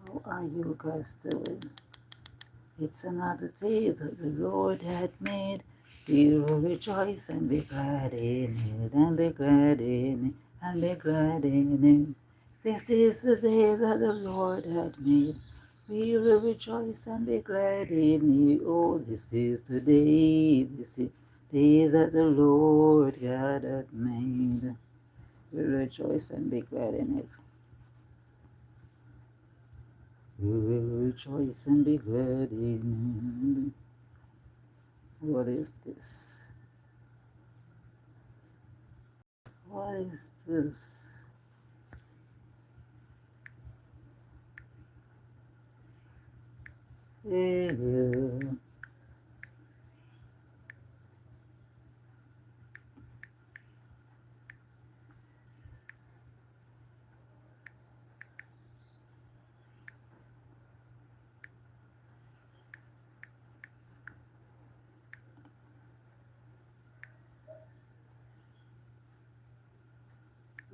How are you guys doing? It's another day that the Lord had made. We will rejoice and be glad in it, and be glad in it, and be glad in it. This is the day that the Lord had made. We will rejoice and be glad in it. Oh, this is the day that the Lord God had made. We will rejoice and be glad in it. We will rejoice and be glad in it. What is this? What is this? Yeah.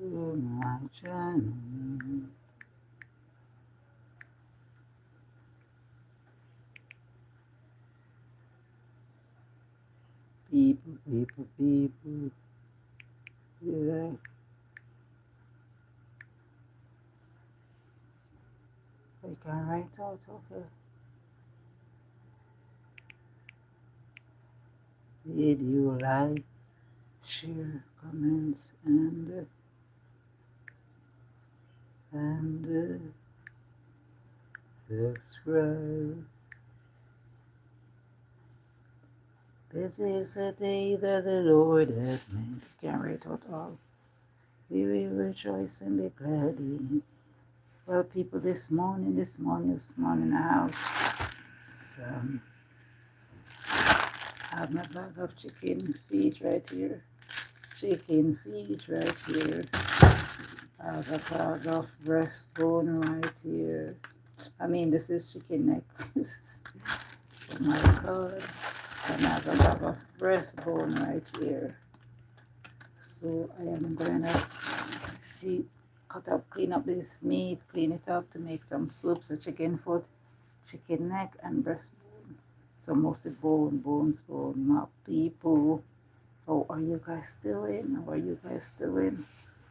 Oh, my channel. People. Yeah. I can write out, okay. Did you like, share, comments, and subscribe? This is a day that the Lord hath made. Can write out all. We will rejoice and be glad in it. Well, people, this morning, I have my bag of chicken feet right here. Chicken feet right here. I have a bag of breastbone right here. I mean, this is chicken neck. Oh my God. And I have a bag of breastbone right here. So I am gonna clean up this meat, clean it up to make some soup. So chicken foot, chicken neck, and breastbone. So mostly bone. My people. How are you guys doing? How are you guys doing?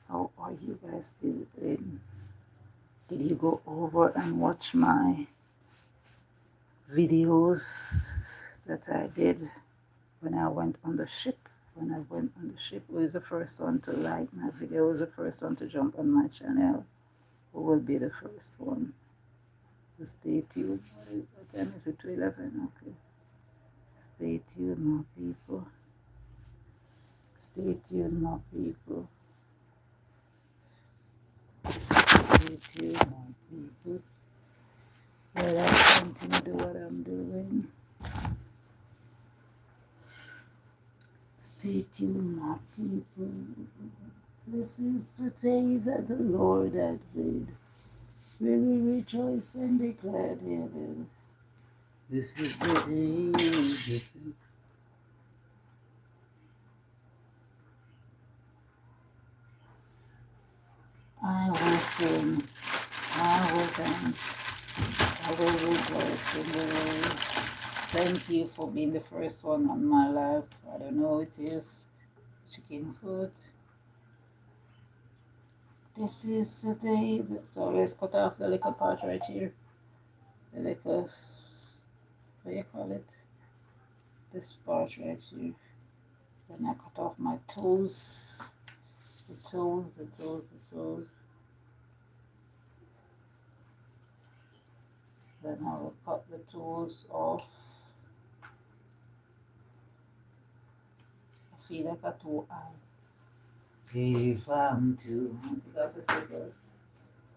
How are you guys doing? Did you go over and watch my videos that I did when I went on the ship? When I went on the ship, who is the first one to like my video? Who is the first one to jump on my channel? Who will be the first one? So stay tuned. What time is it? 11? Okay. Stay tuned, my people. Stay tuned, my people. Stay tuned, my people. While I continue to do what I'm doing. Stay tuned, my people. This is the day that the Lord hath made. We will rejoice and be glad in it. This is the day. I will sing. I will dance. I will rejoice in the Lord. Thank you for being the first one on my life. I don't know what it is. Chicken foot. This is the day. So let's cut off the little part right here. The little, what do you call it? This part right here. Then I cut off my toes. The toes. Then I will cut the toes off. I feel like a toe eye. If I'm to take off the slippers,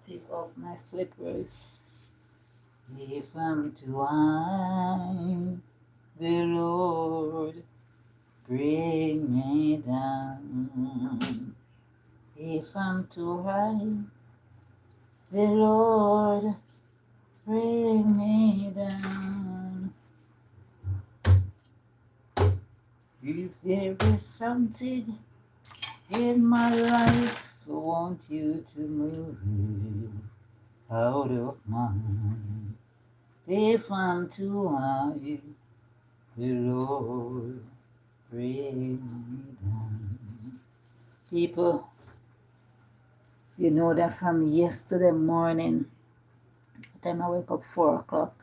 take off my slippers. If I'm to hide the Lord, bring me down. If I'm to hide the Lord, bring me down. If there is something in my life, I want you to move. out of mind. If I'm too high, the Lord bring me down. People, you know that from yesterday morning, the time I wake up 4 o'clock,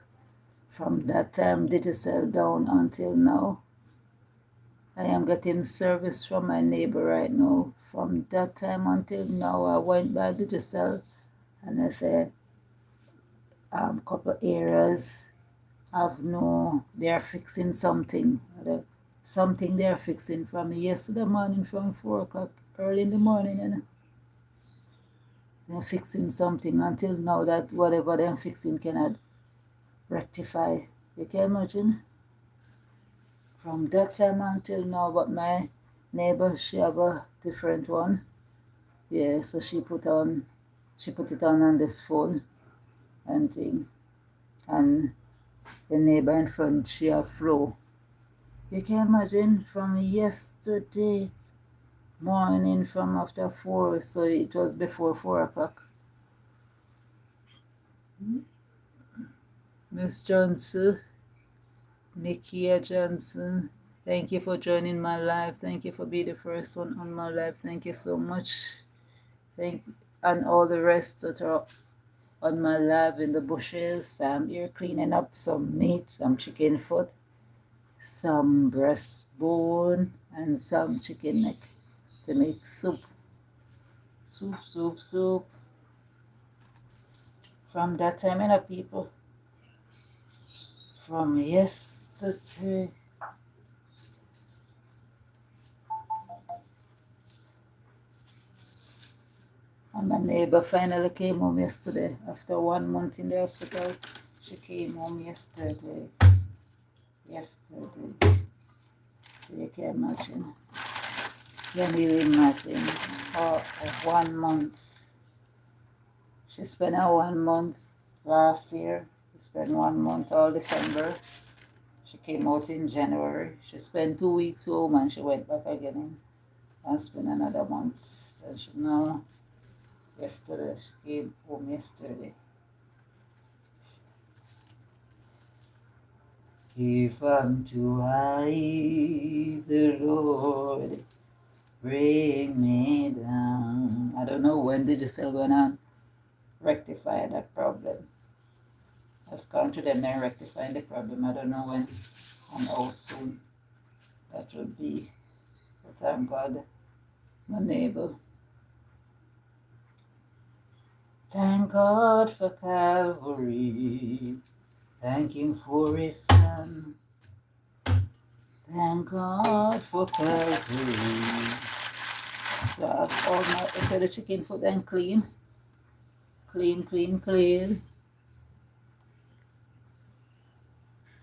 from that time Digicel down until now, I am getting service from my neighbor right now. From that time until now, I went by Digicel and I said, couple areas have no, they're fixing something. Something they're fixing from yesterday morning from 4 o'clock early in the morning, and they're fixing something until now that whatever they're fixing cannot rectify. You can imagine? From that time until now, but my neighbor, she have a different one. Yeah, so she put it on this phone and thing. And the neighbor in front, she have flow. You can imagine from yesterday morning from after 4, so it was before 4 o'clock. Miss Johnson, Nikia Johnson, thank you for joining my live. Thank you for being the first one on my live. Thank you so much. And all the rest that are on my live in the bushes. I'm here cleaning up some meat, some chicken foot, some breastbone, and some chicken neck to make soup. Soup. From that time, people, from yesterday, and my neighbor finally came home yesterday. After 1 month in the hospital, she came home yesterday. You can imagine. Can you imagine? For 1 month. She spent her 1 month last year. She spent 1 month all December. She came out in January. She spent 2 weeks home and she went back again and spent another month. And she now, yesterday, she came home yesterday. If I'm too high, the Lord bring me down. I don't know when Digicel gonna rectify that problem. Let's come to them and rectify the problem. I don't know when and how soon that will be. But thank God, my neighbor. Thank God for Calvary. Thank Him for His Son. Thank God for Calvary. So I have all my, the chicken foot and clean. Clean.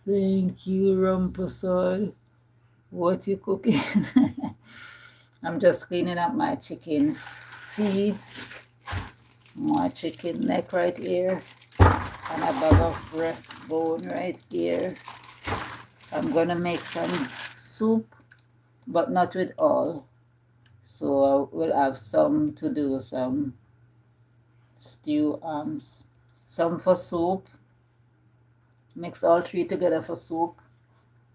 Thank you, Rumpusol. What you cooking? I'm just cleaning up my chicken feet, my chicken neck right here, and a bag of breastbone right here. I'm gonna make some soup, but not with all. So I will have some to do, some stew, some for soup. Mix all three together for soup,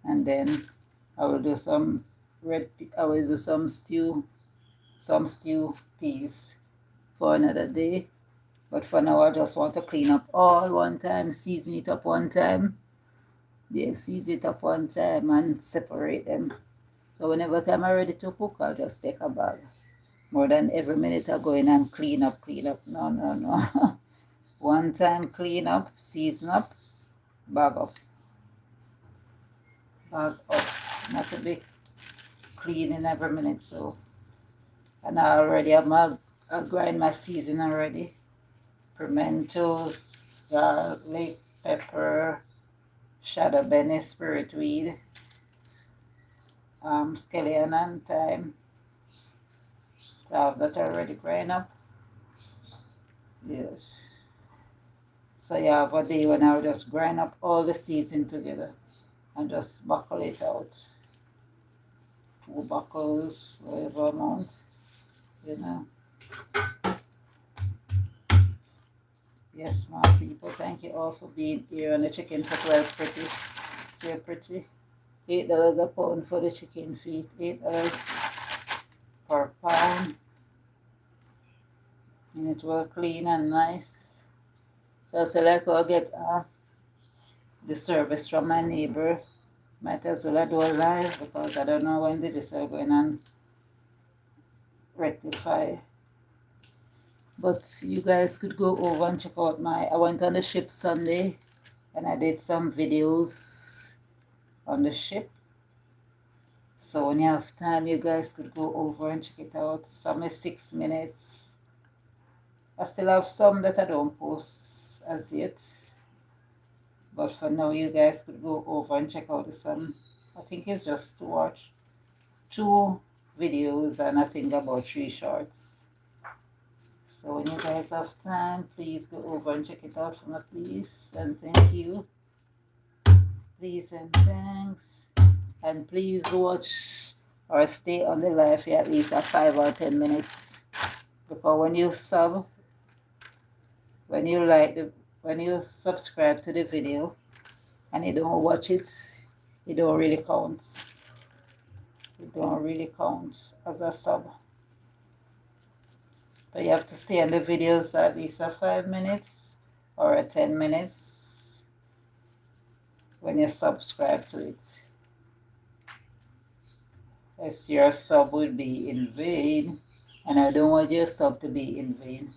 and then I will do some some stew peas for another day. But for now, I just want to clean up all one time, season it up one time. Yeah, season it up one time and separate them. So whenever time I'm ready to cook, I'll just take a bag. More than every minute I go in and clean up. No. One time clean up, season up, bag up. Not to be cleaning every minute. So, and I already have I grind my season already. Pimentos, garlic, pepper, shadow benny, spirit weed, scallion and thyme. So I have that already grind up. Yes. So you have a day when I'll just grind up all the season together and just buckle it out. 2 buckles, whatever amount, you know. Yes, my people, thank you all for being here. And the chicken foot well pretty. So pretty. $8 a pound for the chicken feet. $8 per pound. And it will clean and nice. So I say like I'll get the service from my neighbor. Might as well I do a live because I don't know when they just are going and rectify. But you guys could go over and check out I went on the ship Sunday and I did some videos on the ship. So when you have time, you guys could go over and check it out. Some is 6 minutes. I still have some that I don't post as yet. But for now, you guys could go over and check out the some. I think it's just two videos and I think about 3 shorts. So when you guys have time, please go over and check it out for me, please. And thank you. Please and thanks. And please watch or stay on the live for at least 5 or 10 minutes. Because when you sub, when you subscribe to the video and you don't watch it, it don't really count. It don't really count as a sub. So you have to stay on the videos at least 5 minutes or 10 minutes when you subscribe to it. As your sub would be in vain, and I don't want your sub to be in vain.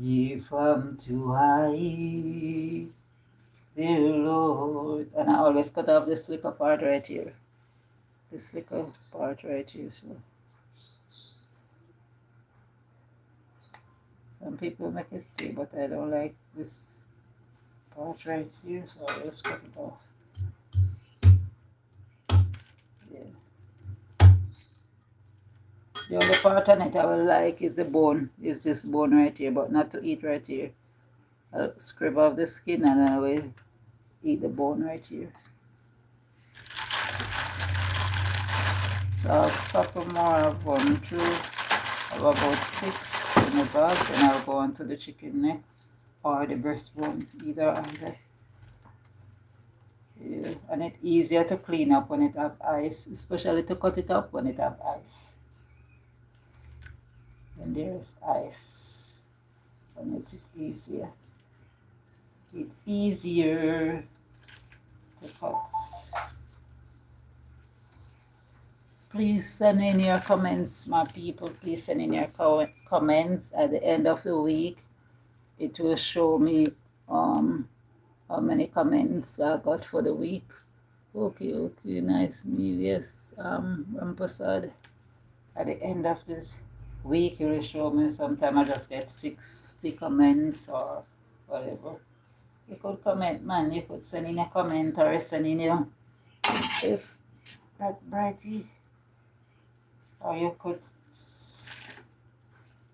If I'm too high, dear Lord, and I always cut off this little part right here. This little part right here. So some people make it stay, but I don't like this part right here, so I'll just cut it off. Yeah. The only part on it I will like is the bone, is this bone right here, but not to eat right here. I'll scrape off the skin and I will eat the bone right here. So I'll couple more of one through. I have about 6 in the bag, and I'll go on to the chicken neck or the breastbone, either. Yeah. And it's easier to clean up when it have ice, especially to cut it up when it have ice. When there's ice, and it's easier. It's easier to cut. Please send in your comments, my people. Please send in your comments. At the end of the week, it will show me how many comments I got for the week. Okay, nice meal. Yes, Rampasad. At the end of this week, it will show me. Sometimes I just get 60 comments or whatever. You could comment, man. You could send in a comment or send in your, if that brighty. Or you could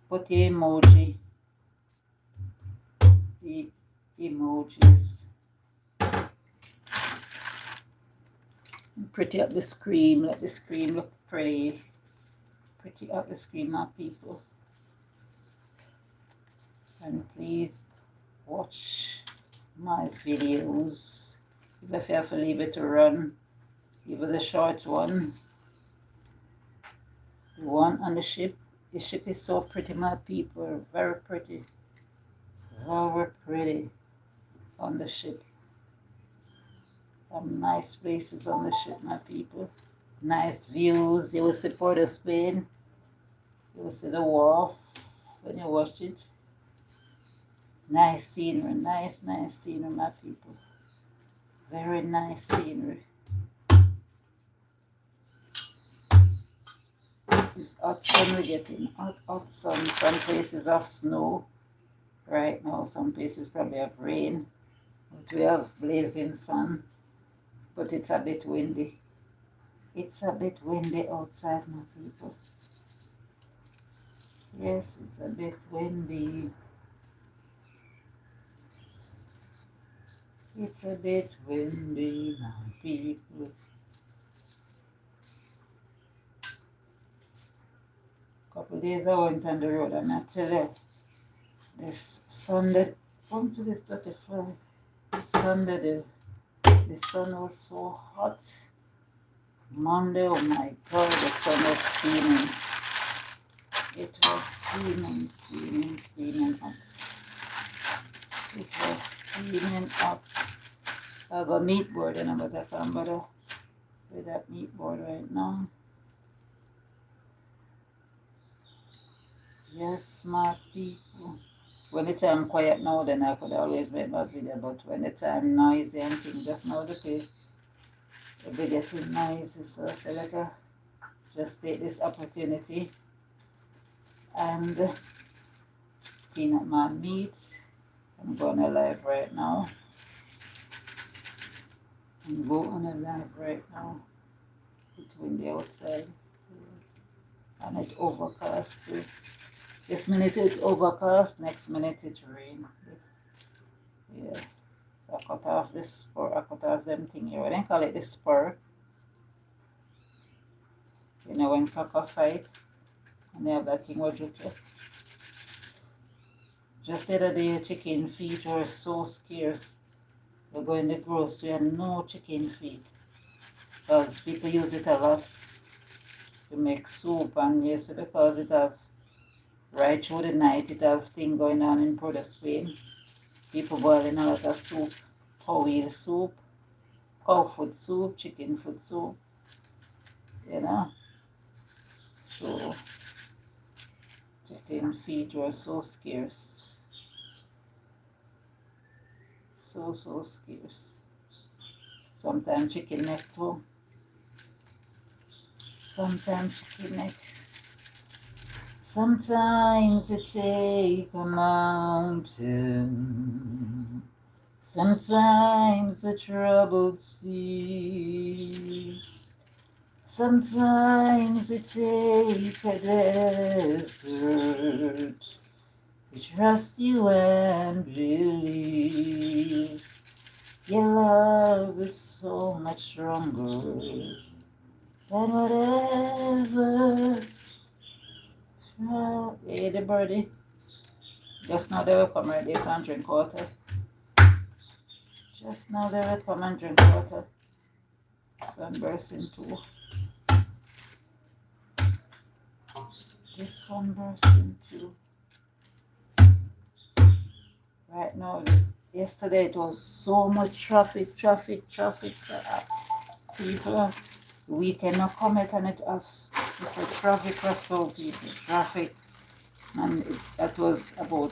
put the emoji, the emojis. Pretty up the screen, let the screen look pretty. Pretty up the screen, my people. And please watch my videos. If you have to leave it to run, give it a short one. The one on the ship is so pretty, my people. Very pretty. Very pretty on the ship. Some nice places on the ship, my people. Nice views. You will see Port of Spain. You will see the wharf when you watch it. Nice scenery. Nice scenery, my people. Very nice scenery. It's hot sun we're getting. Hot sun. Some places have snow right now. Some places probably have rain. But we have blazing sun. But it's a bit windy. It's a bit windy outside, my people. Yes, it's a bit windy. It's a bit windy, my people. Couple days I went on the road and I tell you, This Sunday, come to this 35. Sunday, the sun was so hot. Monday, oh my God, the sun was steaming. It was steaming hot. It was steaming hot. I have a meat board and I'm going to come with that meat board right now. Yes, my people. When the time quiet now, then I could always make my video, but when the time noisy and things, just now the place, the video is noisy, so I said let her just take this opportunity and clean up my meat. I'm going live right now. I'm going live right now between the outside and it's overcast too. This minute it's overcast, next minute it rain. Yeah. So I cut off this spur, I cut off them thing here. What they call it the spur. You know when cockfight and they have that thing what you get. Just the other day chicken feet were so scarce. You go in the grocery and no chicken feet. Because people use it a lot to make soup, and yes, because it have right through the night it have thing going on in Port of Spain. People boiling a lot of soup, cow wheel soup, cow foot soup, chicken foot soup, you know. So chicken feet were so scarce. So scarce. Sometimes chicken neck too. Sometimes chicken neck. Sometimes it take a mountain. Sometimes a troubled seas. Sometimes it take a desert to trust you and believe. Your love is so much stronger than whatever. Hey, the birdie. Just now they will come right there and drink water. Just now they will come and drink water. Sun bursting too. This one bursting too. Right now, yesterday it was so much traffic. People, the weekend not come yet and it has it's a traffic or so people. Traffic. And that was about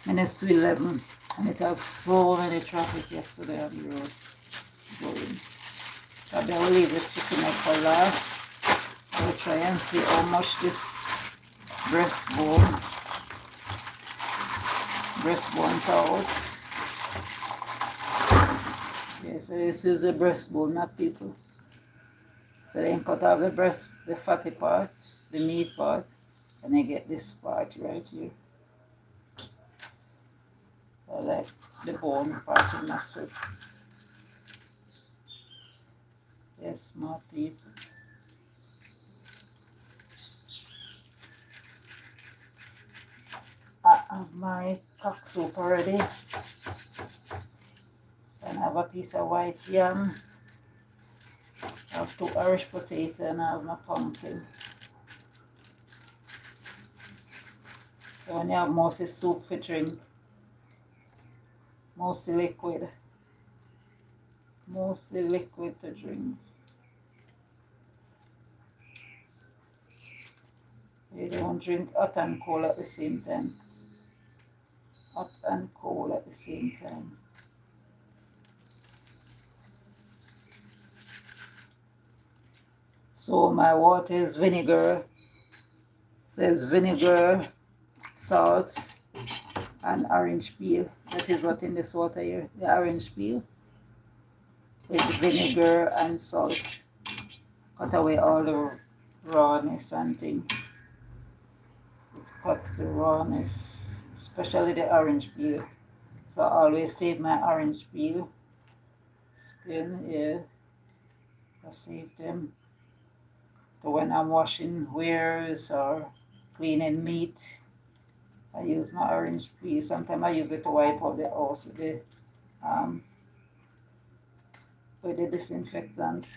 minutes to 11. And it had so many traffic yesterday on the road going. So I will leave this chicken neck for last. I will try and see how much this breastbone out. Yeah, so this is the breastbone, not people. So then cut off the breast, the fatty part, the meat part, and I get this part right here. I like the bone part in my soup. Yes, my people. I have my cock soup already. And I have a piece of white yam. I have 2 Irish potatoes and I have my pumpkin. So when you have mostly soup for drink, mostly liquid to drink. You don't drink hot and cold at the same time. Hot and cold at the same time. So my water is vinegar. Says vinegar, salt, and orange peel. That is what in this water here. The orange peel with vinegar and salt. Cut away all the rawness and thing. It cuts the rawness, especially the orange peel. So I always save my orange peel skin here. I save them. So when I'm washing wares or cleaning meat, I use my orange peel. Sometimes I use it to wipe out the house um, with the disinfectant,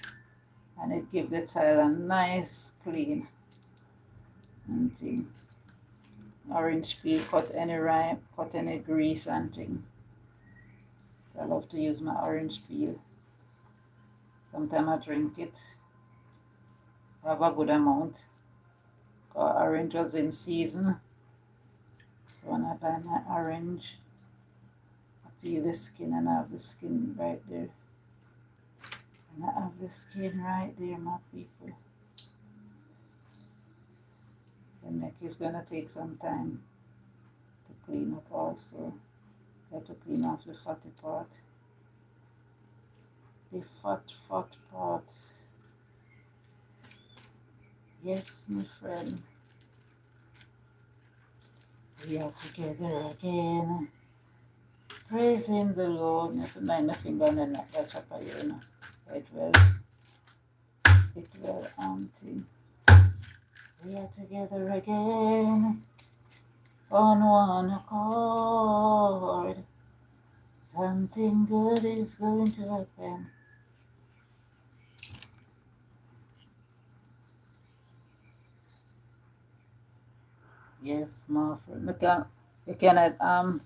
and it gives the tile a nice clean and thing. Orange peel, cut any ripe, cut any grease and thing. I love to use my orange peel. Sometimes I drink it. I have a good amount. Orange was in season. So when I buy my orange, I peel the skin and I have the skin right there. And I have the skin right there, my people. The neck is gonna take some time to clean up also. You have to clean off the fatty part. The fat part. Yes, my friend. We are together again. Praising the Lord. Never mind my finger on the neck, that chopper, you know. It will, auntie. We are together again on one accord. Something good is going to happen. Yes, my friend. You cannot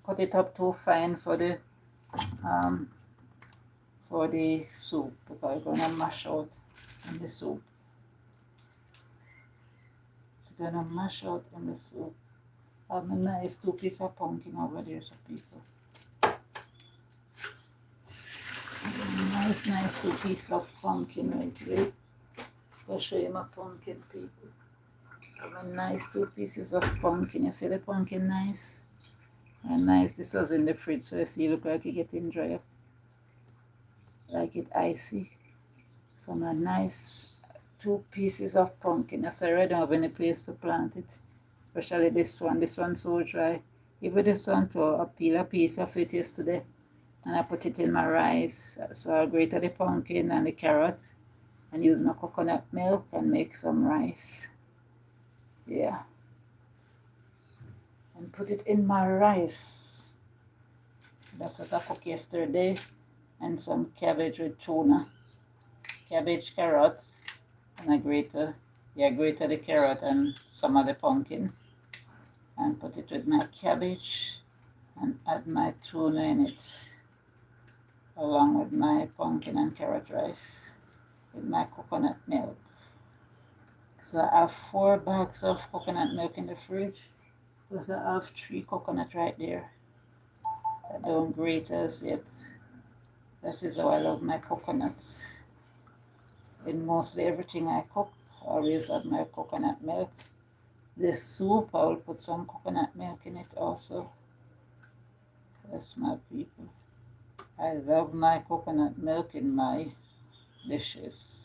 cut it up too fine for the soup, because you're gonna mash out in the soup. It's gonna mash out in the soup. I have a nice 2 pieces of pumpkin over there, so people. Nice 2 pieces of pumpkin right here. I'll show you my pumpkin, people. I have a nice 2 pieces of pumpkin. You see the pumpkin nice? And nice. This was in the fridge, so you see it look like it getting dry up. Like it icy. So my nice 2 pieces of pumpkin. I said I don't have any place to plant it. Especially this one. This one's so dry. Even this one too, I peel a piece of it yesterday. And I put it in my rice. So I grated the pumpkin and the carrot and use my coconut milk and make some rice. Yeah. And put it in my rice. That's what I cooked yesterday. And some cabbage with tuna. Cabbage, carrot, and I grated the carrot and some of the pumpkin. And put it with my cabbage and add my tuna in it. Along with my pumpkin and carrot rice. With my coconut milk. So I have 4 bags of coconut milk in the fridge. Plus I have 3 coconut right there. I don't grate as yet. That is how I love my coconuts. In mostly everything I cook, I always add my coconut milk. This soup, I will put some coconut milk in it also. That's my people. I love my coconut milk in my dishes.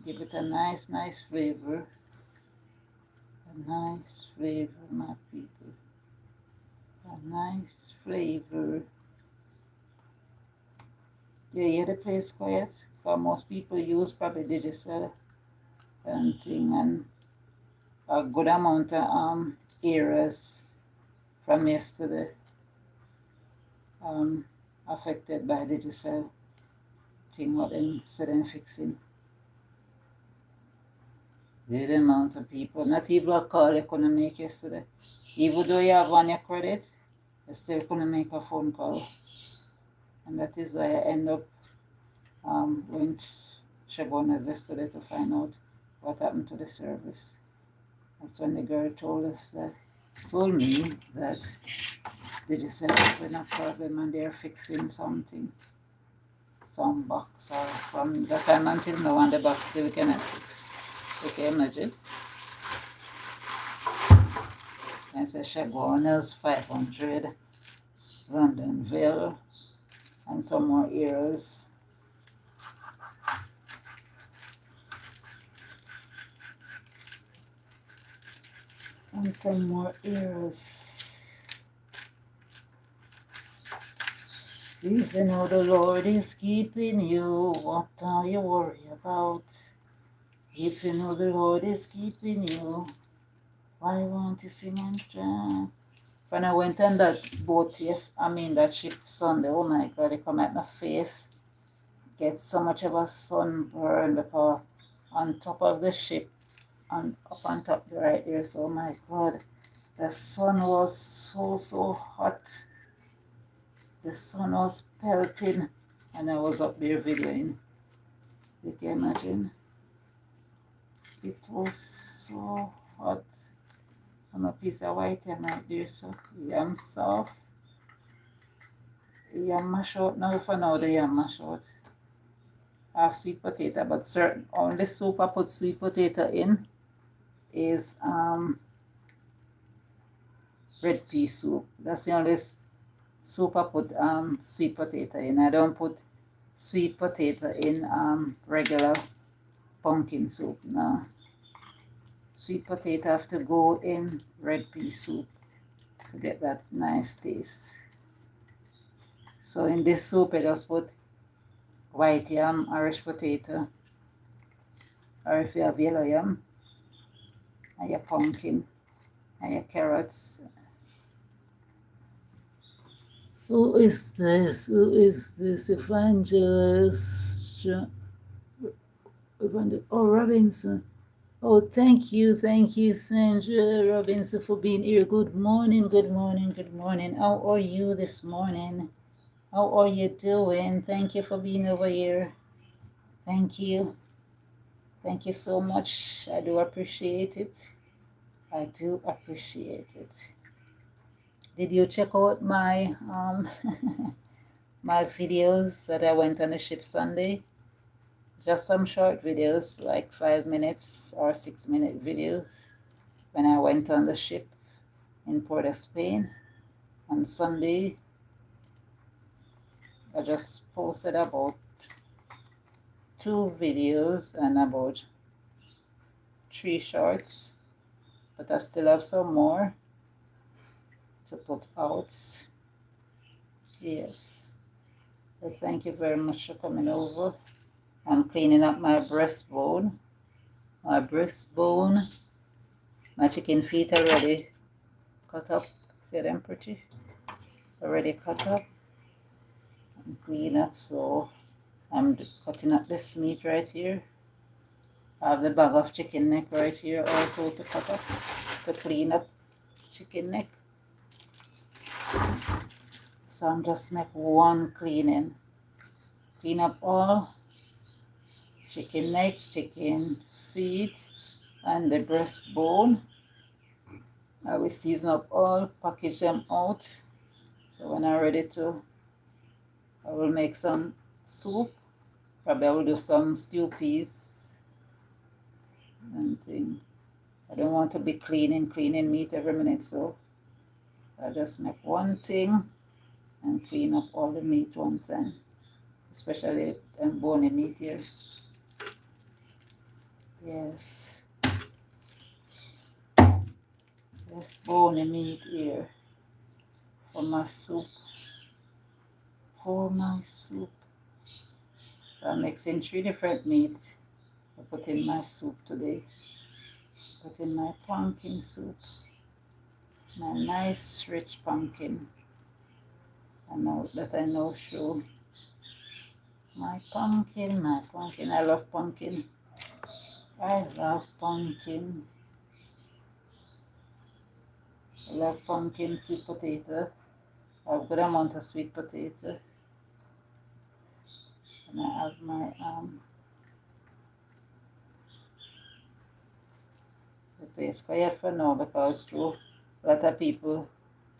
Give it a nice flavor. A nice flavor, my people. A nice flavor. You hear the place quiet? Because most people use probably digital and thing, and a good amount of areas from yesterday affected by digital thing what them said them fixing. The amount of people, not even a call you couldn't make yesterday. Even though you have on your credit, you still couldn't make a phone call. And that is why I end up going to Shabona's yesterday to find out what happened to the service. That's when the girl told me that they just said there's a problem and they're fixing something, some box, or from that time until now, and the box still cannot fix. Okay, imagine. I said Shabona's 500, Londonville, and some more areas. And some more areas. Even though the Lord is keeping you, what are you worried about? If you know the Lord is keeping you, why won't you sing and dance? When I went on that boat, that ship Sunday, oh my God, it come at my face. Get so much of a sunburn because on top of the ship, and up on top right there, so oh my God, the sun was so hot. The sun was pelting, and I was up there videoing. You can imagine. It was so hot. I'm a piece of white yam right there, so yam soft. Yam mash out now for now, the yam mash out. I have sweet potato, but certain only soup I put sweet potato in is red pea soup. That's the only soup I put sweet potato in. I don't put sweet potato in regular pumpkin soup. No. Sweet potato have to go in red pea soup to get that nice taste. So in this soup I just put white yam, Irish potato, or if you have yellow yam, and your pumpkin, and your carrots. Who is this? Who is this? Evangelist. Oh, Robinson. Oh, thank you, Sandra Robinson, for being here. Good morning, good morning, good morning. How are you this morning? How are you doing? Thank you for being over here. Thank you. Thank you so much. I do appreciate it. I do appreciate it. Did you check out my my videos that I went on the ship Sunday? Just some short videos, like 5 minutes or 6-minute videos when I went on the ship in Port of Spain on Sunday. I just posted about 2 videos and about 3 shorts, but I still have some more to put out. Yes. So thank you very much for coming over. I'm cleaning up my breastbone. My chicken feet already cut up. See them pretty? Already cut up and clean up. So I'm cutting up this meat right here. I have the bag of chicken neck right here also to cut up, to clean up chicken neck. So I'm just make one cleaning. Clean up all chicken neck, chicken feet, and the breastbone. I will season up all, package them out. So when I'm ready to, I will make some soup. Probably I will do some stew peas and thing. I don't want to be cleaning meat every minute, so I just make one thing and clean up all the meat one time, especially bony meat here. Yes, this bony meat here for my soup. I'm mixing 3 different meats. I put in my soup today. Put in my pumpkin soup. My nice rich pumpkin. I know show. My pumpkin. I love pumpkin. I love pumpkin. I love pumpkin, sweet potato. I have a good amount of sweet potato. And I have my the place quiet for now because true, a lot of people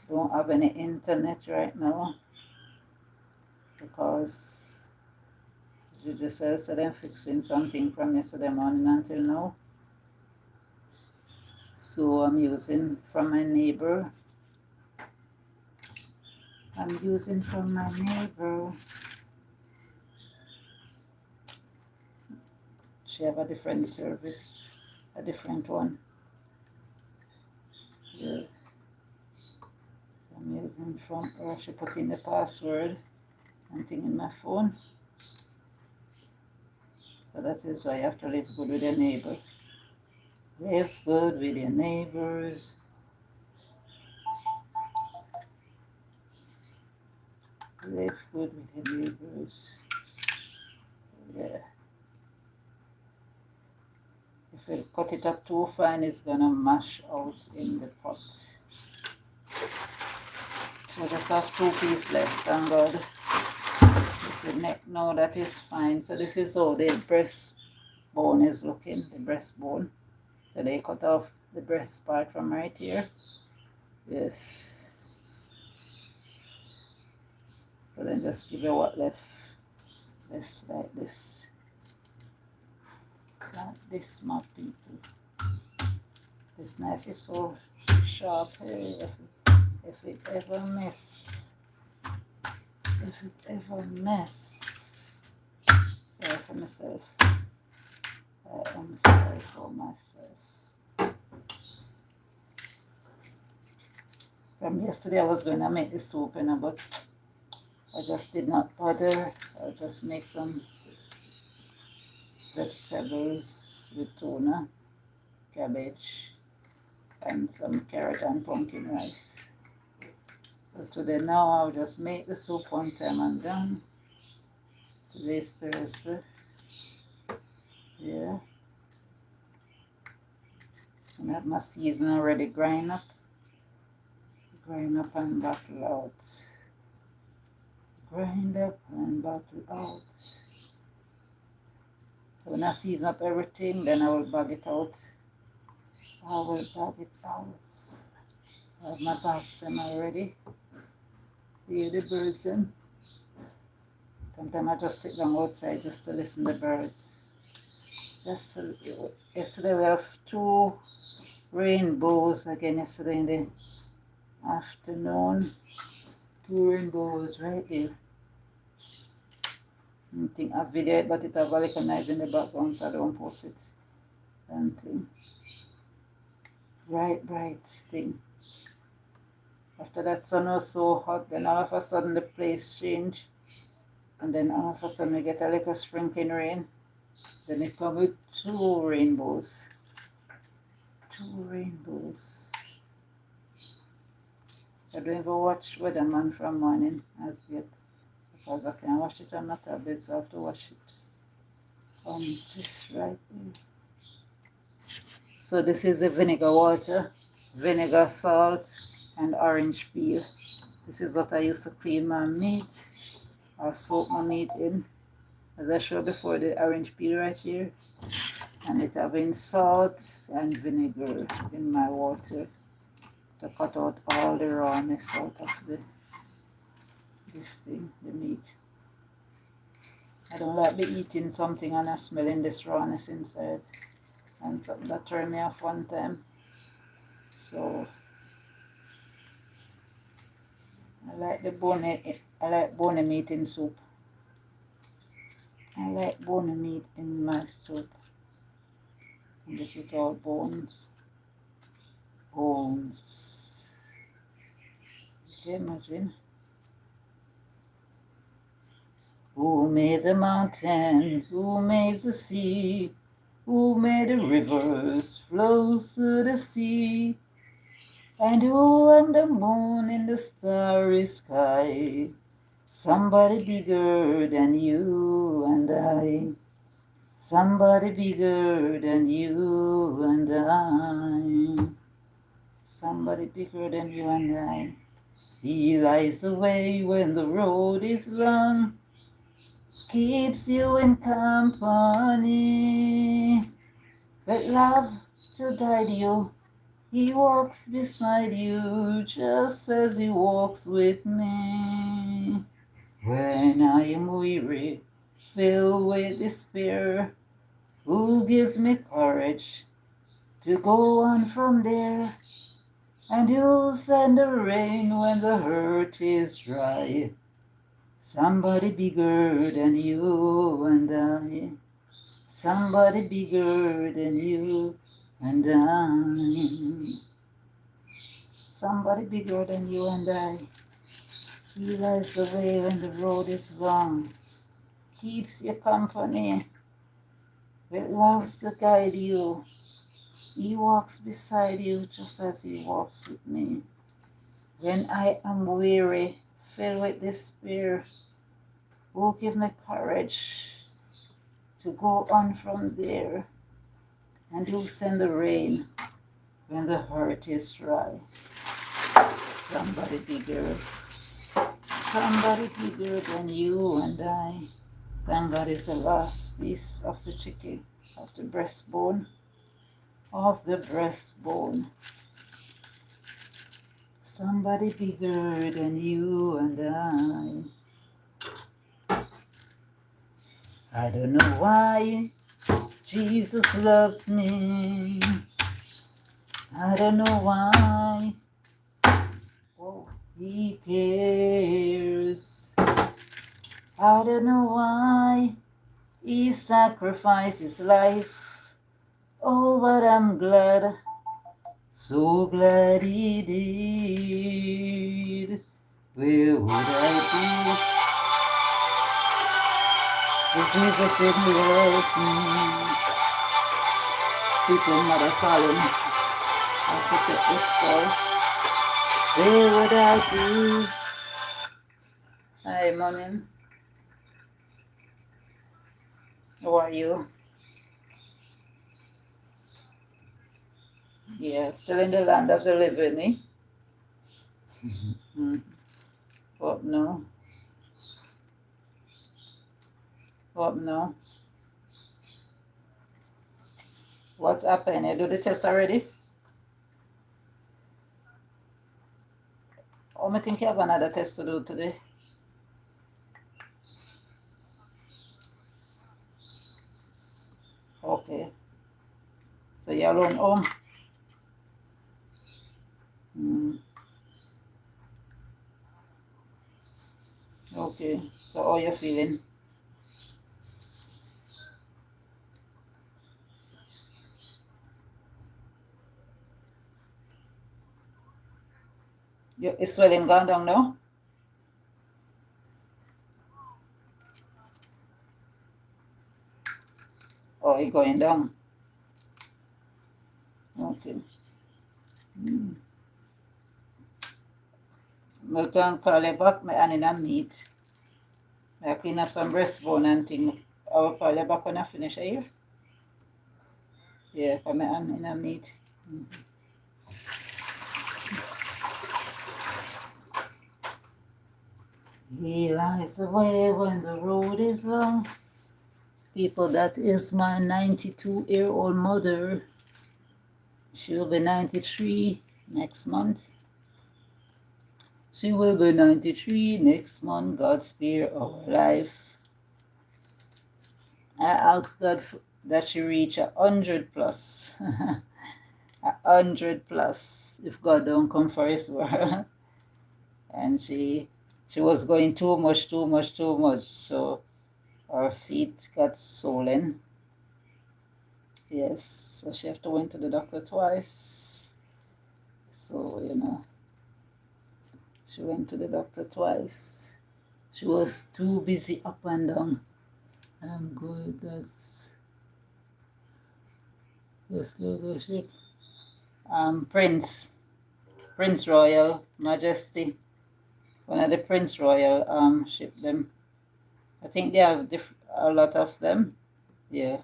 don't have any internet right now because Juju says that I'm fixing something from yesterday morning until now. So I'm using from my neighbor. She have a different service, a different one. Yeah. So I'm using from her. She put in the password and thing in my phone. So So that is why you have to live good with your neighbor. Live good with your neighbors. Live good with your neighbors. Yeah. If you cut it up too fine, it's gonna mash out in the pot. So just have 2 pieces left, thank God. This is the neck now, that is fine. So this is how the breastbone is looking, the breastbone. So they cut off the breast part from right here. Yes. So then just give it what left. Just like this. Like this, my people. This knife is so sharp. Hey, if it ever miss. If it ever miss. Sorry for myself. I am sorry for myself. From yesterday I was going to make the soup, but I just did not bother. I'll just make some vegetables with tuna, cabbage, and some carrot and pumpkin rice. So today now I'll just make the soup one time and done. Today's Thursday. Yeah. And I have my season already grind up. Grind up and bottle out. Grind up and bottle out. So when I season up everything, then I will bag it out. I will bag it out. I have my bags them already. Hear the birds them. Sometimes I just sit down outside just to listen to the birds. Yesterday we have 2 rainbows again yesterday in the afternoon. 2 rainbows right there. I think I video it, but it have a little noise in the background, so I don't post it. And thing. Bright thing. After that sun was so hot, then all of a sudden the place changed. And then all of a sudden we get a little sprinkling rain. Then it comes with 2 rainbows. 2 rainbows. I don't even watch Weatherman from morning as yet. Because I can watch it on my tablet, so I have to watch it on this right here. So this is the vinegar water, vinegar, salt, and orange peel. This is what I use to clean my meat or soak my meat in. As I showed before, the orange peel right here. And it having salt and vinegar in my water to cut out all the rawness out of this thing, the meat. I don't like be eating something and I smelling this rawness inside. And something that turned me off one time. So I like bone meat in soup. I like bone meat in my soup. And this is all bones. Bones. You can imagine. Who made the mountain? Who made the sea? Who made the rivers flows to the sea? And who on the moon in the starry sky? Somebody bigger than you and I. Somebody bigger than you and I. Somebody bigger than you and I. He lies away when the road is long, keeps you in company. Let love to guide you. He walks beside you just as he walks with me. When I am weary, filled with despair, who gives me courage to go on from there? And you send the rain when the hurt is dry. Somebody bigger than you and I. Somebody bigger than you and I. Somebody bigger than you and I. He lies away when the road is long, keeps you company. It loves to guide you. He walks beside you just as he walks with me. When I am weary, filled with despair, who give me courage to go on from there, and who send the rain when the heart is dry. Somebody bigger, somebody bigger than you and I. Thank God is the last piece of the chicken, of the breastbone, of the breastbone. Somebody bigger than you and I don't know why Jesus loves me. I don't know why. Oh, he cares. I don't know why he sacrificed his life. Oh, but I'm glad, so glad he did. Where would I be if Jesus didn't love me? People might have fallen. I have to take this call. Where would I be? Hi, mommy. How are you? Yeah, still in the land of the living, eh? What no? What no? What's happened? You do the test already? Oh, I think you have another test to do today. Okay. So you're alone home? Okay. So how you feeling? Is swelling gone down now? Oh, it's going down. Okay. I can call you back. My hand in a meat. I clean up some breastbone and thing. I will call you back when I finish here. Yeah, for my hand in a meat. He lies away when the road is long. People, that is my 92-year-old mother. She will be 93 next month. She will be 93 next month. God spare our life. I ask God that she reach 100 plus. 100 plus. If God don't come for his word. And she was going too much. So her feet got swollen. Yes, so she have to went to the doctor twice. So, she went to the doctor twice. She was too busy up and down. I'm good, that's leadership. Prince Royal Majesty. One of the Prince Royal ship them. I think they have a lot of them. Yeah.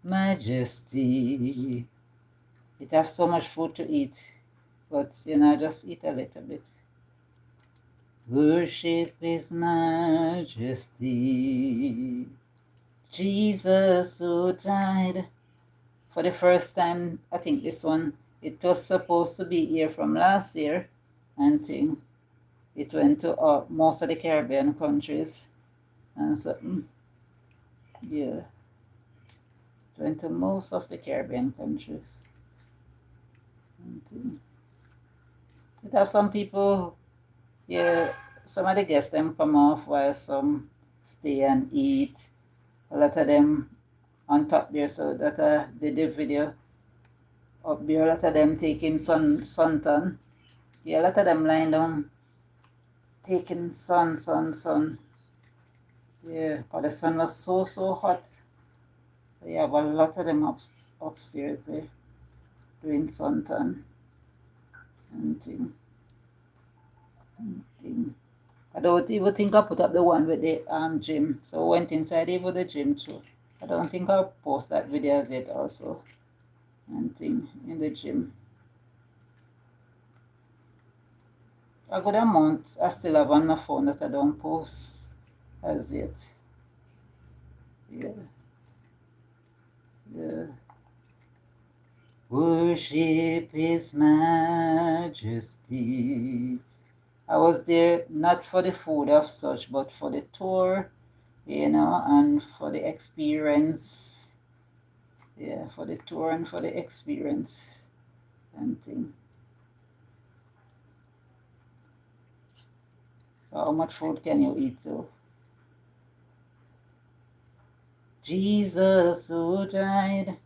Majesty. It have so much food to eat, but just eat a little bit. Worship His Majesty. Jesus who died for the first time. I think this one, it was supposed to be here from last year, and it went to most of the Caribbean countries and something. Yeah, it went to most of the Caribbean countries. It have some people, yeah, some of the guests them come off while some stay and eat. A lot of them on top there, so that they did video up there. A lot of them taking suntan. Yeah, a lot of them lying down taking sun. Yeah, but the sun was so hot. They have a lot of them upstairs there doing suntan and thing. And thing. I don't even think I put up the one with the gym. So I went inside even the gym too. I don't think I'll post that video as yet also. And thing in the gym. A good amount I still have on my phone that I don't post as yet. Yeah. Yeah. Worship His Majesty. I was there not for the food of such, but for the tour, and for the experience. Yeah, for the tour and for the experience and thing. So how much food can you eat though? Jesus who died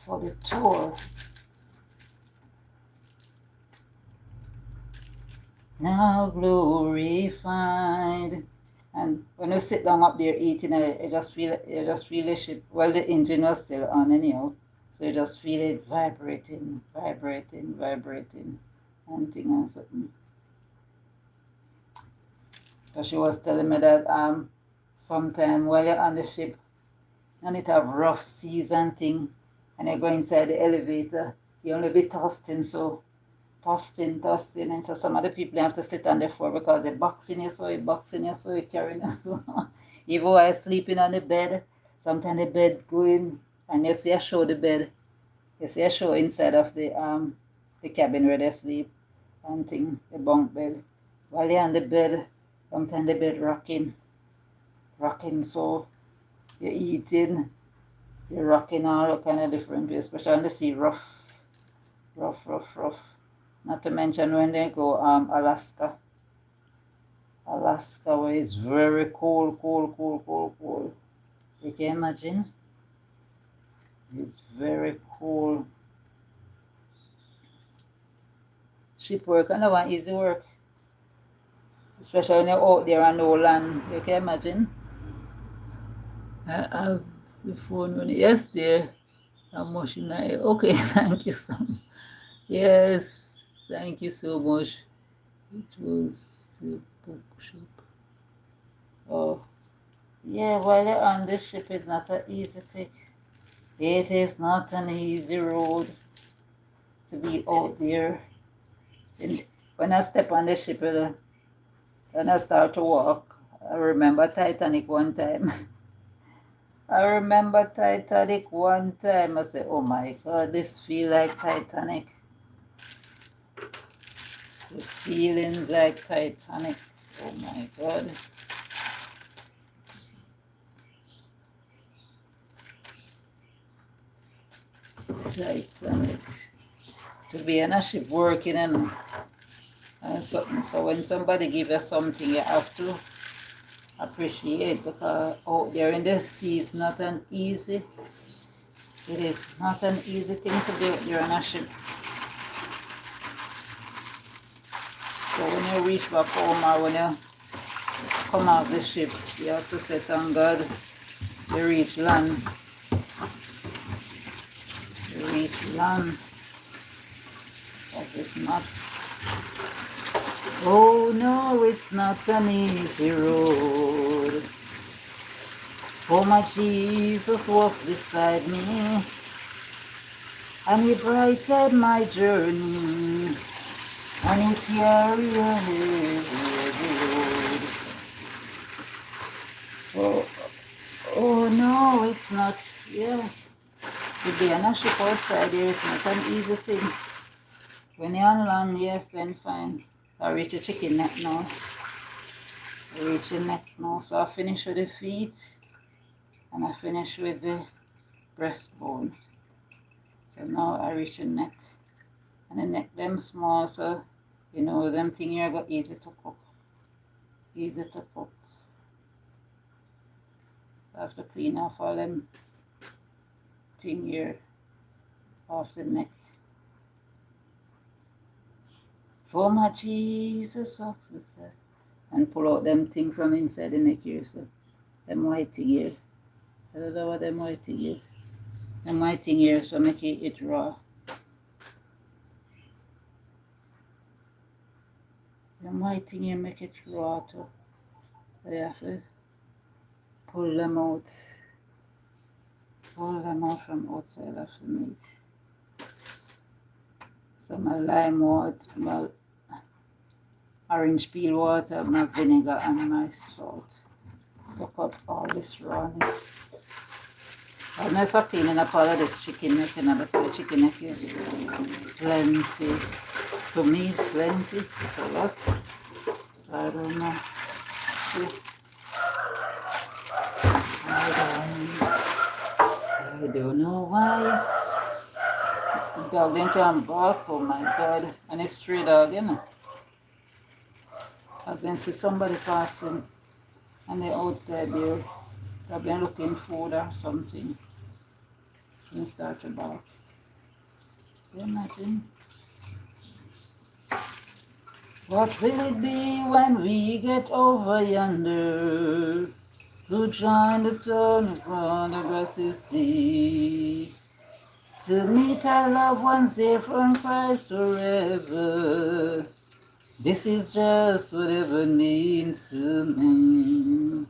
for the tour. Now glorified. And when you sit down up there eating, you just feel the ship. Well, the engine was still on anyhow, so you just feel it vibrating, and thing and something. So she was telling me that sometime while you're on the ship and it have rough seas and thing, and you go inside the elevator, you only be tossing tossing, and so some other people have to sit on the floor because they're boxing you, so you're carrying you. So even while sleeping on the bed, sometimes the bed going, and you see a show the bed, you see a show inside of the cabin where they sleep, and thing, the bunk bed. While you're on the bed, sometimes the bed rocking, so you're eating, you're rocking all kind of different ways, especially on the sea, rough. Not to mention when they go Alaska, where it's very cold. You can imagine? It's very cold. Ship work, and one easy work. Especially when you're out there on no land. You can imagine? I have the phone running. Yes, dear. I'm washing my hair. Okay, thank you so much. Yes, thank you so much. It was the bookshop. Oh, yeah, while you're on the ship, it's not an easy thing. It is not an easy road to be out there. And when I step on the ship, when I start to walk, I remember Titanic one time. I said, oh my God, this feel like Titanic. The feeling like Titanic. Oh my God. Titanic. To be in a ship working and something. So when somebody give you something, you have to appreciate, because out there in the sea is not an easy. It is not an easy thing to be out there on a ship. So when you reach back home or when you come off the ship, you have to say thank God you reach land. You reach land. That is not. Oh no, it's not an easy road. For my Jesus walks beside me, and He brightened my journey, and He carry a heavy load. Oh no, it's not. Yeah, to be on a ship outside here is not an easy thing. When you're on land, yes, then fine. I reach a chicken neck now. So I finish with the feet, and I finish with the breastbone. So now I reach the neck, and the neck them small, so them thing here got easy to cook. I have to clean off all them thing here off the neck. For my Jesus officer, and pull out them thing from inside the neck here. So them white thing here. I don't know what them white thing here. Them white thing here, so make it raw. Them white thing here make it raw too. So you have to pull them out. Pull them out from outside of the meat. So my lime water, my orange peel water, my vinegar and my salt. Look up all this rawness. I don't know if I'm cleaning up all of this chicken neck, you know, but the chicken neck is plenty. To me, it's plenty. It's a lot. I don't know. See? I don't know why. The dog didn't come back. Oh my God. And it's stray dog, you know. I then see somebody passing and they're outside there. They've been looking food or something. And start to bark. Can you imagine? What will it be when we get over yonder to join the throne upon the grassy sea, to meet our loved ones there from Christ forever? This is just what heaven means to me.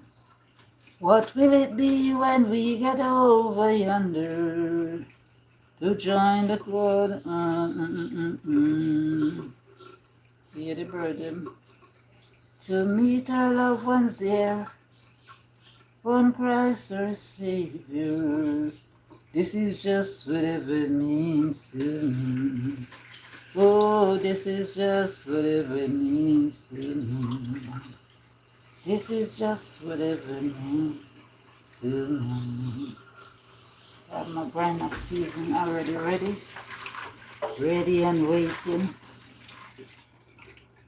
What will it be when we get over yonder to join the crowd? Hear the burden. To meet our loved ones there, on Christ our Savior. This is just what heaven means to me. Oh, this is just what heaven means to me. This is just what heaven means to me. I have my grind up season already ready and waiting.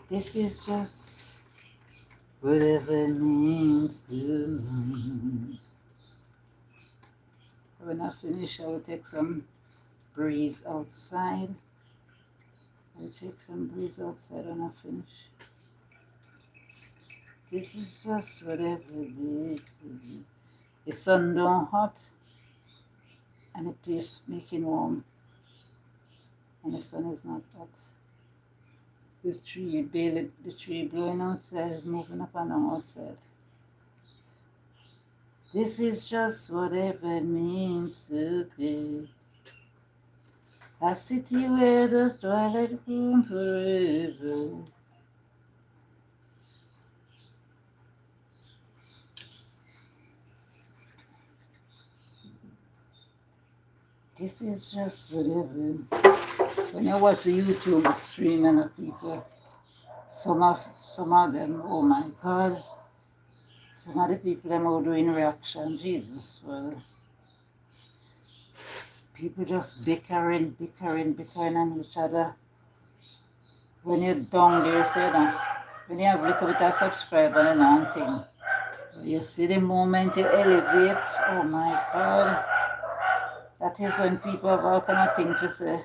This is just whatever it means to me. When I finish, I will take some breeze outside. I'll take some breeze outside when I finish. This is just whatever it is to me. The sun don't hot and the place making warm. And the sun is not hot. This tree, the tree blowing outside, moving up and down outside. This is just whatever it means to be. A city where the twilight bloom forever. This is just whatever. When you watch the YouTube stream and the people, some of them, oh my God, some of the people them are doing reaction, Jesus, well, people just bickering on each other. When you're down there, say that, when you have a little bit of subscriber and anything, you see the moment you elevate, oh my God, that is when people have all kind of things to say.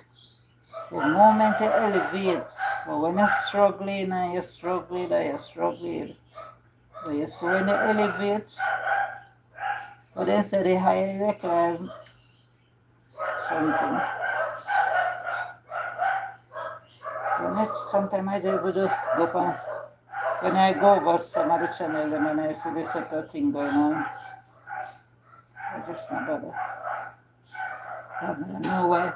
The moment you elevate, but when you're struggling and you're struggling, but you see when you elevate, but then say the higher you climb, something. Sometimes I do just go up when I go over some of the channel and when I see this sort of thing going on, I just not bother. I don't know why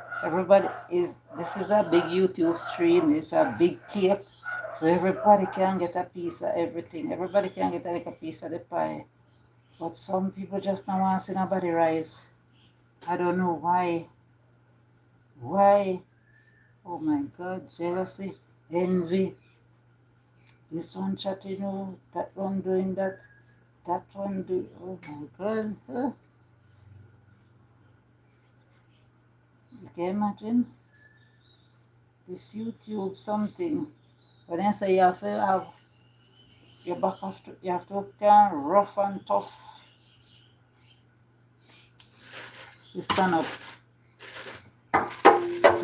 this is a big YouTube stream, it's a big cake, so everybody can get a piece of everything, everybody can get like a piece of the pie, but some people just don't want to see nobody rise. I don't know why, oh my God, jealousy, envy, this one chatting, oh, that one doing that one do, oh my God, huh? You can imagine this YouTube something. When I say you have to have your back after, you have to turn rough and tough. You stand up.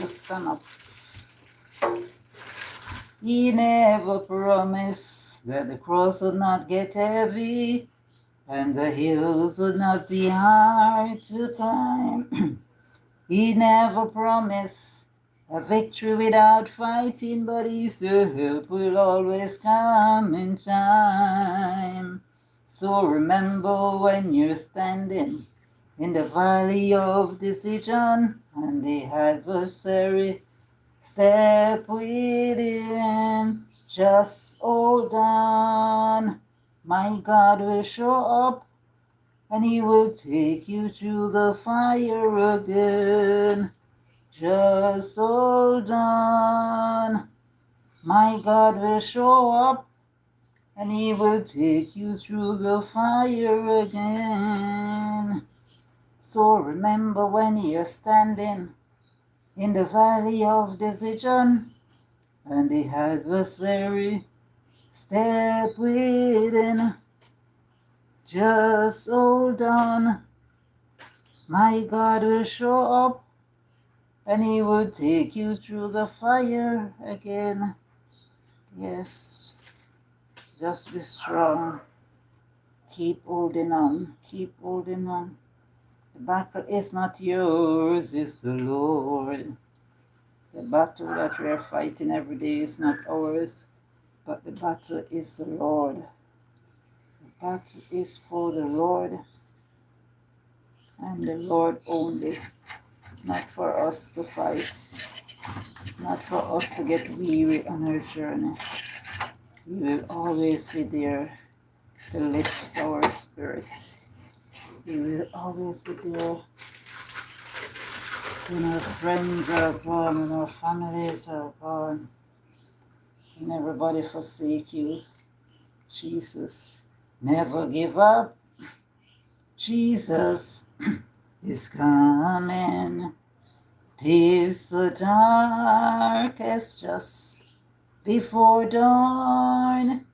Just stand up. He never promised that the cross would not get heavy and the hills would not be hard to climb. He never promised a victory without fighting, but he said help will always come in time. So remember when you're standing in the valley of decision and the adversary step within, just hold on. My God will show up and he will take you through the fire again. Just hold on. My God will show up and he will take you through the fire again. So remember when you're standing in the valley of decision and the adversary step within, just hold on. My God will show up and he will take you through the fire again. Yes, just be strong. Keep holding on. Keep holding on. The battle is not yours, it's the Lord. The battle that we are fighting every day is not ours, but the battle is the Lord. The battle is for the Lord and the Lord only, not for us to fight, not for us to get weary on our journey. He will always be there to lift our spirits. He will always be there when our friends are gone, when our families are gone, when everybody forsake you. Jesus, never give up. Jesus is coming. 'Tis the darkest just before dawn.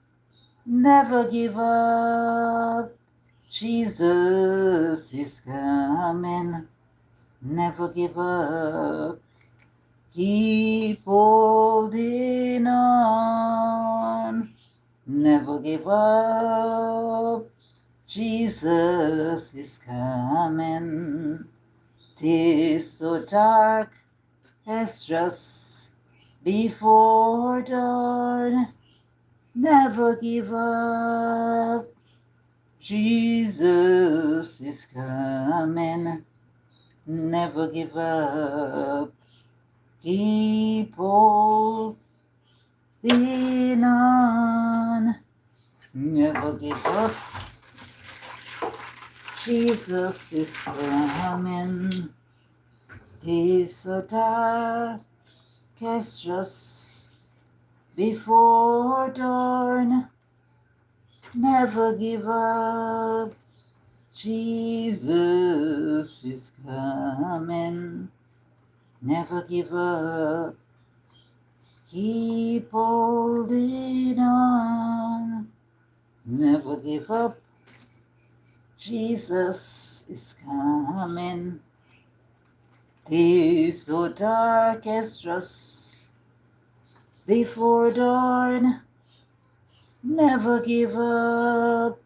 Never give up. Jesus is coming. Never give up. Keep holding on. Never give up. Jesus is coming. 'Tis so dark as just before dawn. Never give up. Jesus is coming. Never give up. Keep holding on. Never give up. Jesus is coming. 'Tis so dark as just before dawn. Never give up. Jesus is coming. Never give up. Keep holding on. Never give up. Jesus is coming. 'Tis so dark as just before dawn. Never give up.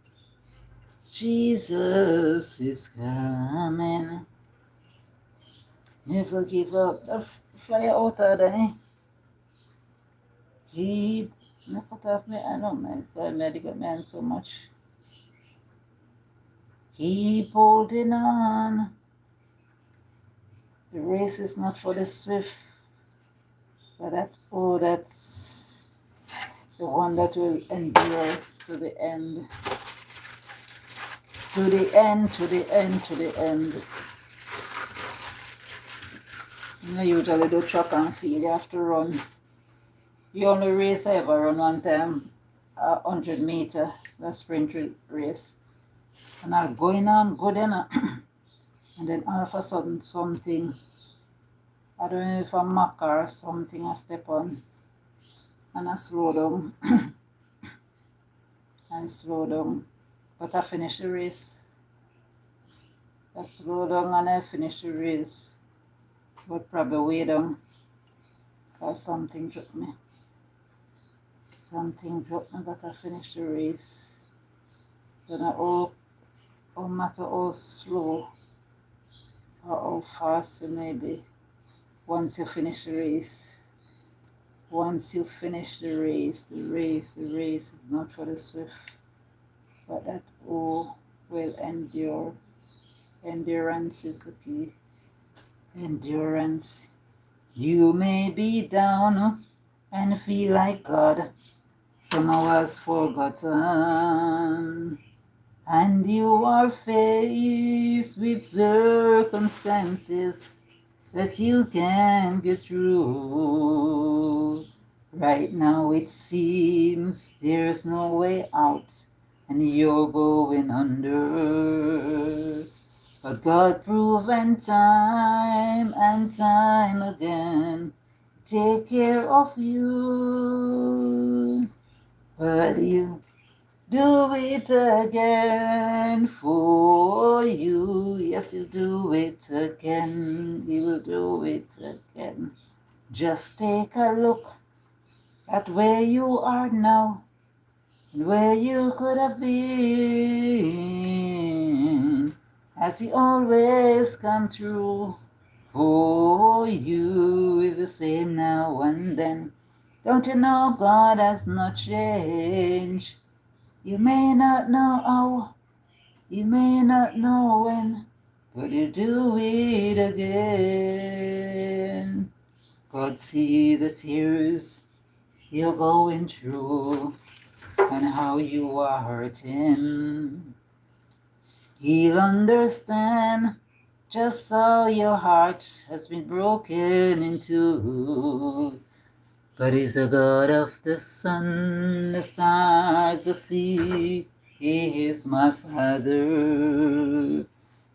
Jesus is coming. Never give up. The fire out of there. Keep. Look at me. I don't know. God, medical man so much. Keep holding on. The race is not for the swift, but that's the one that will endure to the end. To the end, to the end, to the end. I usually do track and field. You have to run. The only race I ever run one time, 100 meter, the sprint race. And I'm going on good enough. And then all of a sudden something, I don't know if a mark or something I step on. And I slow down. And slow down. But I finish the race. I slow down and I finish the race. But probably way down. Or something took me. So something drop me back. I finish the race. So no matter how slow or how fast you may be, once you finish the race, the race is not for the swift, but that who will endure. Endurance is the key. Endurance. You may be down and feel like God somehow has forgotten, and you are faced with circumstances that you can get through. Right now it seems there's no way out and you're going under. But God proven time and time again take care of you. But you do it again for you. Yes, you do it again. He will do it again. Just take a look at where you are now and where you could have been. As he always come through for you is the same now and then. Don't you know God has not changed? You may not know how, you may not know when, but you do it again. God see the tears you're going through and how you are hurting. He'll understand just how your heart has been broken into. But he's the God of the sun, the stars, the sea. He is my Father.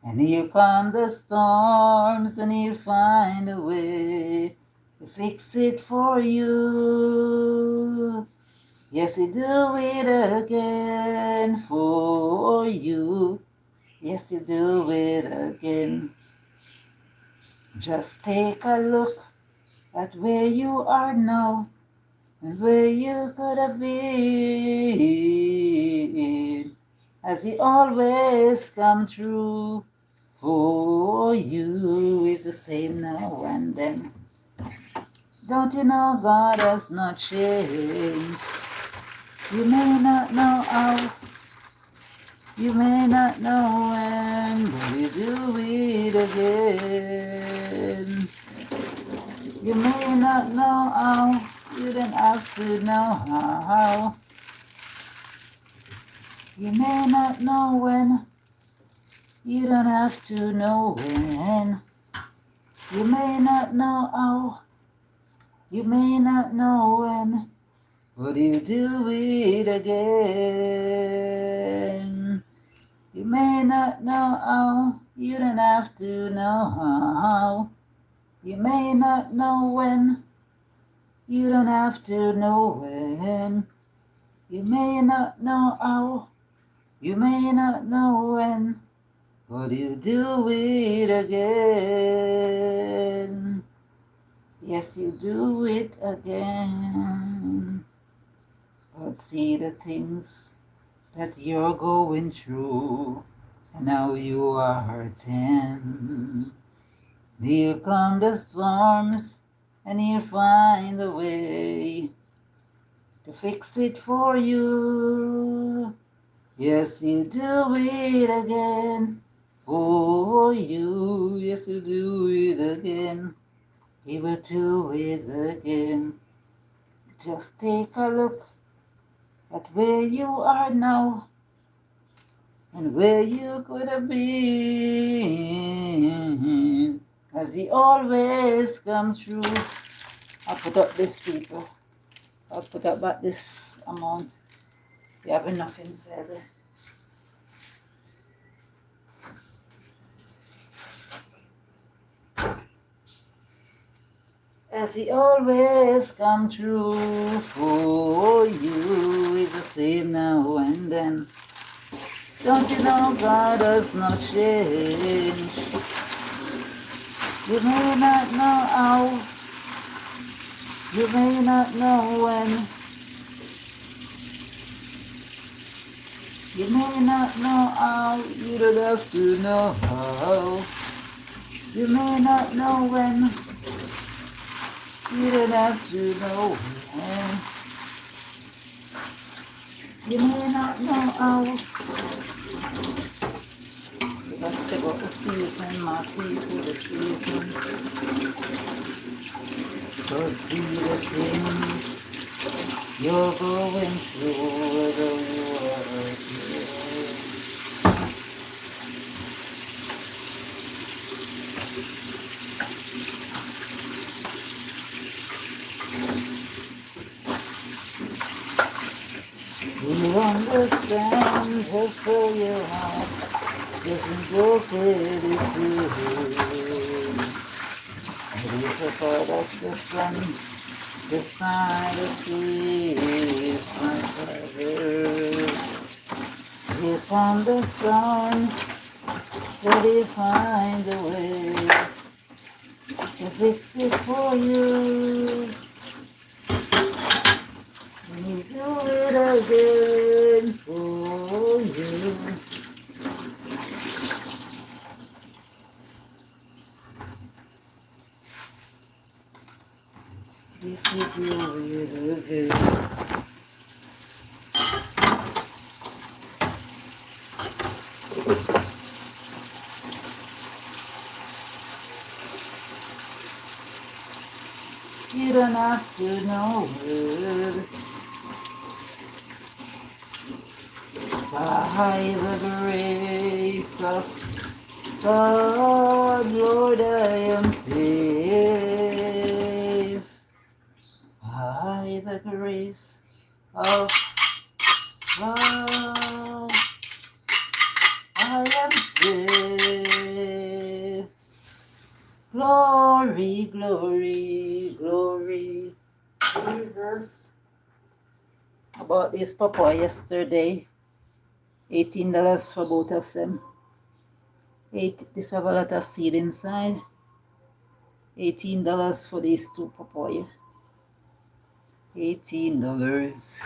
And he'll calm the storms and he'll find a way to fix it for you. Yes, he'll do it again for you. Yes, he'll do it again. Just take a look at where you are now and where you could have been. As he always come through for you is the same now and then. Don't you know God has not changed? You may not know how, you may not know when, but you do it again. You may not know how, you don't have to know how. You may not know when, you don't have to know when. You may not know how, you may not know when, but you do it again. You may not know how, you don't have to know how. You may not know when, you don't have to know when. You may not know how, you may not know when, but you do it again. Yes, you do it again. God see the things that you're going through, and now you are hurting. He'll come the storms, and he'll find a way to fix it for you. Yes, he'll do it again for you. Yes, he'll do it again. He will do it again. Just take a look at where you are now and where you could have been. As he always comes through. I'll put up this, people. I'll put up about this amount. You have enough inside there. As he always come through for you is the same now and then. Don't you know God has not changed? You may not know how, you may not know when, You may not know how, you don't have to know how. You may not know when, you don't have to know when. You may not know how. Let's check out the season, my people, the season. So see the things you're going through, whether you are here. You understand just so your heart doesn't go pretty through. It is a part of the sun, the side of the is my father. If on the sun, will he find a way to fix it for you? And he do it again for you. Yes, he do it again. You don't have to know it. By the grace of God, Lord, I am saved. By the grace of God, I am saved. Glory, glory, glory, Jesus. I bought this papa yesterday. $18 for both of them. This have a lot of seed inside. $18 for these two papaya. $18.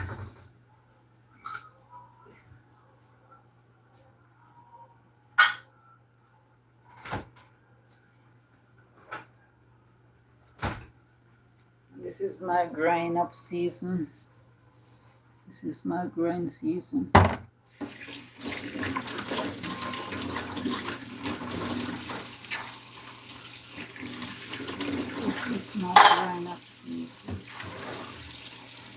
This is my grind up season. This is my grind season. This is my grind up season.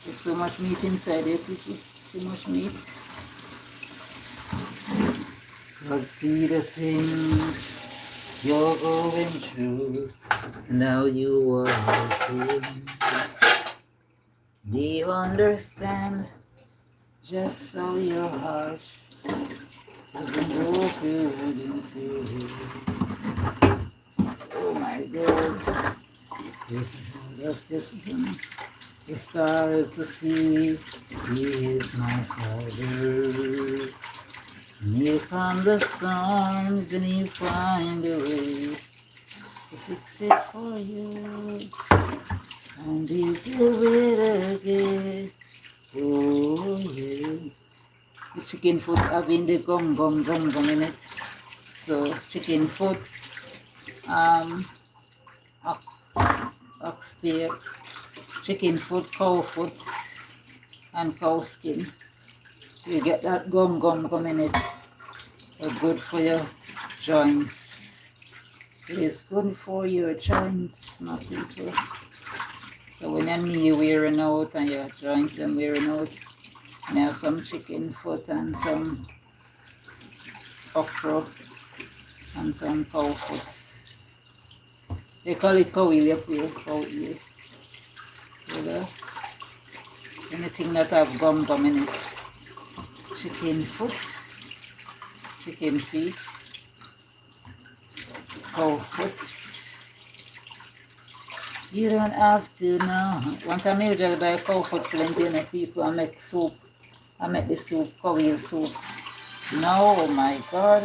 There's so much meat inside there, people. So much meat. God see the things you're going through. Now you are hurting. Do you understand? Just so your heart doesn't go through. Oh my God. This one. The stars, the sea, He is my Father. And He'll calm the storms and He'll find a way to fix it for you. And He'll do it again. Oh yeah. The chicken foot having the gum in it. So chicken foot, oxtail, chicken foot, cow foot, and cow skin. You get that gum in it. So good for your joints. It is good for your joints, my people. So when your knee wearing out and your joints are wearing out, and have some chicken foot and some okra and some cow foot. They call it cow heel up here, cow heel. Anything that have gum in it. Chicken foot, chicken feet, cow foot. You don't have to know. One time I just buy cow foot plenty and people I make soup. I make the soup, cow heel soup. Now, oh my God.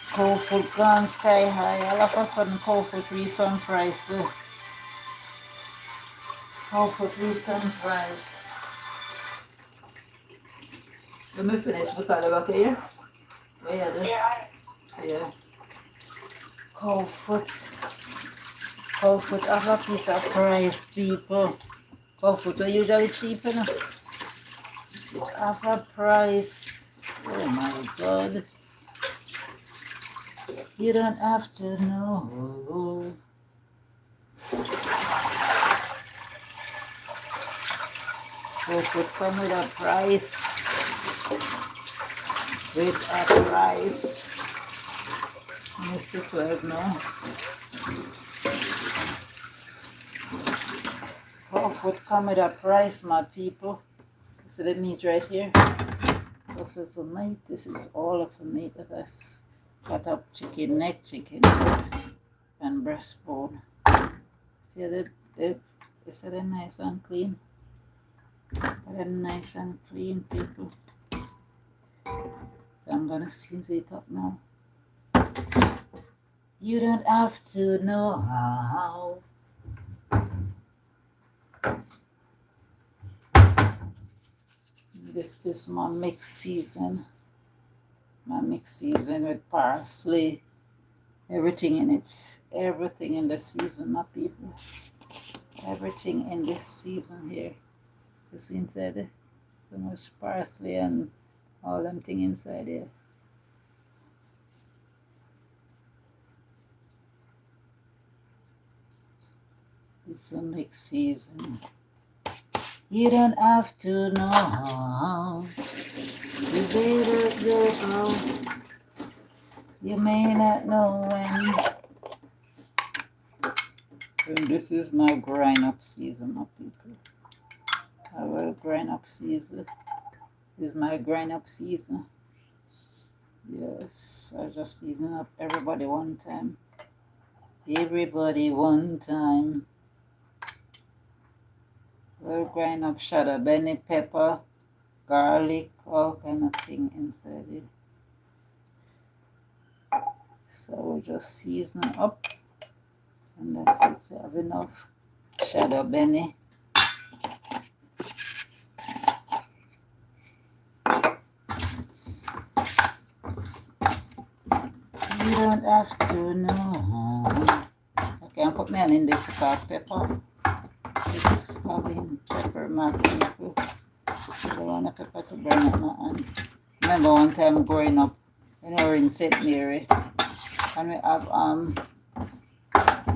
Cow foot gone sky high. All of a sudden cow foot recent price. Cow foot recent price. Let me finish the color back here. Yeah. Yeah. Cow foot. Cow foot have a piece of price, people. Cow foot are usually cheap enough. It have a price. Oh my god. You don't have to know. Cow foot come with a price. With a price. Let me see 12 now. Cow foot come with a price, my people. See the meat right here? This is the meat. This is all of the meat that I cut up: chicken neck, chicken foot, and breastbone. See they're nice and clean. They're nice and clean, people. So I'm gonna season it up now. You don't have to know how. This is my mixed season. My mixed season with parsley. Everything in it. Everything in the season, my people. Everything in this season here. This inside. So much parsley and all them thing inside here. It's a mixed season. You don't have to know. You better go. You may not know when. And this is my grind up season, my people. Our grind up season. This is my grind up season. Yes, I just season up everybody one time. Everybody one time. We'll grind up shadow, benny pepper, garlic, all kind of thing inside it. So we'll just season up, and that's it. So I have enough shadow benny. You don't have to know. I can put me in this pepper. It's having pepper, my people. I don't want the pepper to burn up my hand. Remember one time growing up when we were in St. Mary, and we have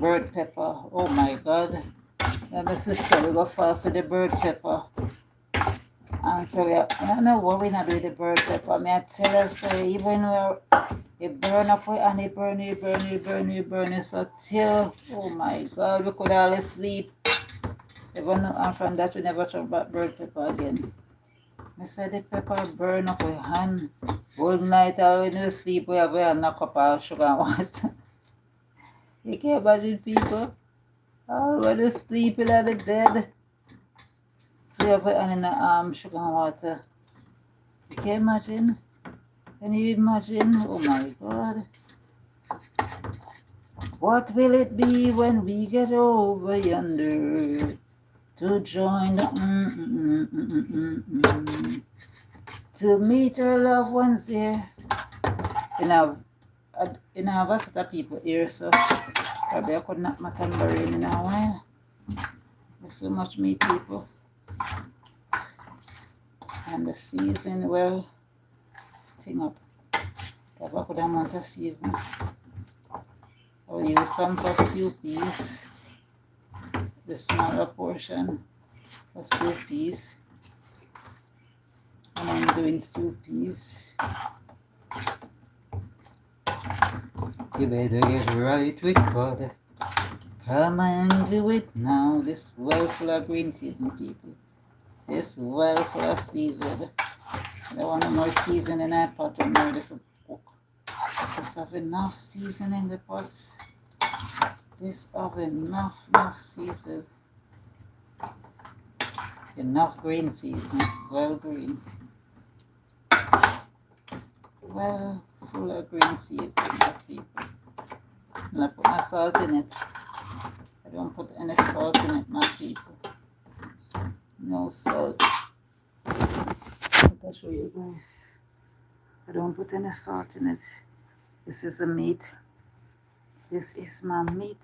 bird pepper. Oh my god. Yeah, my sister, we go fast with the bird pepper. And so I don't know what we're not doing with the bird pepper. I tell her, so even when it burn up and it burn. So till, oh my god, we could all sleep. Even and from that we never talk about bird pepper again. I said the pepper burn up with hand. Whole night when we sleep we have a knock up our sugar and water. You can't imagine people. All when we sleep in the bed. We have it in the sugar and water. You can't imagine? Can you imagine? Oh my god. What will it be when we get over yonder? To join the to meet our loved ones there. You have a set of people here, so probably I could knock my tambourine in a while. There's so much meat, people. And the season, well, thing up. If I could amount of season. I'll use some for stew peas. The smaller portion for stew peas. And I'm doing stew peas. You better get right with God. Come and do it now. This well full of green season, people. This well full of season. I don't want more season in that pot or more this cook. Just have enough season in the pot. This have enough season. Enough green season. Well green. Well full of green season, people. And I put my salt in it. I don't put any salt in it, my people. No salt. Put I'll show you guys. I don't put any salt in it. This is the meat. This is my meat.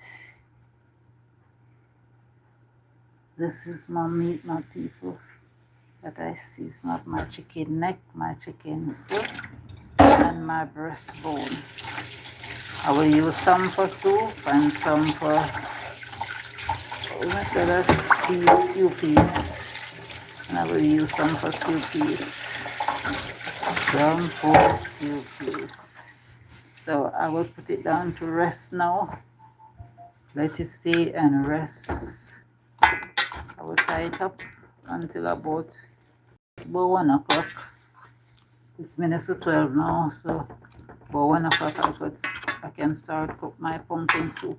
This is my meat, my people. That I season up my chicken neck, my chicken foot, and my breastbone. I will use some for soup and some for stew peas. And I will use some for stew peas. Some for stew peas. So I will put it down to rest now. Let it stay and rest. I will tie it up until about 1 o'clock. It's minutes to 12 now, so about 1 o'clock I can start cook my pumpkin soup.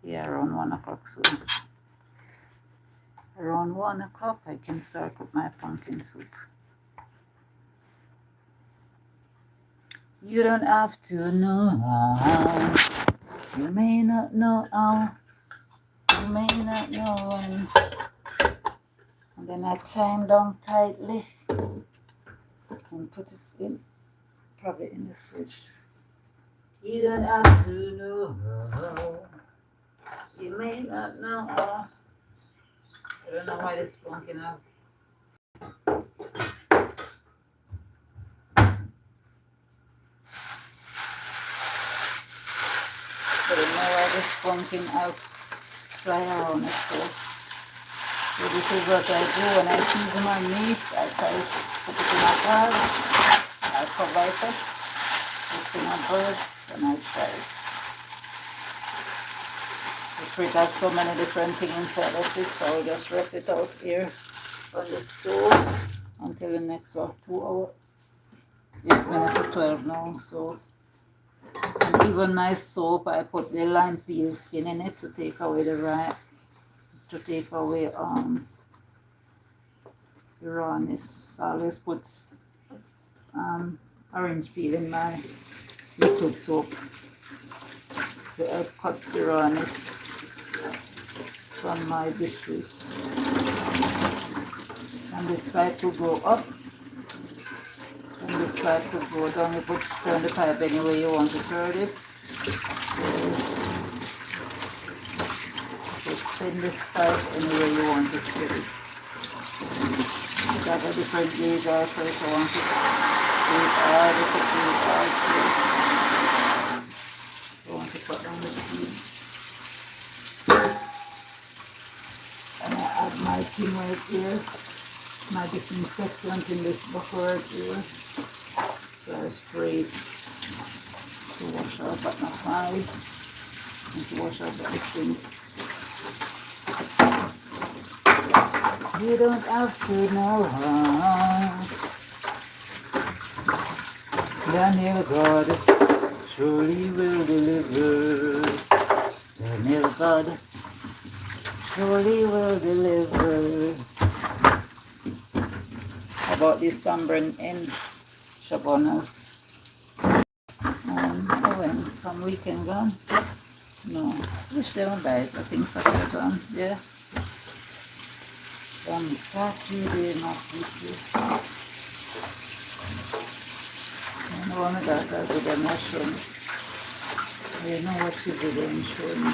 Yeah, around 1 o'clock. So around 1 o'clock I can start cook my pumpkin soup. You don't have to know how. You may not know how. You may not know when. And then I tie them down tightly and put it in, probably in the fridge. You don't have to know how. You may not know how. I don't know why this pumpkin up. I don't know why this pumpkin out fly around it. So this is what I do when I season my meat. I try to put it in a bag. I cover it up, put it in a bird, and I try it. The fridge has so many different things inside of it, so I'll just rest it out here on the stove until the next 2 hours. It's minutes to 12 now, so. And even my soap, I put the lime peel skin in it to take away the rawness. I always put orange peel in my liquid soap to help cut the rawness from my dishes. And this pipe will go up. And this pipe will go down. You put turn the pipe any way you want to turn it. So spin this pipe any way you want to spin it. You got a different gauge also if you want to do hard, you put it hard too. You want to put down the speed. And I add my thing right here. My disinfectant in this bucket right here. So I spray it to wash out but not high and to wash out the thing. You don't have to know how. Daniel God surely will deliver. Daniel God surely will deliver. About this tambourine in Shabonas. I went from weekend gone. No, wish they don't buy it. I think Saturday gone. Yeah. From Saturday, my people. I know my daughter did a mushroom. I know what she did in showing me.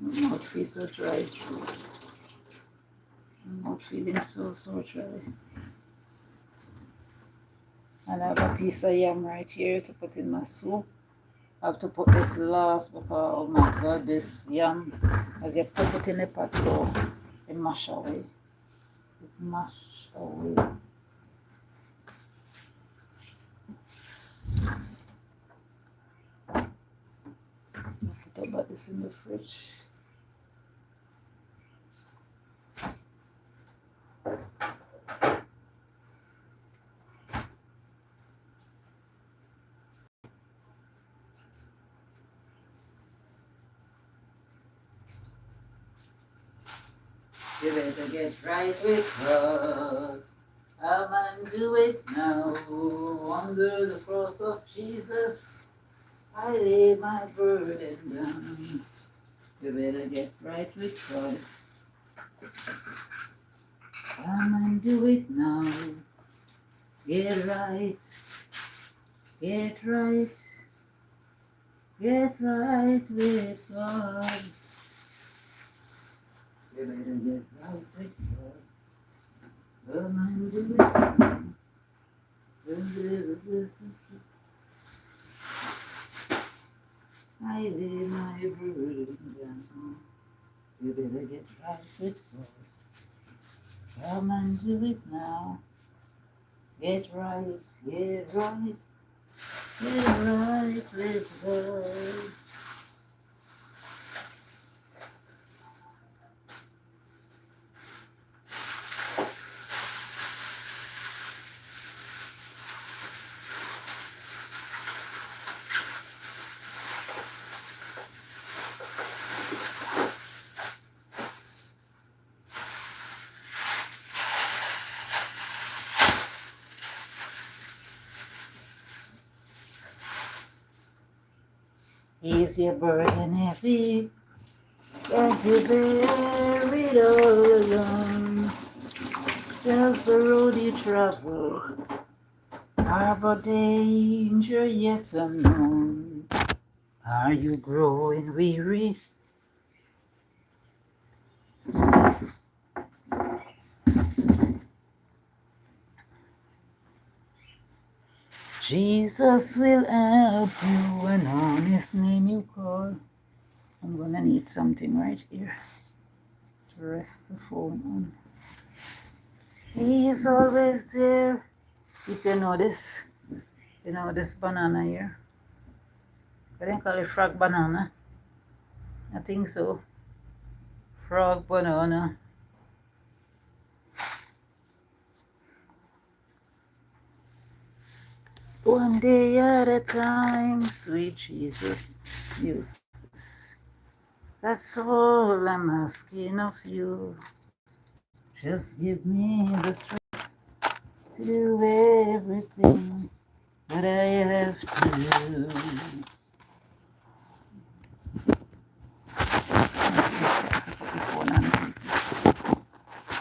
My mouth feels so dry. My mouth feeling so dry. And I have a piece of yam right here to put in my soup. I have to put this last because, oh my God, this yam, as you put it in the pot, so it mash away. It mash away. I'll put about this in the fridge. You better get right with God. Come and do it now. Under the cross of Jesus, I lay my burden down. You better get right with God. Come and do it now. Get right. Get right. Get right with God. You better get right with God. Come and do it now. I lay my burden down. You better get right with God. Come and do it now. Get right, get right, get right with God. Is your burden heavy? Yes, you bear it all alone. Just the road you travel, harbor danger yet unknown. Are you growing weary? Jesus will help you, and on his name you call. I'm gonna need something right here to rest the phone on. He is always there. If you know this banana here. I think call it frog banana. I think so. Frog banana. One day at a time, sweet Jesus, use. That's all I'm asking of you. Just give me the strength to do everything that I have to do.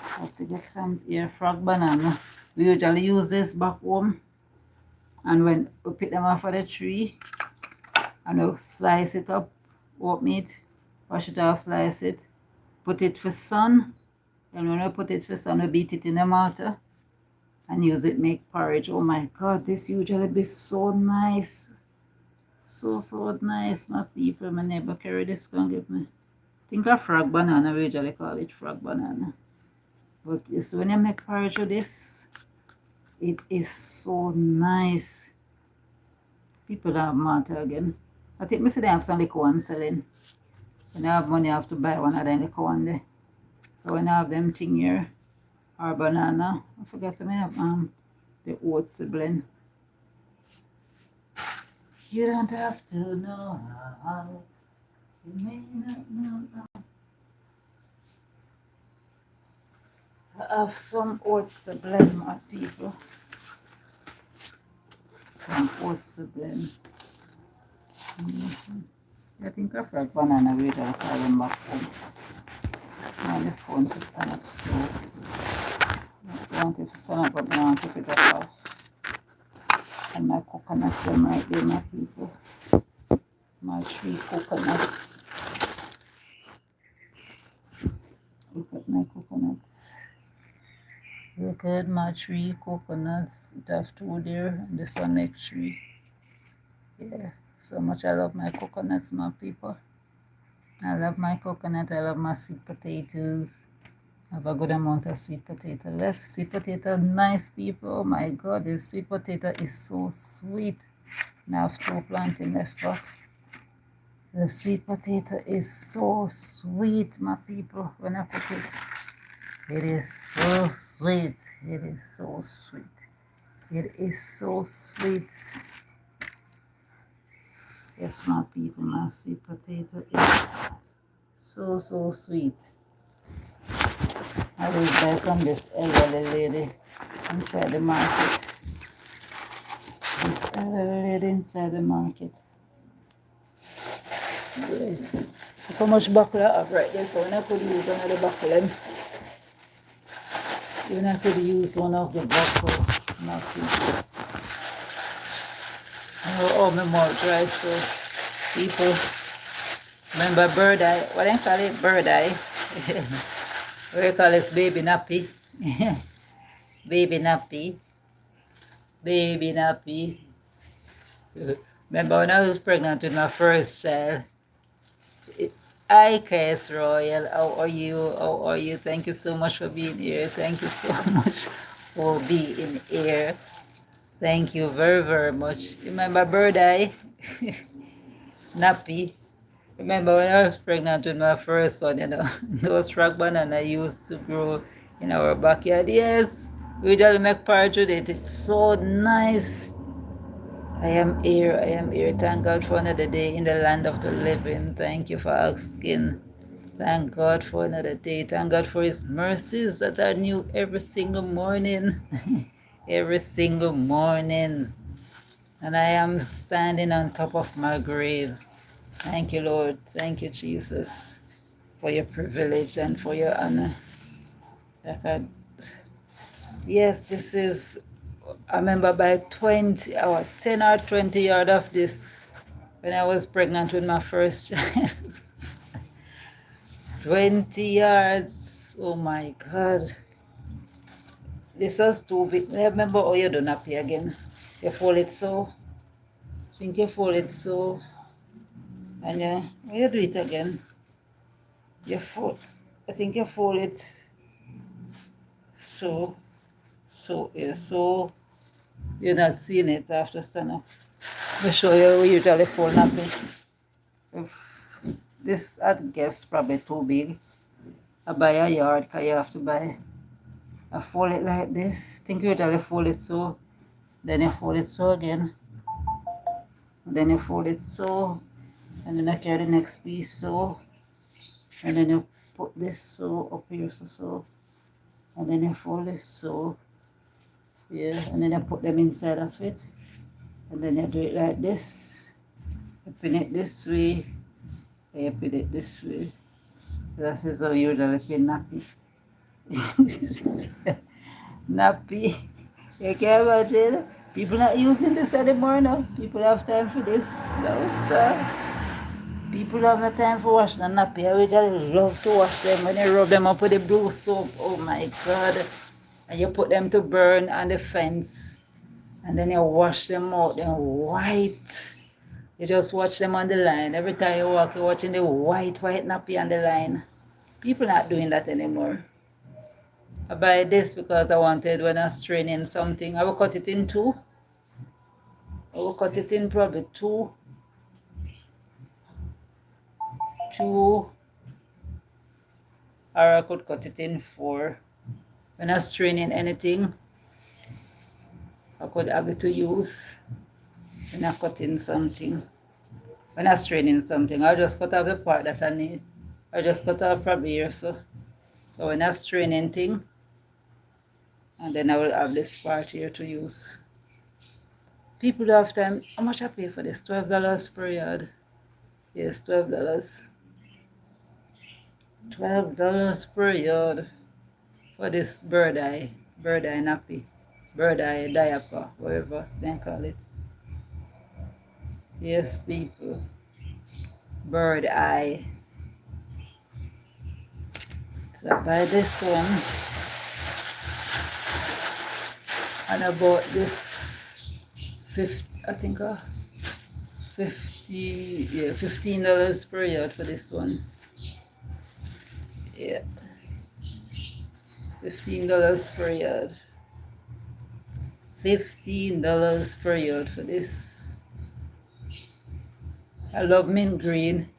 I have to get some here frog banana. We usually use this back home, and when we pick them off of the tree, and we'll slice it up, oat meat, wash it off, slice it, put it for sun, and when we put it for sun, we beat it in the mortar and use it make porridge. Oh my God, this usually be so nice. So nice, my people. My neighbor carry this can give me. Think of frog banana, we usually call it frog banana. But you see, when you make porridge with this, it is so nice. People have mortar again. I think I see they have some liquor one selling. When I have money, I have to buy one of them liquor one there. So when I have them thing here, or banana, I forgot to have the oats to blend. You don't have to know how. You may not know how. I have some oats to blend, my people. Some oats to blend. I think I forgot banana with I call them back home. Now the phone to stand up, so I want it to stand up, but now I want to pick it up off. And my coconuts them right there, my people. My 3 coconuts. Look at my coconuts. Look at my 3 coconuts. It have 2 there, and this one make 3. Yeah, so much I love my coconuts, my people. I love my coconut. I love my sweet potatoes. I have a good amount of sweet potato left. Sweet potato, nice people. Oh my God, this sweet potato is so sweet. And I have 2 planting left back. The sweet potato is so sweet, my people. When I cook it, it is so sweet. It is so sweet. It is so sweet. Yes, my people, my sweet potato is so sweet. I will buy from this elderly lady inside the market. This elderly lady inside the market. Great. Look how much buckle I have right there, so when I could use another buckle, when I could use one of the buckle, nothing. Oh, my mouth dry, so people remember bird eye. What do you call it? Bird eye. What do you call it? Baby nappy. Baby nappy. Baby nappy. Remember when I was pregnant with my first child? Hi, Kes Royal. How are you? How are you? Thank you so much for being here. Thank you so much for being here. Thank you very, very much. Remember bird eye? Nappy. Remember when I was pregnant with my first son, those rock banana used to grow in our backyard. Yes, we usually make porridge with it. It's so nice. I am here. I am here. Thank God for another day in the land of the living. Thank you for asking. Thank God for another day. Thank God for His mercies that are new every single morning. Every single morning. And I am standing on top of my grave. Thank you, Lord. Thank you, Jesus, for your privilege and for your honor. Yes, this is, I remember by 20 or 10 or 20 yards of this when I was pregnant with my first child. 20 yards. Oh my God. This was too big. I remember how you done up here again. You fold it so. I think you fold it so. And you do it again. You fold. I think you fold it so. So, yeah, so you're not seeing it after stand up. I'll show you we usually fold nappy. If this, I guess, probably too big. I buy a yard because you have to buy. I fold it like this. Think you usually fold it so. Then you fold it so again. And then you fold it so. And then I carry the next piece so. And then you put this so up here so. And then you fold it so. Yeah. And then you put them inside of it. And then you do it like this. You pin it this way, and you pin it this way. That is how you usually pin nappy. Nappy. You can imagine? People not using this anymore now. People have time for this. No, sir. People have no time for washing a nappy. I usually love to wash them when you rub them up with the blue soap. Oh my God. And you put them to burn on the fence. And then you wash them out. They're white. You just watch them on the line. Every time you walk, you're watching the white nappy on the line. People not doing that anymore. I buy this because I wanted when I was training something. I will cut it in two. I will cut it in probably two. Or I could cut it in four. When I was training anything, I could have it to use when I cut in something. When I was training something, I'll just cut off the part that I need. I just cut off probably here, so. So when I was training thing, and then I will have this part here to use. People do have time. How much I pay for this? $12 per yard. Yes, $12. $12 per yard for this bird eye nappy, bird eye diaper, whatever they call it. Yes, people. Bird eye. So I buy this one. And I bought this $15 per yard for this one. Yeah. $15 per yard. $15 per yard for this. I love mint green.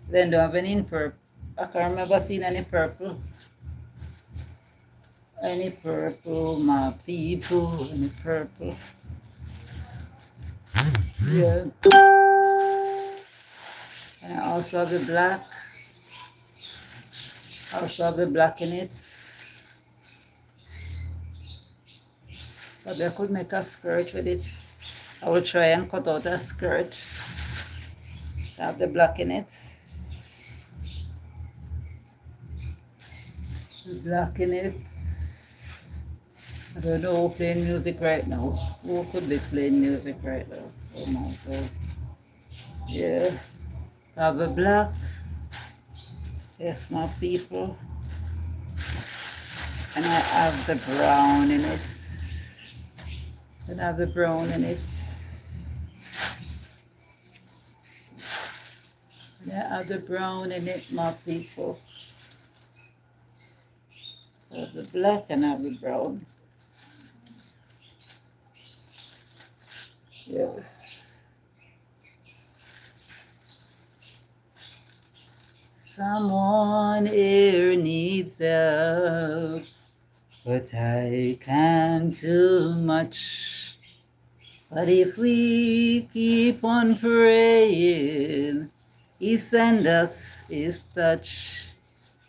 Then don't have any in purple. I can't remember seeing any purple. Any purple, my people, any purple. Yeah. And I also have the black. I also have the black in it. But I could make a skirt with it. I will try and cut out a skirt. Have the black in it. The black in it. I don't know who playing music right now. Who could be playing music right now? Oh my god. Yeah. Have the black. Yes, my people. And I have the brown in it. And I have the brown in it. And I have the brown in it, my people. I have the black and I have the brown. Yes. Someone here needs help, but I can't do much. But if we keep on praying, He send us His touch,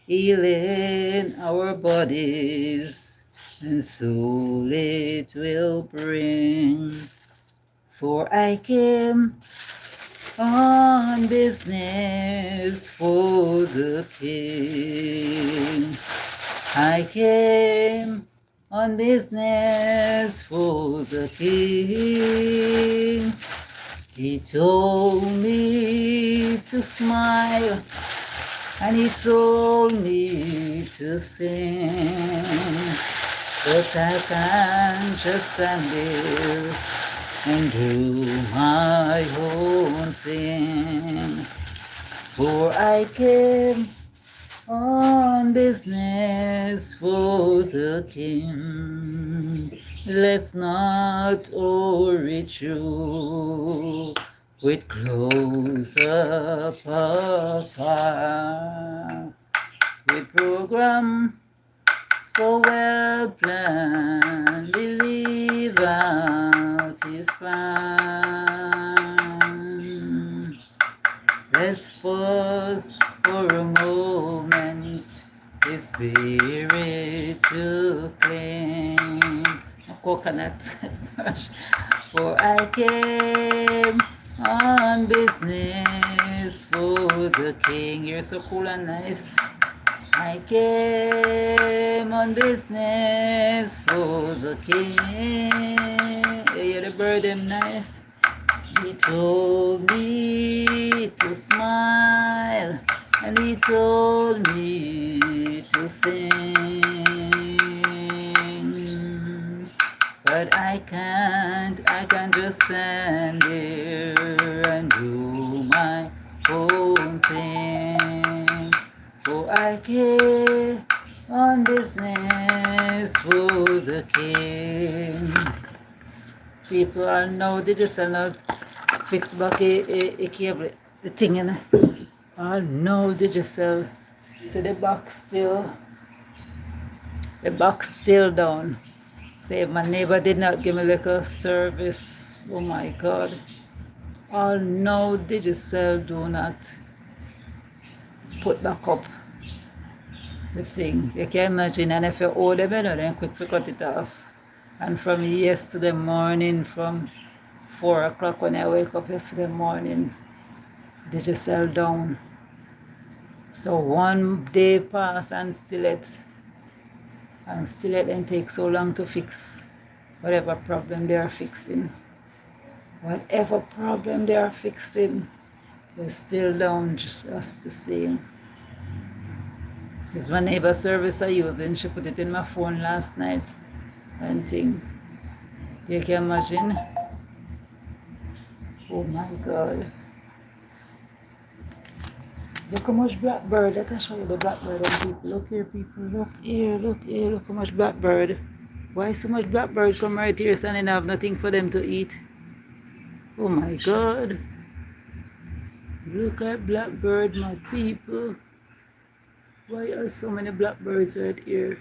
healing our bodies, and soul it will bring. For I came on business for the King. I came on business for the King. He told me to smile and he told me to sing, but I can't just stand there and do my own thing. For I came on business for the King. Let's not hurry through with close up afar. With program so well planned, believe out His plan. Let's pause for a moment, His Spirit to claim. A coconut brush. For I came on business for the King. You're so cool and nice. I came on business for the King. You're the bird, them nice. He told me to smile and he told me to sing. But I can't just stand there and do my own thing. For I came on business for the King. People are now, they just are not fix back a cable, the thing in it. Oh no, they just sell. So the box still down. Say my neighbor did not give me like a service. Oh my God. Oh no, Digicel do not put back up the thing. You can imagine, and if you hold them, then quick to cut it off. And from yesterday morning, from 4 o'clock when I wake up yesterday morning, Digicel down. So one day passed and still it then take so long to fix whatever problem they are fixing. Whatever problem they are fixing, they're still down just the same. It's my neighbor service I using. She put it in my phone last night and thing. You can imagine. Oh my God. Look how much blackbird. Let me show you the blackbird and people. Look here, people. Look here, look how much blackbird. Why so much blackbird come right here and then have nothing for them to eat? Oh my God. Look at blackbird, my people. Why are so many blackbirds right here?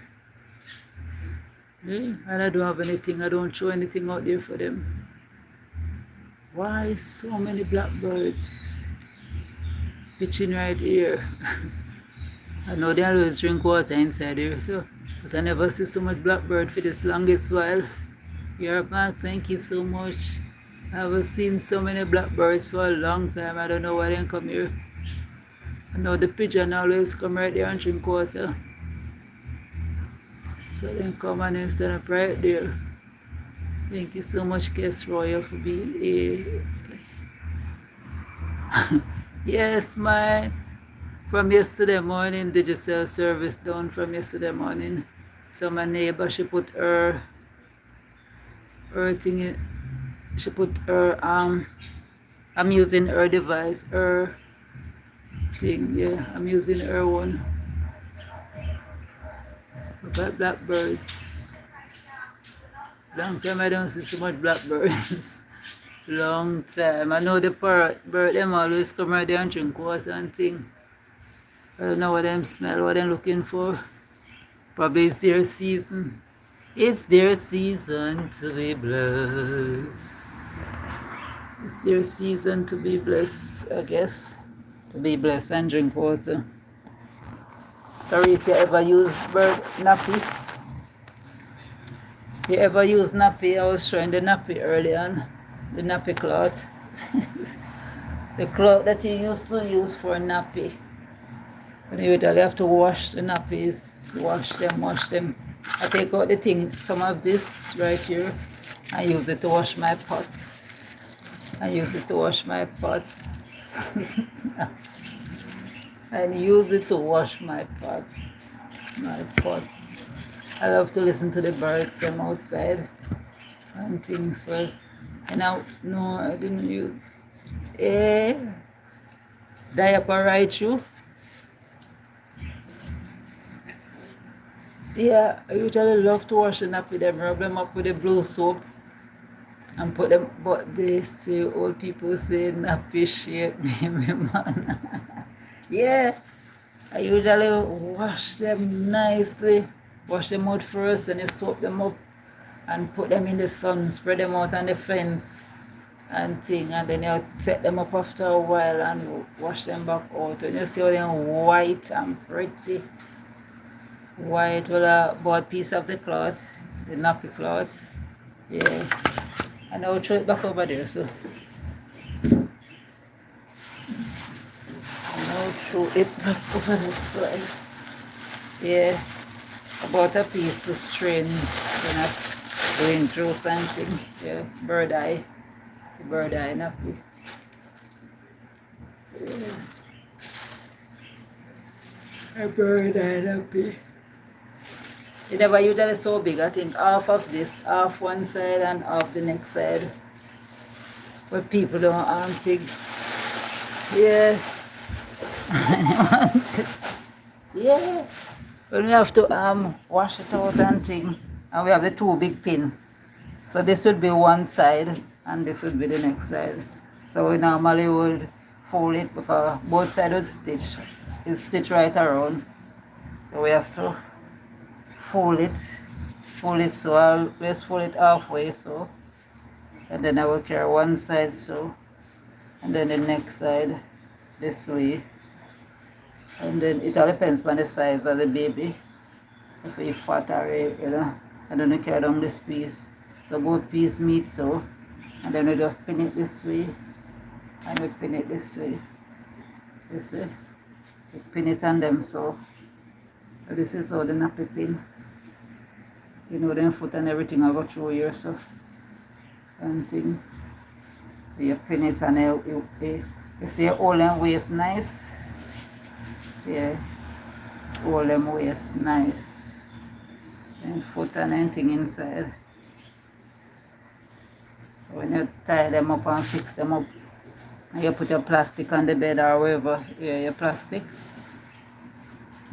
Eh? And I don't have anything. I don't show anything out there for them. Why so many blackbirds? Pitching right here. I know they always drink water inside here, so, but I never see so much blackbird for this longest while. You're back, thank you so much. I haven't seen so many blackbirds for a long time. I don't know why they didn't come here. I know the pigeon always come right there and drink water. So then come and then stand up right there. Thank you so much, Guest Royal, for being here. Yes, from yesterday morning, digital service done from yesterday morning. So my neighbor, she put her thing in, she put her, I'm using her device, her thing, yeah, I'm using her one. About blackbirds. Long time I don't see so much blackbirds. Long time. I know the bird them always come right there and drink water and thing. I don't know what them smell, what them looking for. Probably it's their season. It's their season to be blessed. It's their season to be blessed, I guess. To be blessed and drink water. Teresa, you ever use bird nappy? You ever use nappy? I was showing the nappy earlier on. The nappy cloth. The cloth that you used to use for a nappy. When you usually have to wash the nappies, wash them. I take out the thing, some of this right here, and use it to wash my pot. And use it to wash my pot. And use it to wash my pot. I love to listen to the birds them outside and things. So, and I didn't use. Diaper right through. Yeah, I usually love to wash the nappy them, rub them up with the blue soap and put them, but they say, old people say nappy shape me, man. Yeah, I usually wash them nicely, wash them out first and you soap them up and put them in the sun, spread them out on the fence and thing, and then you set them up after a while and wash them back out. And you see how they're white and pretty. White with a broad piece of the cloth, the nappy cloth. Yeah. And I'll throw it back over there, so. And I'll throw it back over that side. Yeah. About a piece to strain when I'm going through something. Yeah. Bird eye nappy. Yeah. A bird eye nappy. It never usually so big. I think half of this, half one side and half the next side. But people don't think. Yeah. Yeah. But we have to wash it out and thing. And we have the two big pin. So this would be one side and this would be the next side. So we normally would fold it because both sides would stitch. It's stitched right around. So we have to fold it so I'll just fold it halfway so, and then I will carry one side so, and then the next side this way, and then it all depends on the size of the baby, if it's fat or and then I carry down this piece, so both pieces meet so, and then we just pin it this way and we pin it this way, you see, we pin it on them so this is how the nappy pin. You know, them foot and everything I go through here, so and thing. You pin it and you see all them waist nice. Yeah, all them waist nice. And foot and anything inside. When you tie them up and fix them up, and you put your plastic on the bed or wherever, yeah, your plastic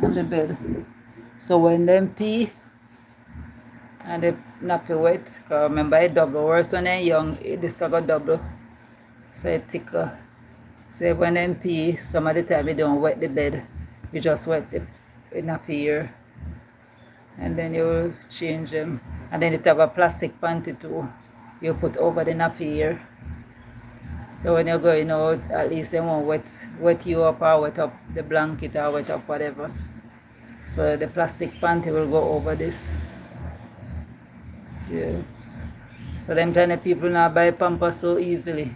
on the bed. So when them pee, and the nappy wet, because remember it double, worse when they're young, this got double, so it's thicker. So when they pee, some of the time you don't wet the bed, you just wet the nappy here, and then you change them, and then it have a plastic panty too, you put over the nappy here, so when you're going out, at least they won't wet you up or wet up the blanket or wet up whatever, so the plastic panty will go over this. Yeah. So them kind of people now buy pampers so easily.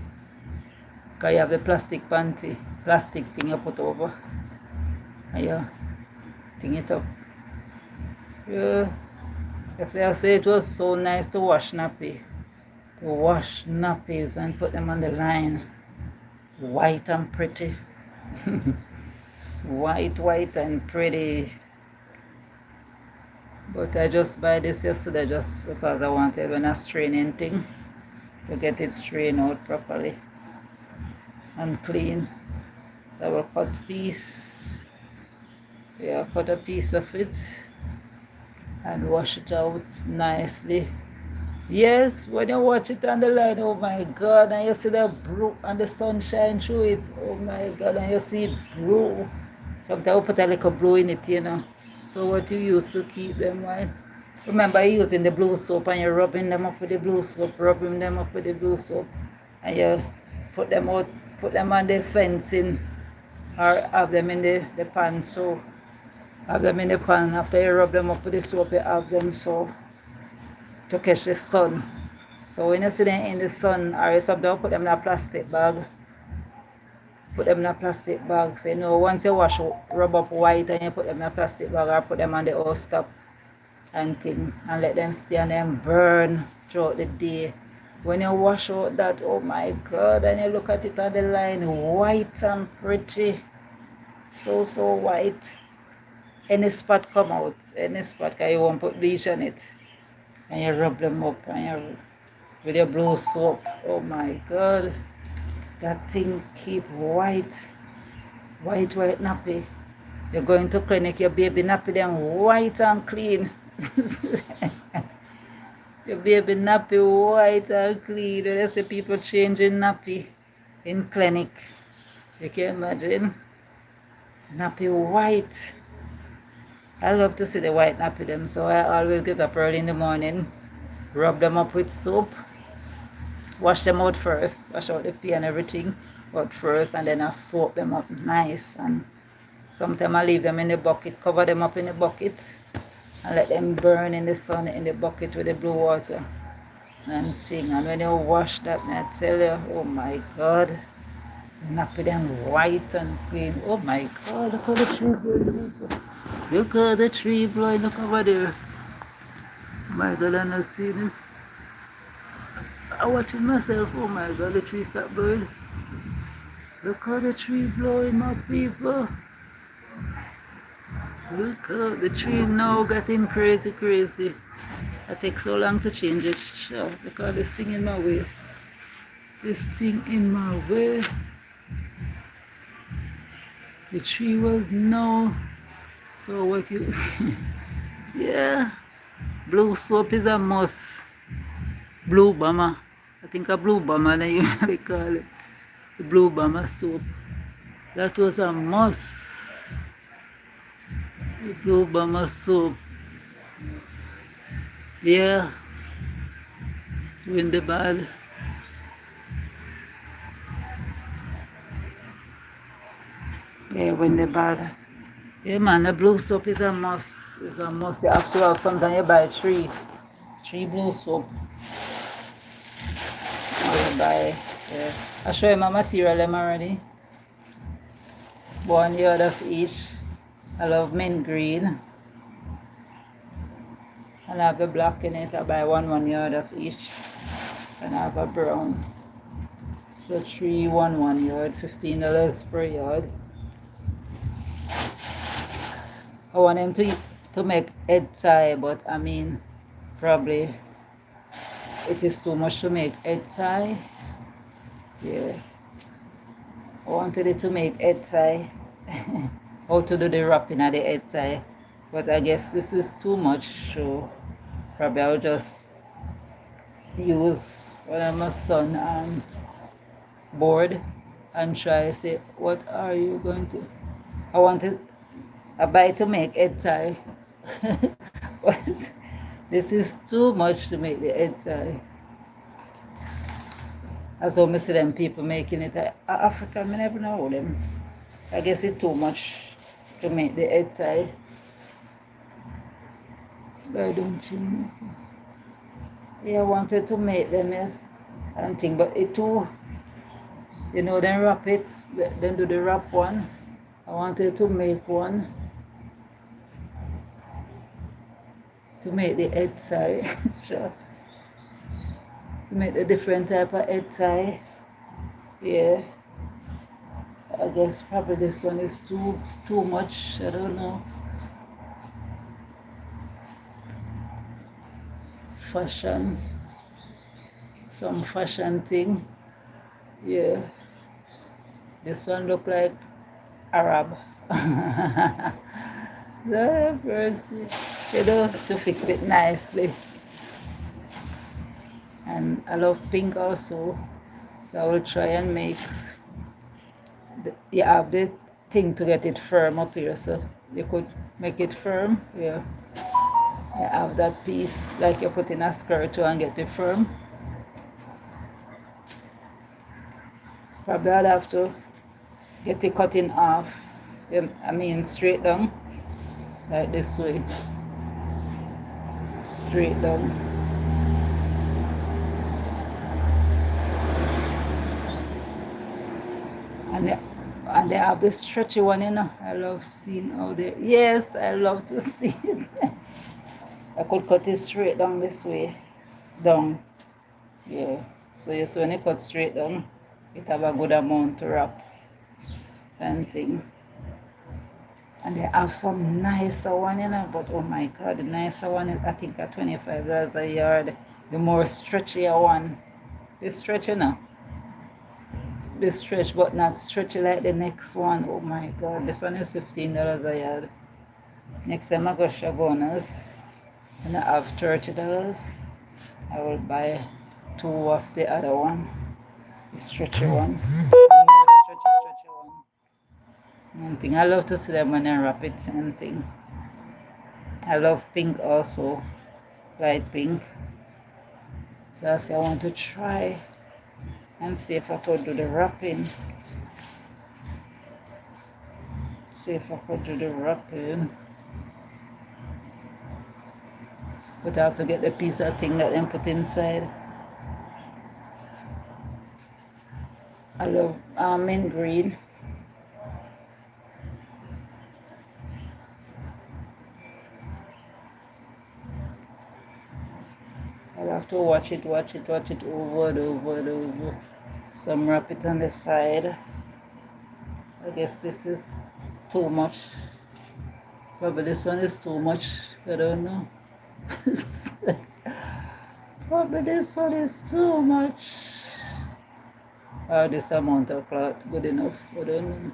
Because you have the plastic panty, plastic thing you put over. And you thing it up. Yeah. If I say it was so nice to wash nappy. To wash nappies and put them on the line. White and pretty. White and pretty. But I just buy this yesterday just because I wanted a straining thing to get it straightened out properly and clean. I will cut piece. Yeah, cut a piece of it and wash it out nicely. Yes, when you watch it on the line, oh my God, and you see the blue and the sunshine through it, oh my God, and you see it blue. Sometimes I put a little blue in it, you know. So what you use to keep them white. Remember using the blue soap and you're rubbing them up with the blue soap, rubbing them up with the blue soap, and you put them out, put them on the fencing or have them in the pan. So have them in the pan. After you rub them up with the soap, you have them so to catch the sun. So when you see them in the sun, or you sometimes put them in a plastic bag. Put them in a plastic bag. So you know, once you wash, rub up white and you put them in a plastic bag or put them on the hose top and thing and let them stay and then burn throughout the day. When you wash out that, oh my God, and you look at it on the line, white and pretty. So white. Any spot come out, any spot, because you won't put bleach on it. And you rub them up and you, with your blue soap. Oh my God. That thing keep white nappy. You're going to clinic, your baby nappy them white and clean. Your baby nappy white and clean. When you see people changing nappy in clinic, you can imagine. Nappy white. I love to see the white nappy them, so I always get up early in the morning, rub them up with soap, wash them out first, wash out the pee and everything out first, and then I soak them up nice. And sometimes I leave them in the bucket, cover them up in the bucket, and let them burn in the sun in the bucket with the blue water and thing. And when you wash that, I tell you, oh my God, nappy them white and clean. Oh my God, look at the tree blowing. Look at the tree blowing, look over there. Oh my God, I'm not seeing this. I'm watching myself. Oh my God, the tree stopped blowing. Look how the tree blowing, my people. Look how the tree now getting crazy. It takes so long to change it, sure, because this thing in my way. This thing in my way. The tree was no. So what you, yeah. Blue soap is a must. Blue bomber. I think a blue bomber they usually call it. The blue bomber soap. That was a must. The blue bomber soap. Yeah. Doing the bad. Yeah, when the bad. Yeah man, the blue soap is a must. It's a must. You have to have sometimes you buy three blue soap. You buy, yeah. I show you my material them already. 1 yard of each. I love mint green. And I have the black in it. I buy 1 yard of each. And I have a brown. So 3 1 yard, $15 per yard. I want them to make head tie, but I mean probably it is too much to make head tie. Yeah. I wanted it to make head tie. How to do the wrapping of the head tie. But I guess this is too much, so probably I'll just use one of my son board and try to say, what are you going to? I buy to make head tie. But this is too much to make the head tie. As how I see them people making it. African, I never know them. I guess it's too much to make the head tie. Why don't you make it? Yeah, I wanted to make them as and thing, but it too, then wrap it, then do the wrap one. I wanted to make one to make the head tie. Sure. To make the different type of head tie. Yeah. I guess probably this one is too much. I don't know. Fashion. Some fashion thing. Yeah. This one look like Arab. The mercy. To fix it nicely. And I love pink also. So I will try and make you have the thing to get it firm up here, so you could make it firm. Yeah. You have that piece like you put in a skirt to and get it firm. Probably I'll have to get it cutting off. I mean straight down. Like this way. Straight down. And they have the stretchy one, I love seeing how they. Yes, I love to see it. I could cut it straight down this way. Down. Yeah. So yes, when you cut straight down, it have a good amount to wrap and thing. And they have some nicer one, but oh my god, the nicer one is I think at $25 a yard. The more stretchier one. The stretch, The stretch, but not stretchy like the next one. Oh my god, this one is $15 a yard. Next time I go Shabonas and I have $30, I will buy two of the other one. The stretchy one. The more stretchy one. And thing. I love to see them when they wrap it and thing. I love pink also. Light pink. So I say I want to try and see if I could do the wrapping. See if I could do the wrapping. But I have to get the piece of thing that then put inside. I love mint green. I'll have to watch it over and over and over. Some wrap it on the side. I guess this is too much. Probably this one is too much. I don't know. Probably this one is too much. This amount of cloth good enough. I don't know.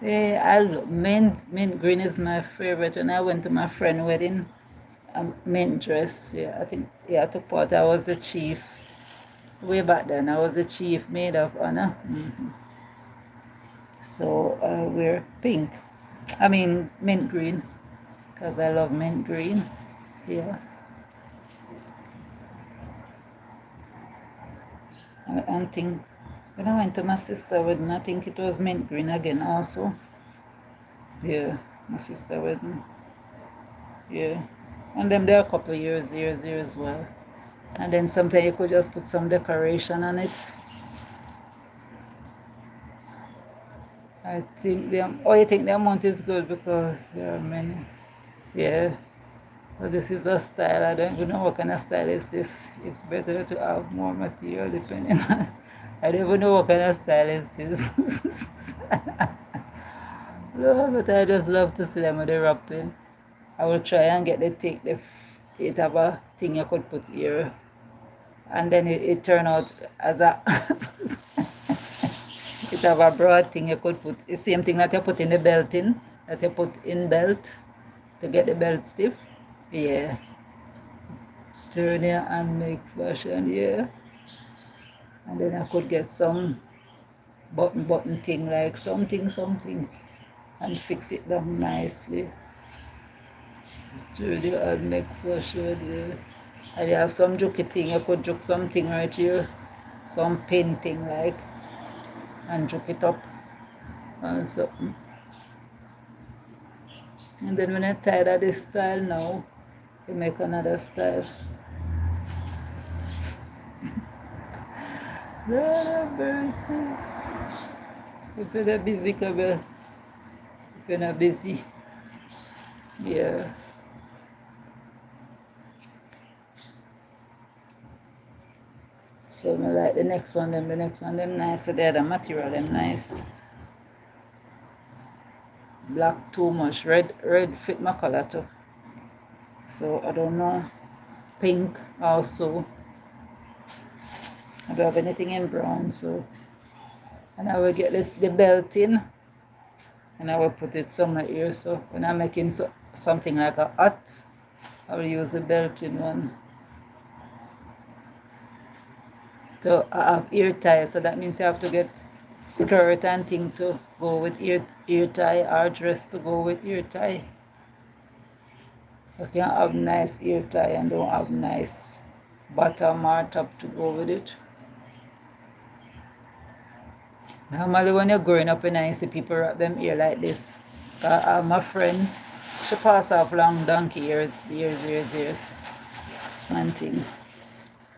Yeah, mint green is my favorite. When I went to my friend's wedding, mint dress. Yeah, I think I took part. I was the chief. Way back then, I was the chief maid of honor. So I wear pink. I mean mint green, because I love mint green. Yeah. And think when I went to my sister's wedding, I think it was mint green again also. Yeah, my sister's wedding. Yeah. And then there are a couple of years here as well. And then sometimes you could just put some decoration on it. I think you think the amount is good because there are many. Yeah. So this is a style. I don't even know what kind of style is this. It's better to have more material depending on. I don't even know what kind of style is this. No, but I just love to see them with the wrapping. I will try and get it have a thing you could put here. And then it turn out as a it have a broad thing you could put. The same thing that you put in the belt that you put in belt to get the belt stiff. Yeah. Turn here and make fashion, yeah. And then I could get some button thing like something and fix it down nicely. Turn here and make fashion, yeah. And you have some jokey thing, you could joke something right here. Some painting like and joke it up and something. And then when I'm tired of this style now, you make another style. Lord have mercy. If you're not busy, Kabel. If you're not busy. Yeah. So I like the next one them nice. So the other material them nice. Black too much. Red fit my color too. So I don't know. Pink also. I don't have anything in brown, so and I will get the belt in and I will put it somewhere here. So when I'm making something like a hat, I will use the belt in one. So I have ear tie, so that means you have to get skirt and thing to go with ear tie, or dress to go with ear tie. You can have nice ear tie and don't have nice bottom or top to go with it. Normally when you're growing up and I see people wrap them ear like this. My friend, she passed off long donkey years. And thing.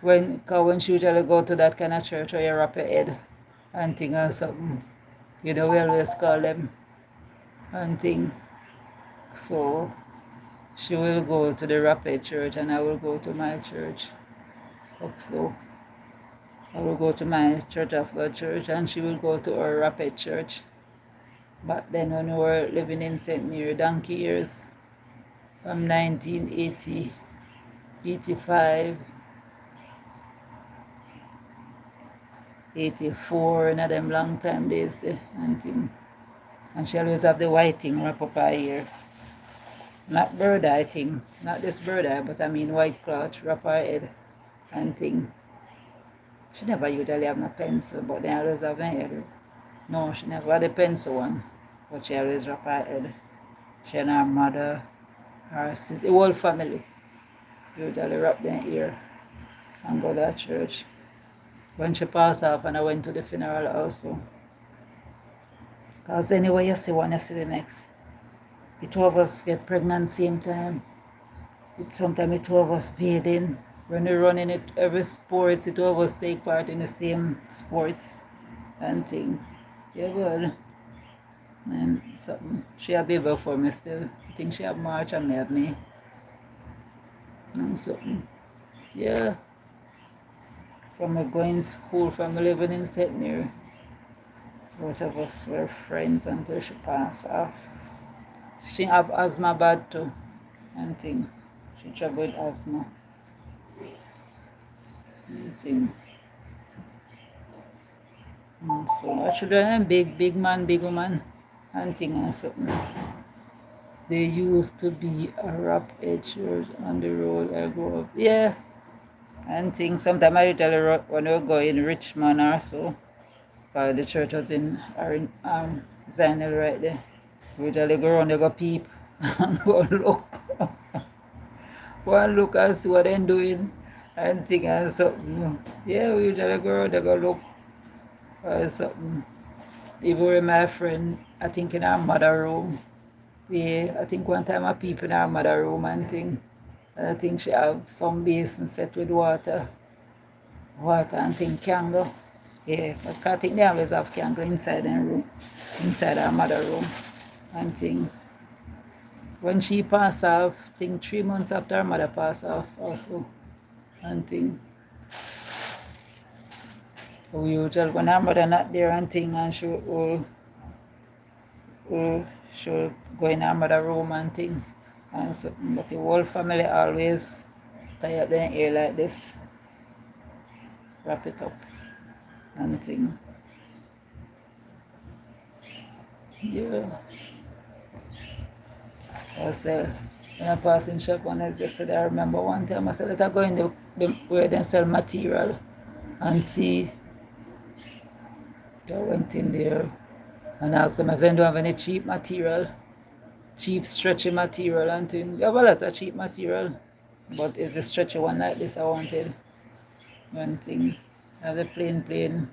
When she usually go to that kind of church where you wrap your head and thing or something. You know, we always call them and thing. So she will go to the Rapid church and I will go to my church. So I will go to my Church of God church and she will go to her Rapid church. But then when we were living in St. Mary donkey years, from 1980, 85, 84, and them long time days there and thing. And she always have the white thing wrap up her ear. Not bird eye thing, not this bird eye, but I mean white cloth wrap her head and thing. She never usually have no pencil, but they always have an head. No, she never had a pencil one, but she always wrap her head. She and her mother, her sister, the whole family usually wrap their ear and go to that church. When she passed off and I went to the funeral also. Because anyway you see one, you see the next. The two of us get pregnant same time. Sometimes the two of us bathing. When we run in it, every sports, the two of us take part in the same sports and thing. Yeah, good. And something. She have baby for me still. I think she have March and me have May. And something. Yeah. From me going to school, from me living in St. Mary. Both of us were friends until she passed off. She have asthma bad too. And thing. She trouble with asthma. And thing. And so our children big man, big woman and thing and something. They used to be a rap edge on the road I grew up. Yeah. And things. Sometimes I tell her when we go in Richmond or so. Because the church was in Zinel right there. We usually go around, they go peep and go look. Go and look and see what they're doing and thing and something. Yeah, we usually go around, they go look or something. Even with my friend, I think in our mother room. Yeah, I think one time I peep in our mother room and thing. And I think she have some basin set with water and thing candle. Yeah, but I think they always have candle inside their room, inside our mother room and thing. When she passed off, I think 3 months after her mother passed off also and thing. We usually when her mother not there and thing and she'll go in her mother room and thing. And so, but the whole family always tie up their hair like this. Wrap it up and thing. Yeah. I said, when I pass in shop one yesterday, I remember one time I said, let I go in the where they sell material and see. I went in there and asked them if they don't have any cheap material, cheap stretchy material and things. You have a lot of cheap material, but it's the stretchy one like this I wanted. One thing. I have the plain,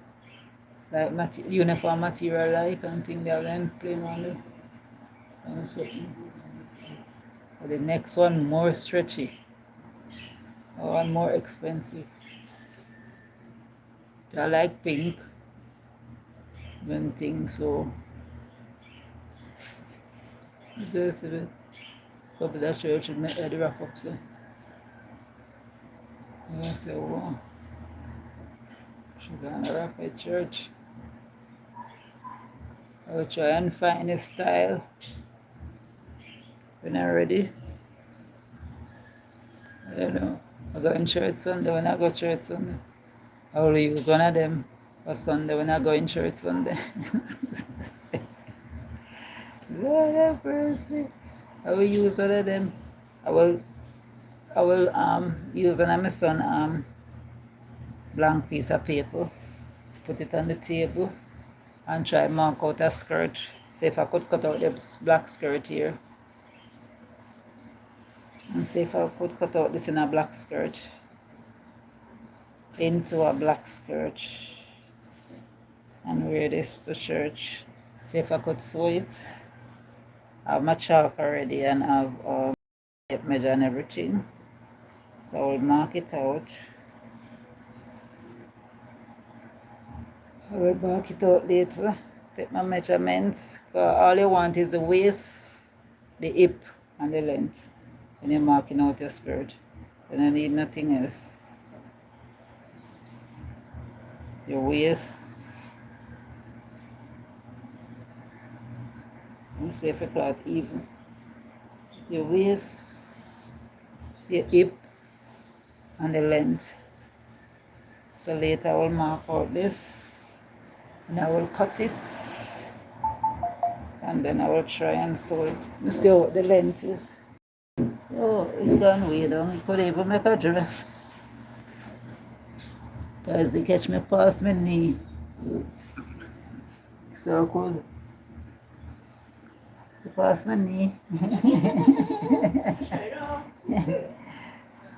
like uniform material like and thing. They have them plain one and something. The next one more stretchy. One more expensive. I like pink. One thing so. This is it. Go to that church and make the wrap up. So I say, wow. She's gonna wrap at church. I will try and find a style. When I'm ready. I don't know. I go in church Sunday. When I go church Sunday, I will use one of them for Sunday when I go in church Sunday. Lord have mercy. I will use one of them. I will use one of my son blank piece of paper, put it on the table and try mark out a skirt. See if I could cut out this black skirt here. And see if I could cut out this in a black skirt into a black skirt and wear this to church. See if I could sew it. I have my chalk already and I have tape measure and everything. So I will mark it out. I will mark it out later. Take my measurements. All you want is the waist, the hip, and the length when you're marking out your skirt. Then I need nothing else. Your waist. Let me see if I cloth even. Your waist, your hip, and the length. So later I will mark out this and I will cut it and then I will try and sew it. You see what the length is. Oh, it can way down. It could even make a dress. Guys, they catch me past my knee. So could past my knee.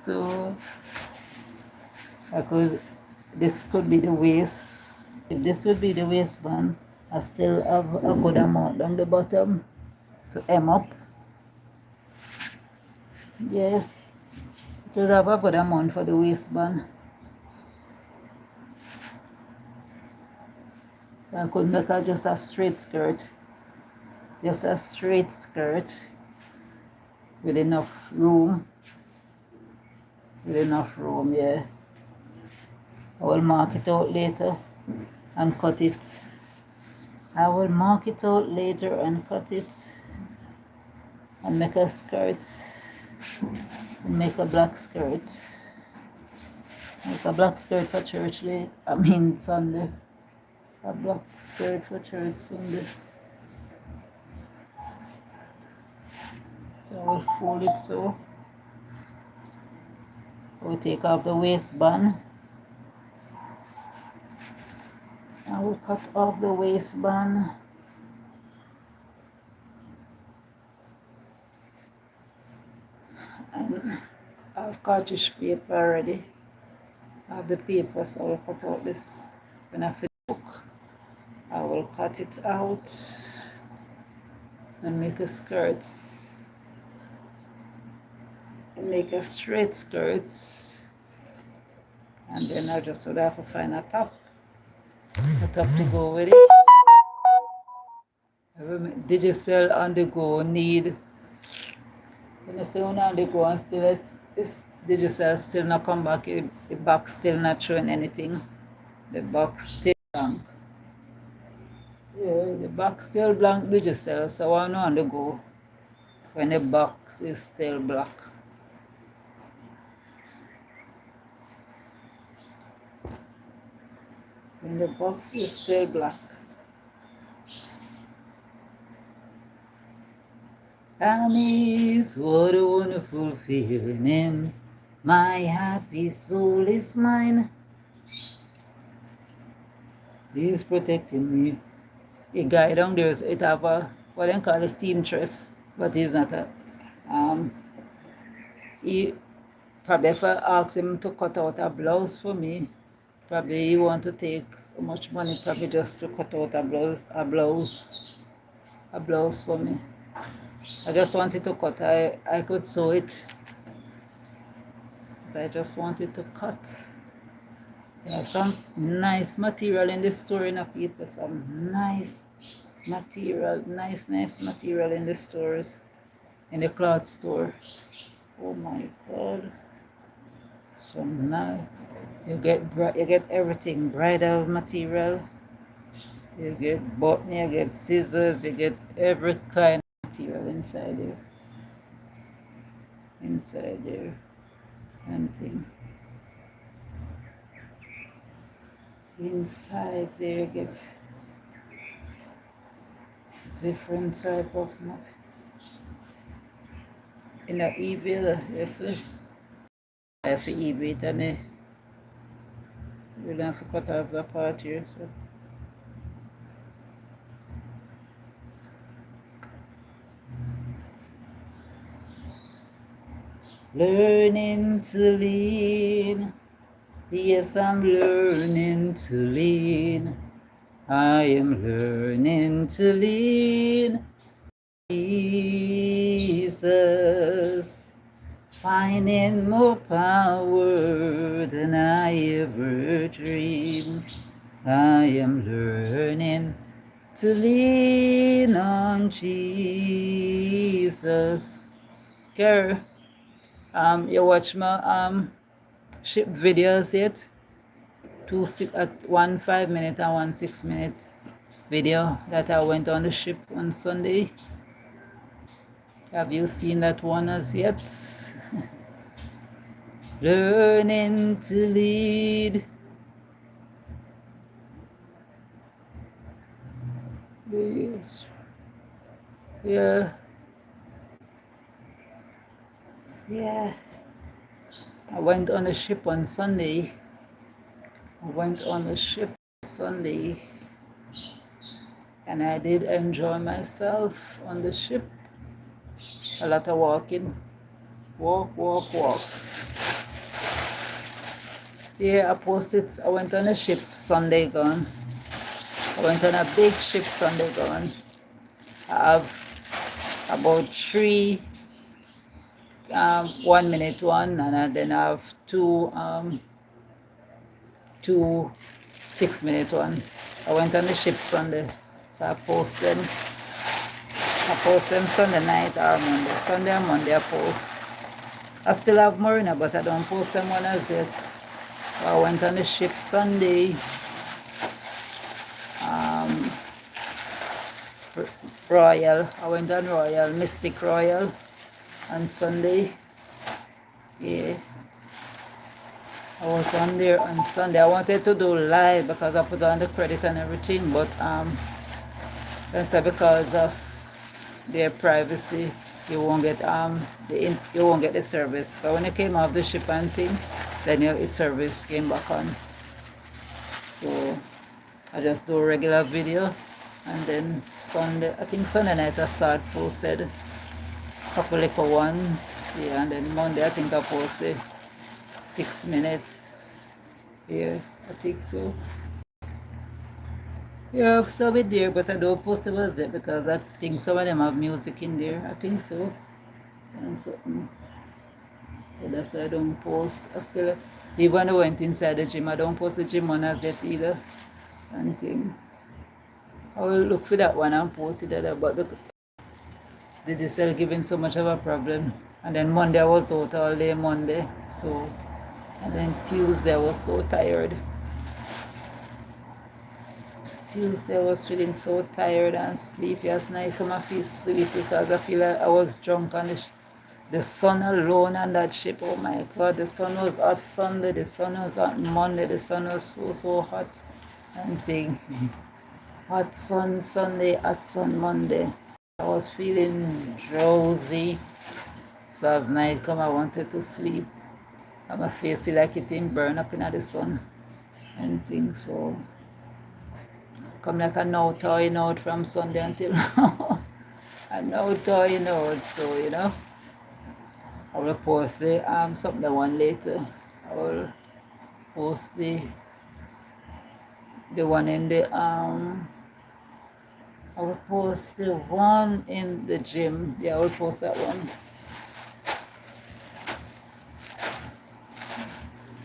So this could be the waist. If this would be the waistband, I still have a good amount down the bottom to hem up. Yes, it would have a good amount for the waistband. I could make just a straight skirt. Just a straight skirt with enough room. With enough room, yeah. I will mark it out later and cut it. I will mark it out later and cut it and make a skirt. Make a black skirt. Make a black skirt for church late. I mean Sunday. A black skirt for church Sunday. So I will fold it so. I will take off the waistband. I will cut off the waistband. And I have cartridge paper already. I have the paper, so I will cut out this. When I finish the book, I will cut it out and make a skirt. And make a straight skirt. And then I just would have to find a top. A top to go with it. Digital on the go need. When you say on the go and still it's digital still not come back, the box still not showing anything. The box still blank. Yeah, the box still blank digital, so I know on the go when the box is still black. When the box is still black. Amis, what a wonderful feeling. My happy soul is mine. He's protecting me. A guy down there, it have a, what they call a seamstress, but he's not a, he, probably if I ask him to cut out a blouse for me, probably he want to take much money, probably just to cut out a blouse for me. I just wanted to cut. I could sew it, but I just wanted to cut. They have some nice material in the store, in a people. Some nice material, nice material in the stores, in the cloth store. Oh my God! So now you get everything, bridal material. You get button, you get scissors, you get every kind of material inside there. Inside there. And thing. Inside there you get different type of mat. In the evil, you see. I have to eat it and you don't have to cut off the part here. So. Learning to lean. Yes, I'm learning to lean. I am learning to lean. Jesus, finding more power than I ever dreamed. I am learning to lean on Jesus. Girl, you watch my ship videos yet? 1 5 minute and 1 6 minute video that I went on the ship on Sunday. Have you seen that one as yet? Learning to lead. Yes. Yeah. Yeah. I went on the ship on Sunday. And I did enjoy myself on the ship. A lot of walking. Walk. Yeah, I went on a ship Sunday gone. I went on a big ship Sunday gone. I have about 3 1 minute one, and then I have two 6 minute one. I went on the ship Sunday, so I post them Sunday night or Monday. Sunday and Monday I post. I still have Marina, but I don't post them one as yet. So I went on the ship Sunday. Royal. I went on Royal, Mystic Royal on Sunday. Yeah. I was on there on Sunday. I wanted to do live because I put on the credit and everything, but that's because of their privacy, you won't get the service. But when you came off the ship and thing, then your service came back on. So I just do a regular video, and then Sunday, I think Sunday night I start posted a couple little ones, yeah, and then Monday I think I posted 6 minutes. Yeah, I think so. Yeah, I've saw it there, but I don't post it was it because I think some of them have music in there. I think so. And so, but that's why I don't post. I still, even when I went inside the gym, I don't post the gym one as yet either. And thing. I will look for that one and post it there, but the digital giving so much of a problem. And then Monday I was out all day Monday, so, and then Tuesday I was so tired. Tuesday I was feeling so tired and sleepy. Last night I feel sleepy because I feel like I was drunk on the sun alone on that ship. Oh my God, the sun was hot Sunday, the sun was hot Monday, the sun was so hot and thing. Hot sun Sunday, hot sun Monday. I was feeling drowsy. So as night come I wanted to sleep. And my face feel like it didn't burn up in the sun and things. So come like a now toying out from Sunday until now. And now toying out, so you know. I will post the something that one later. I will post the one in the I will post the one in the gym. Yeah, I will post that one.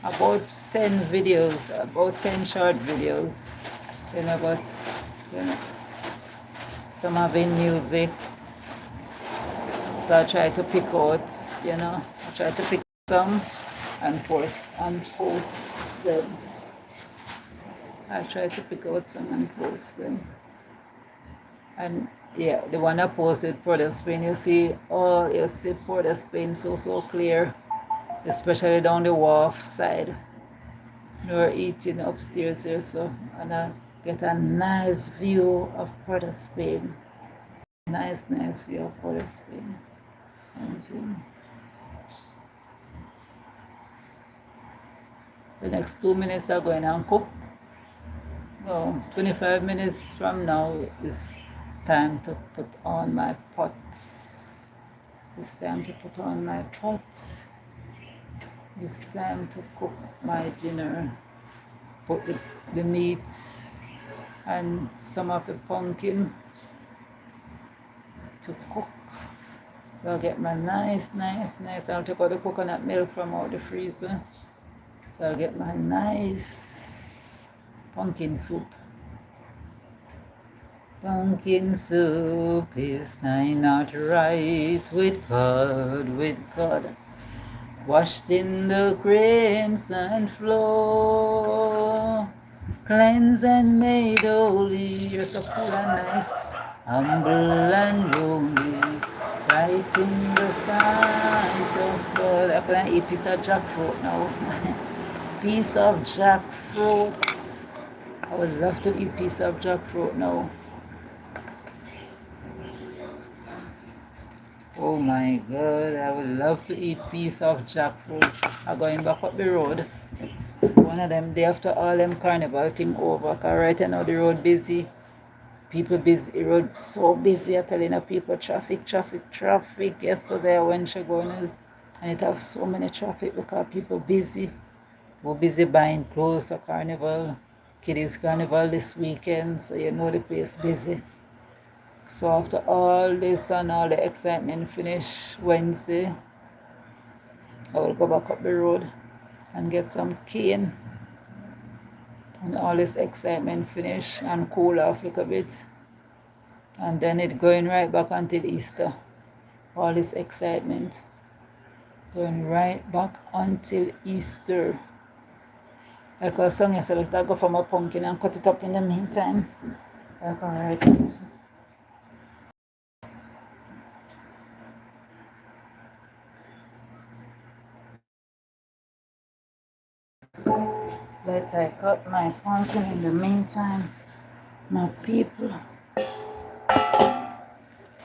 About 10 videos, about 10 short videos. Then about, you know, some having music. So I try to pick out, I try to pick them and post them. I try to pick out some and post them. And yeah, the one I posted for the Spain, you see for the Spain so clear, especially down the wharf side. We're eating upstairs there, so and I get a nice view of Port of Spain. Nice view of Port of Spain. And the next 2 minutes are going on cook. No, 25 minutes from now is time to put on my pots. It's time to put on my pots. It's time to cook my dinner. Put the meat and some of the pumpkin to cook. So I'll get my nice. I'll take all the coconut milk from out the freezer. So I'll get my nice pumpkin soup. Pumpkin soup is not right with God. Washed in the crimson flow, cleansed and made holy. You're so cool and nice, humble and lowly, right in the sight of God. I can eat a piece of jackfruit now. Piece of jackfruit. I would love to eat a piece of jackfruit now. Oh my God, I would love to eat piece of jackfruit. I'm going back up the road. One of them day after all them carnival thing over. Cause right now the road busy. People busy, the road so busy. I'm telling you people traffic. Yesterday I went to Shagonas and it have so many traffic because people busy. We're busy buying clothes for carnival. Kiddies carnival this weekend, so you know the place busy. So after all this and all the excitement finish Wednesday, I will go back up the road and get some cane and all this excitement finish and cool off a little bit. And then it going right back until Easter. All this excitement going right back until Easter. Like a song yesterday, I go for my pumpkin and cut it up in the meantime. Like alright. Let's I cut my pumpkin in the meantime. My people,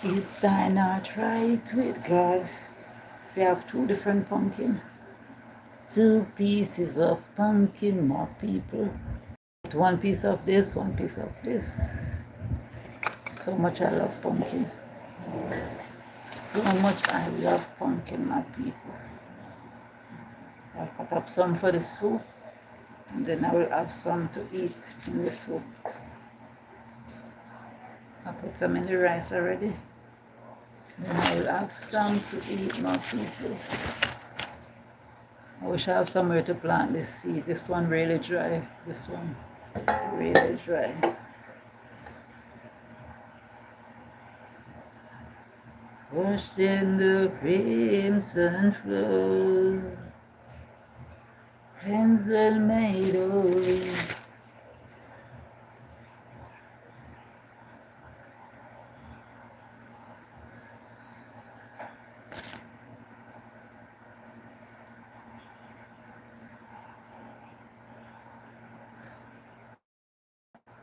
is thy not right with God? See, I have two different pumpkin. Two pieces of pumpkin, my people. One piece of this, one piece of this. So much I love pumpkin. So much I love pumpkin, my people. I'll cut up some for the soup, and then I will have some to eat in the soup. I put some in the rice already. Then I will have some to eat, my people. I wish I have somewhere to plant this seed. This one really dry. This one really dry. Washed in the crimson flow, cleansed and made holy.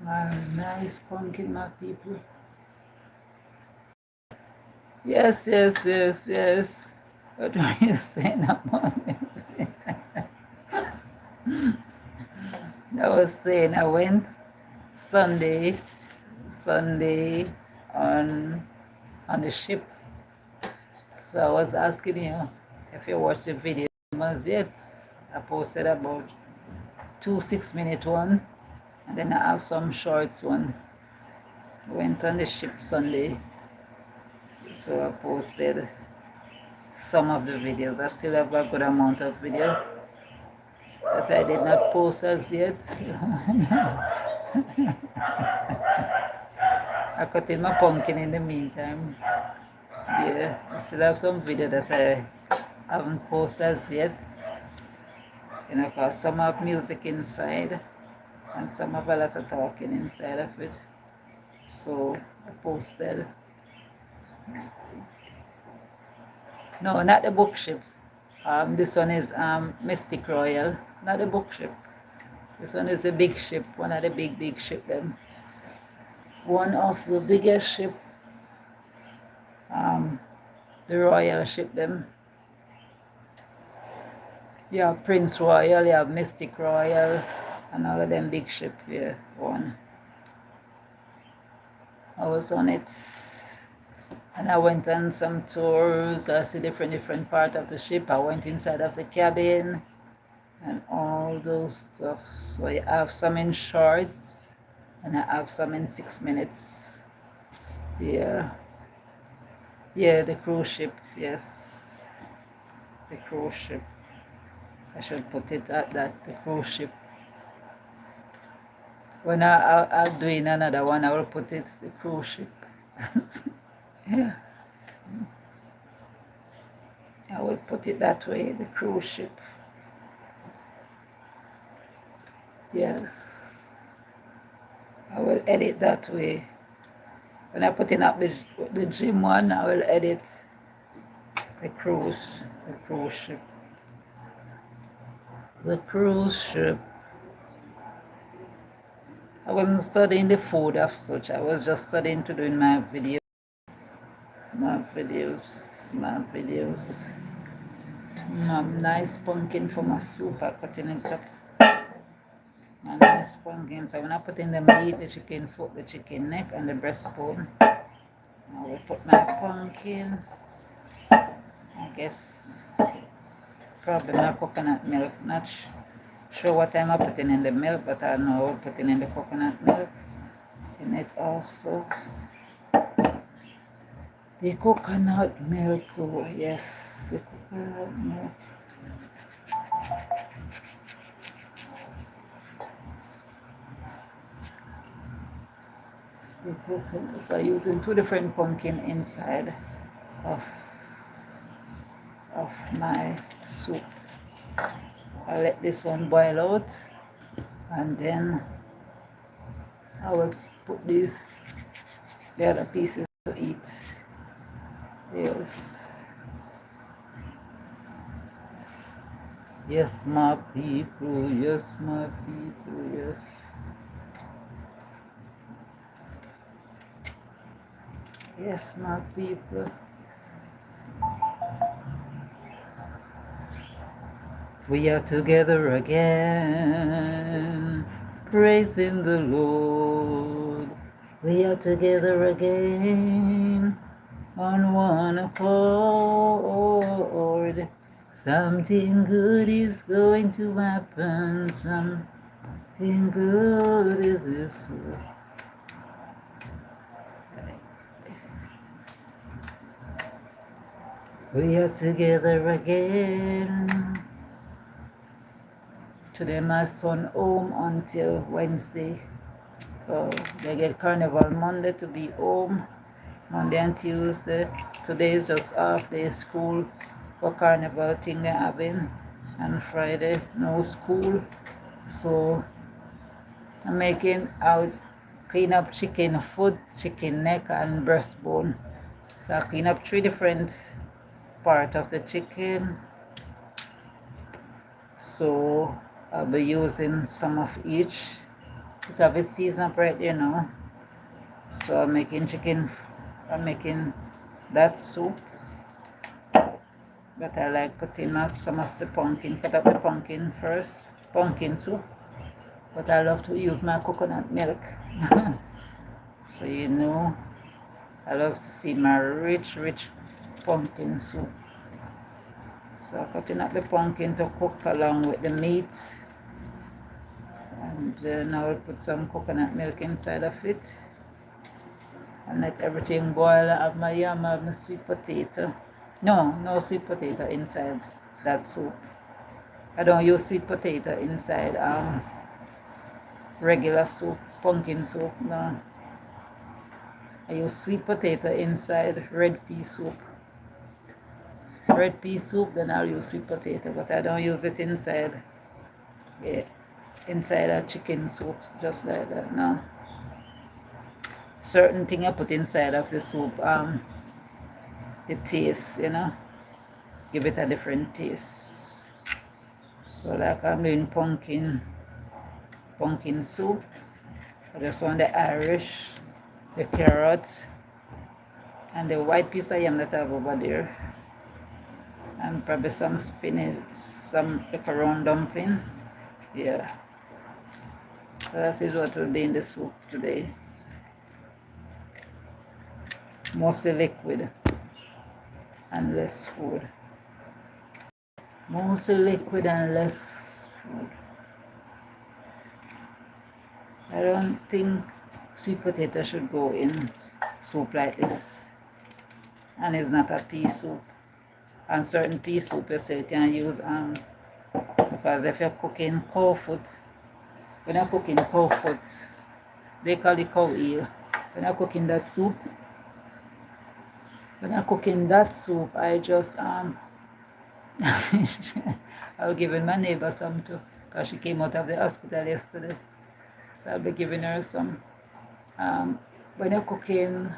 My nice pumpkin, my people. Yes. What are you saying about it? I was saying I went Sunday on the ship. So I was asking you if you watched the video yet. I posted about 2 6-minute one, and then I have some shorts one. Went on the ship Sunday, so I posted some of the videos. I still have a good amount of video that I did not post as yet. I cut in my pumpkin in the meantime. Yeah, I still have some video that I haven't posted as yet. You know, cause some have music inside and some have a lot of talking inside of it. So I posted. No, not the book ship. This one is Mystic Royal, not the book ship. This one is a big ship, one of the big ship them. One of the biggest ship, the Royal ship them. You have Prince Royal, you have Mystic Royal, and all of them big ship, yeah, one. I was on it, and I went on some tours. I see different part of the ship. I went inside of the cabin and all those stuff. So I have some in shorts and I have some in 6 minutes. Yeah, the cruise ship, yes, the cruise ship. I should put it at that, the cruise ship. When I'll do in another one, I will put it the cruise ship. Yeah, I will put it that way, the cruise ship. Yes, I will edit that way. When I put in up the gym one, I will edit the cruise ship. The cruise ship. I wasn't studying the food as such. I was just studying to doing my videos. My nice pumpkin for my soup. I cutting it up. My nice pumpkin. So when I put in the meat, the chicken foot, the chicken neck, and the breastbone, I will put my pumpkin. I guess probably my coconut milk. Not sure what time I'm putting in the milk, but I know I'm putting in the coconut milk in it also. The coconut milk, oh yes, the coconut milk. The coconut. So I'm using 2 different pumpkin inside of my soup. I'll let this one boil out and then I will put the other pieces to eat. Yes. Yes, my people, yes, my people, yes. Yes, my people. We are together again, praising the Lord. We are together again on one accord. Something good is going to happen. Something good is this. We are together again. Today my son home until Wednesday. They get carnival Monday to be home. Monday and Tuesday. Today is just half day school for carnival thing they're having. And Friday no school. So I'm making out clean up chicken foot, chicken neck and breastbone. So I clean up 3 different parts of the chicken. So I'll be using some of each. It have its season right there now. So I'm making that soup. But I like putting out some of the pumpkin. Cut up the pumpkin first. Pumpkin soup. But I love to use my coconut milk. So you know, I love to see my rich pumpkin soup. So I'm cutting up the pumpkin to cook along with the meat. And now I'll put some coconut milk inside of it. and let everything boil. I have my yam, I have my sweet potato. No sweet potato inside that soup. I don't use sweet potato inside regular soup, pumpkin soup. No, I use sweet potato inside red pea soup. Red pea soup, then I'll use sweet potato, but I don't use it inside. Yeah, inside a chicken soup, just like that. No, certain thing I put inside of the soup, the taste, give it a different taste. So like I'm doing pumpkin soup. I just want the Irish, the carrots, and the white piece of yam that I have over there, and probably some spinach, some pepperoni dumpling. Yeah, so that is what will be in the soup today. Mostly liquid and less food. Mostly liquid and less food. I don't think sweet potato should go in soup like this. And it's not a pea soup. And certain pea soup you still can use because if you're cooking cow foot, when you're cooking cow foot, they call it cow eel. When you're cooking that soup, I just I'll give my neighbor some too, because she came out of the hospital yesterday. So I'll be giving her some. When you're cooking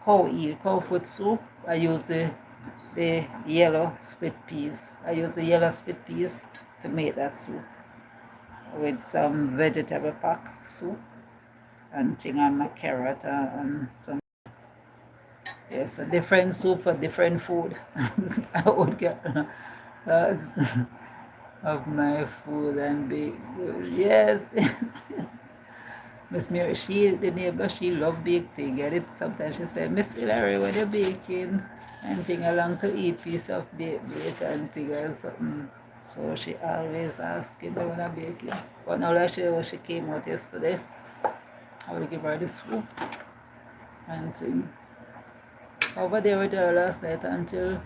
cow foot soup, I use the yellow split peas. I use the yellow split peas to make that soup with some vegetable pack soup and thing on my carrot and some. Yes, a different soup for different food. I would get of my food and be yes. Miss Mary, the neighbor, she love baked thing. Get it? Sometimes she said, Miss Hillary, when you're baking, and thing along to eat piece of baked and thing or something. So she always asking me when I'm baking. But now that she came out yesterday, I will give her the soup and thing. Over there with her last night until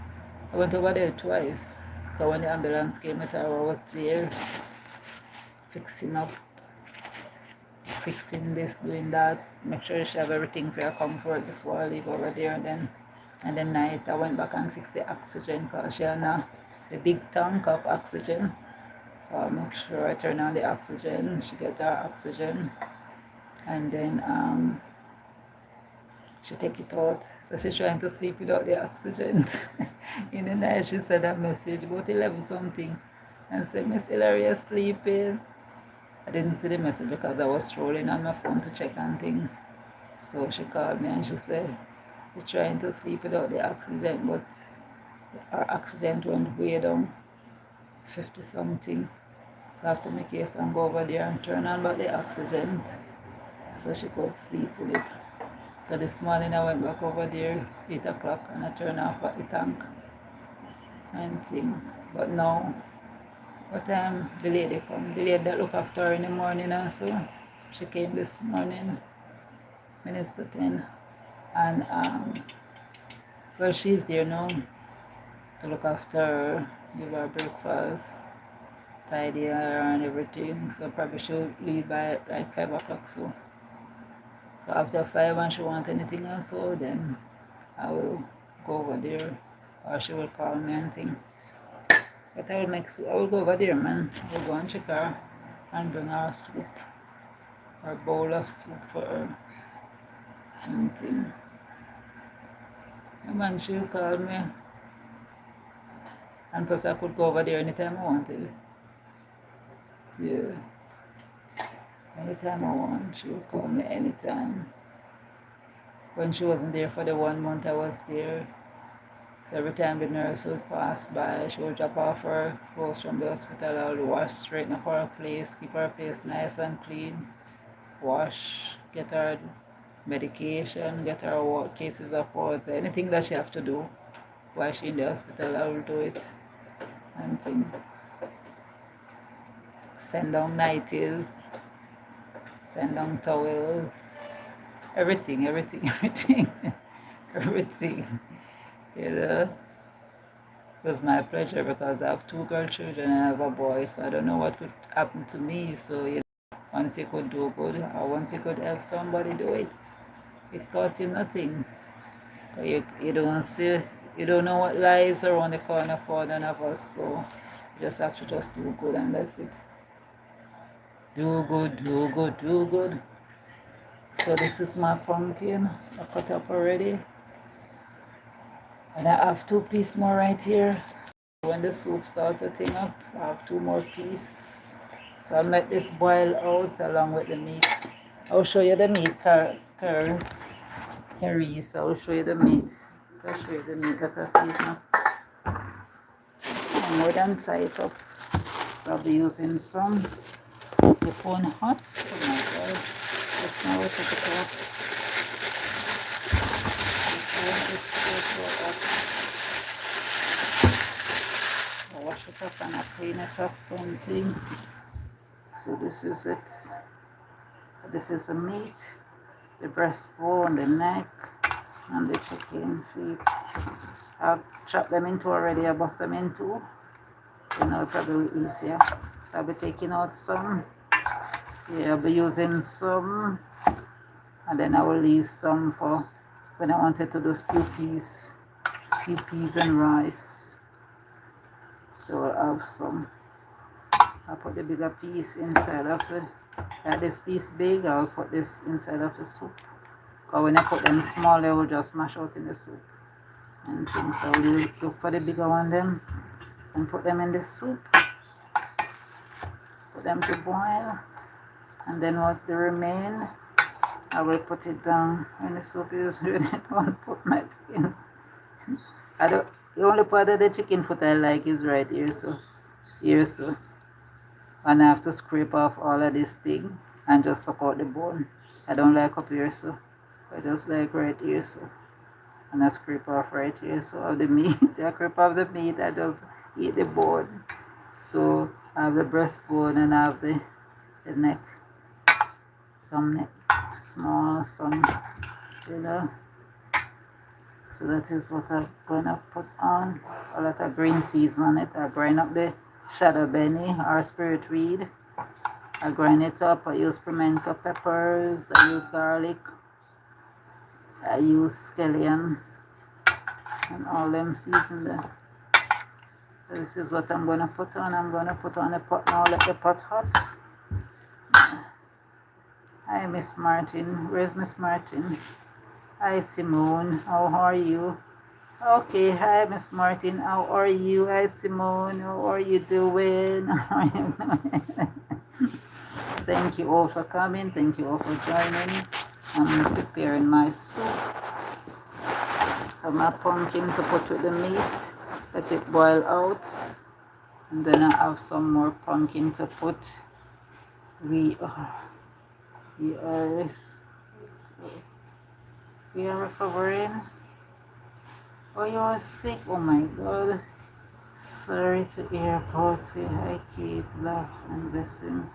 I went over there twice. Because when the ambulance came with her, I was there fixing this, doing that, make sure she have everything for her comfort before I leave over there. And then night I went back and fixed the oxygen because she had the big tank of oxygen. So I make sure I turn on the oxygen, she get her oxygen, and then she take it out. So she's trying to sleep without the oxygen. In the night she sent a message about 11 something and said, Miss Hillary, you're sleeping. I didn't see the message because I was scrolling on my phone to check on things. So she called me and she said she's trying to sleep without the oxygen, but her oxygen went way down, 50 something. So I have to make haste and go over there and turn on back the oxygen so she could sleep with it. So this morning I went back over there, 8 o'clock, and I turned off at the tank and thing. But now, what time the lady come? The lady that look after her in the morning also. She came this morning, minutes to 10. And well, she's there now to look after her, give her breakfast, tidy her and everything. So probably she'll leave by like 5 o'clock. So after 5 and she want anything else, so then I will go over there or she will call me and thing. But I will go over there, man. I will go and check her and bring her soup or bowl of soup for her and thing. And man, she'll call me. And plus I could go over there anytime I wanted. Yeah. Anytime I want, she would call me anytime. When she wasn't there for the 1 month I was there, so every time the nurse would pass by, she would drop off her clothes from the hospital. I would wash, straighten up her place, keep her place nice and clean, wash, get her medication, get her cases of water, anything that she have to do while she in the hospital, I will do it. And thing. Send down nighties, send down towels, everything, everything, everything, everything. You know, it was my pleasure because I have two girl children and I have a boy, so I don't know what would happen to me. So you know, once you could do good, or once you could help somebody do it, it costs you nothing. You don't see, you don't know what lies around the corner for none of us. So you just have to just do good and that's it. Do good, do good, do good. So this is my pumpkin. I cut up already. And I have 2 pieces more right here. So when the soup starts to thing up, I have 2 more pieces. So I'll let this boil out along with the meat. I'll show you the meat curries. I'll show you the meat. I'll show you the meat that I season up. I'm more than tight up. So I'll be using some. The phone hot. Oh my god. Just now we take it off. The phone is so hot. I wash it up and I clean it up and clean. So this is it. This is the meat, the breastbone, the neck, and the chicken feet. I've chopped them into already. I bust them into. You know, probably easier. So I'll be taking out some. Yeah, I'll be using some, and then I will leave some for when I wanted to do stew peas and rice. So I'll have some. I'll put the bigger piece inside of it. This piece big, I'll put this inside of the soup. Because when I put them small, they will just mash out in the soup and things. So we'll look for the bigger one then and put them in the soup. Put them to boil. And then what they remain, I will put it down when the soup is ready. I don't put my chicken. The only part of the chicken foot I like is right here, so. And I have to scrape off all of this thing and just suck out the bone. I don't like up here, so. I just like right here, so. And I scrape off right here, so of the meat. I scrape off the meat, I just eat the bone. So I have the breastbone and I have the neck. Some neck, small, some, you know. So that is what I'm gonna put on. A lot of green seeds on it. I grind up the shadow benny or spirit weed. I grind it up. I use pimento peppers. I use garlic. I use scallion and all them season there. This is what I'm gonna put on. I'm gonna put on the pot now. Let the pot hot. Hi, Miss Martin. Where's Miss Martin? Hi, Simone. How are you? Okay, hi, Miss Martin. How are you? Hi, Simone. How are you doing? How are you doing? Thank you all for coming. Thank you all for joining. I'm preparing my soup. I have my pumpkin to put with the meat. Let it boil out. And then I have some more pumpkin to put. We are recovering. Oh, you are sick? Oh my god. Sorry to hear about it. Hi, Kate. Love and blessings.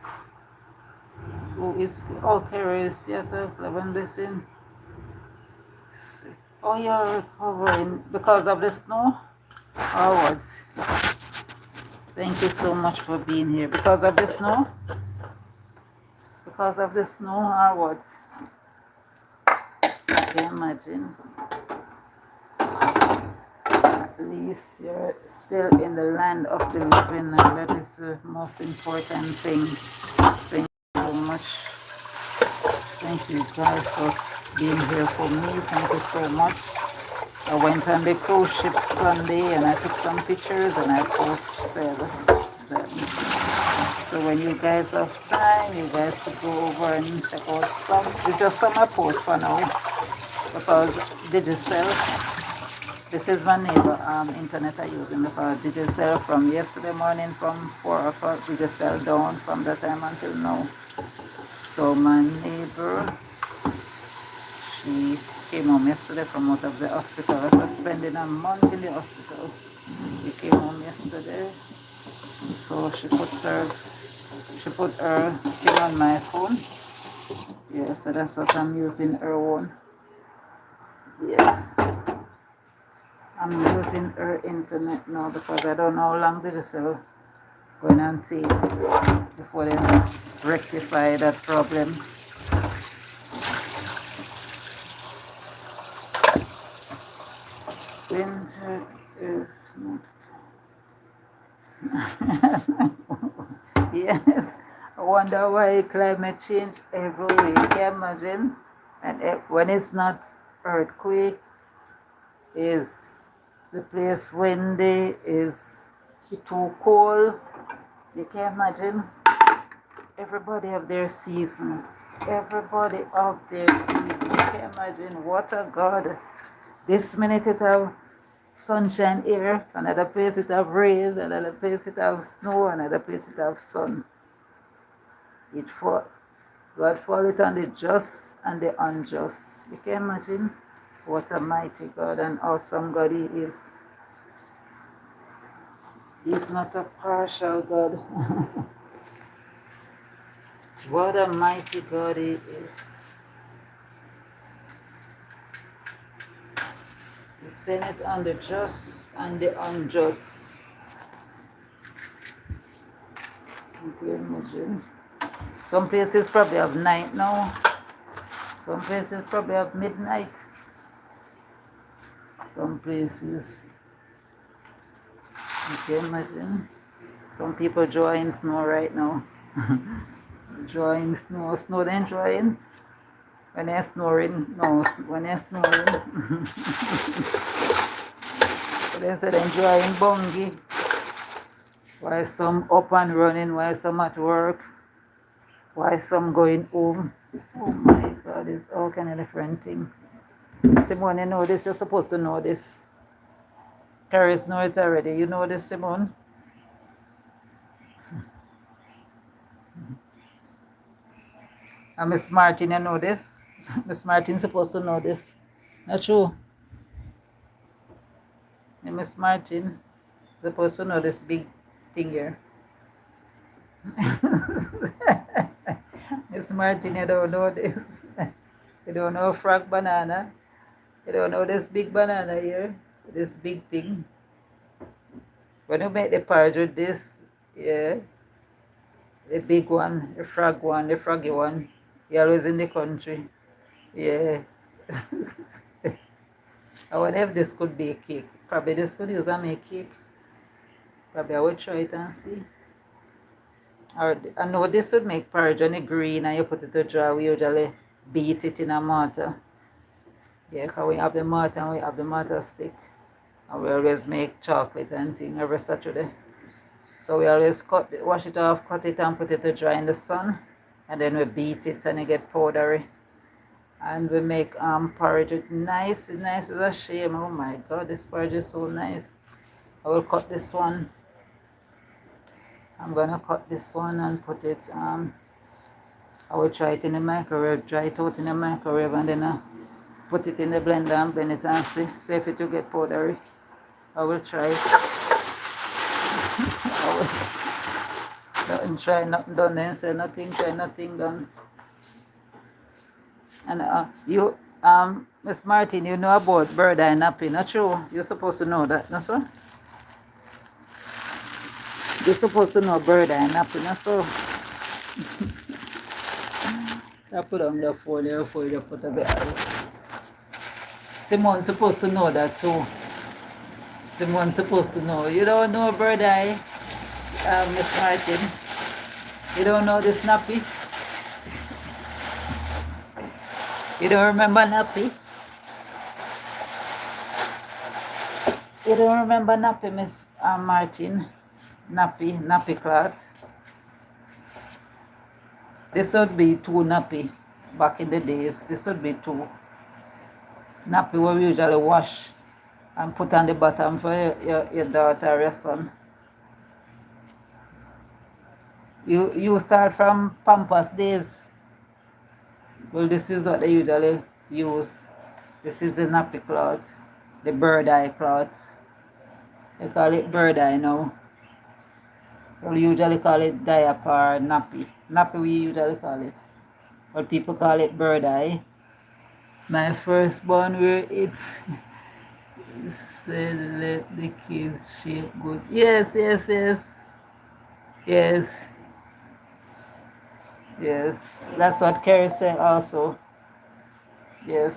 Who is? Oh, Carrie is Seattle. Love and blessing. Oh, you're recovering because of the snow? Or what? Thank you so much for being here. Because of the snow? Because of the snow or what? I can imagine. At least you're still in the land of the living, and that is the most important thing. Thank you so much. Thank you guys for being here for me. Thank you so much. I went on the cruise ship Sunday and I took some pictures and I posted them. So when you guys have time, you guys could go over and check out some. It's just some I post for now because Digicel. This is my neighbor internet I using because Digicel from yesterday morning from 4 o'clock Digicel down from that time until now. So my neighbor, she came home yesterday from out of the hospital after spending a month in the hospital. She came home yesterday. So she put her thing on my phone Yeah, so that's what I'm using her one. Yes. I'm using her internet now because I don't know how long this will going to take before they rectify that problem. Winter is not. Yes, I wonder why climate change everywhere. You can imagine, and when it's not earthquake, is the place windy, is it too cold. You can imagine. Everybody have their season. Everybody have their season. You can imagine what a God. This minute it have sunshine here, another place it have rain, another place it have snow, another place it have sun. It fall, God fall it on the just and the unjust. You can imagine what a mighty God and awesome God He is. He's not a partial God. What a mighty God He is. He sent it on the just and the unjust. You can imagine. Some places probably have night now. Some places probably have midnight. Some places, you can imagine. Some people drawing snow right now. Drawing snow. Snow then drawing. When they're snoring. No, when they're snoring. So they say they're drawing bungie. While some up and running, while some at work. While some going home. Oh my God, it's all kind of different thing. Simone, you know this, you're supposed to know this. Paris know it already. You know this, Simone? And Miss Martin, you know this? Miss Martin supposed to know this. Not true. And Miss Martin supposed to know this big thing here. Miss Martin, you don't know this. You don't know frog banana. You don't know this big banana here. This big thing. When you make the porridge with this, yeah, the big one, the frog one, the froggy one, you're always in the country. Yeah. I wonder if this could be a cake. Probably this could use and make cake. Probably I will try it and see. Or I know this would make porridge on the green and you put it to dry. We usually beat it in a mortar. Yeah, because we have the mortar and we have the mortar stick. And we always make chocolate and thing every Saturday. So we always wash it off, cut it and put it to dry in the sun. And then we beat it and it get powdery. And we make porridge with nice as a shame. Oh my God, this porridge is so nice. I will cut this one. I'm gonna cut this one and put it I will try it in the microwave, dry it out in the microwave and then put it in the blender and blend it and see if it will get powdery. I will try it. I will try nothing done then say nothing, try nothing done. And you Miss Martin, you know about bird eye napping, not true? You're supposed to know that, not so? You're supposed to know bird eye napping, not so? I put on the phone there for you to put a bit of Simone's supposed to know that too. Simone's supposed to know. You don't know bird eye, Miss Martin? You don't know this nappy? You don't remember nappy? You don't remember nappy, Miss Martin? Nappy cloth. This would be two nappy back in the days. This would be two. Nappy what we usually wash and put on the bottom for your daughter or your son. You start from Pampers days. Well, this is what they usually use. This is the nappy cloth, the bird eye cloth. They call it bird eye now. We usually call it diaper, nappy. Nappy we usually call it. What people call it bird eye. My firstborn where it said let the kids shape good. Yes, yes, yes. Yes, yes. That's what Carrie said also. Yes.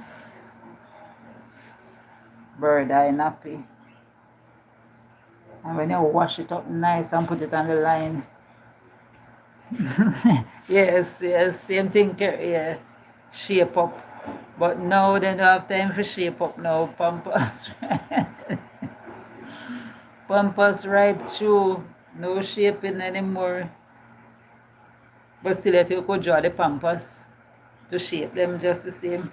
Bird eye nappy. And when you wash it up nice and put it on the line. Yes, yes, same thing, yeah. Shape up. But now they don't have time for shape up now. Pampers. Pampers right through. No shaping anymore. But still you could draw the pampers to shape them just the same.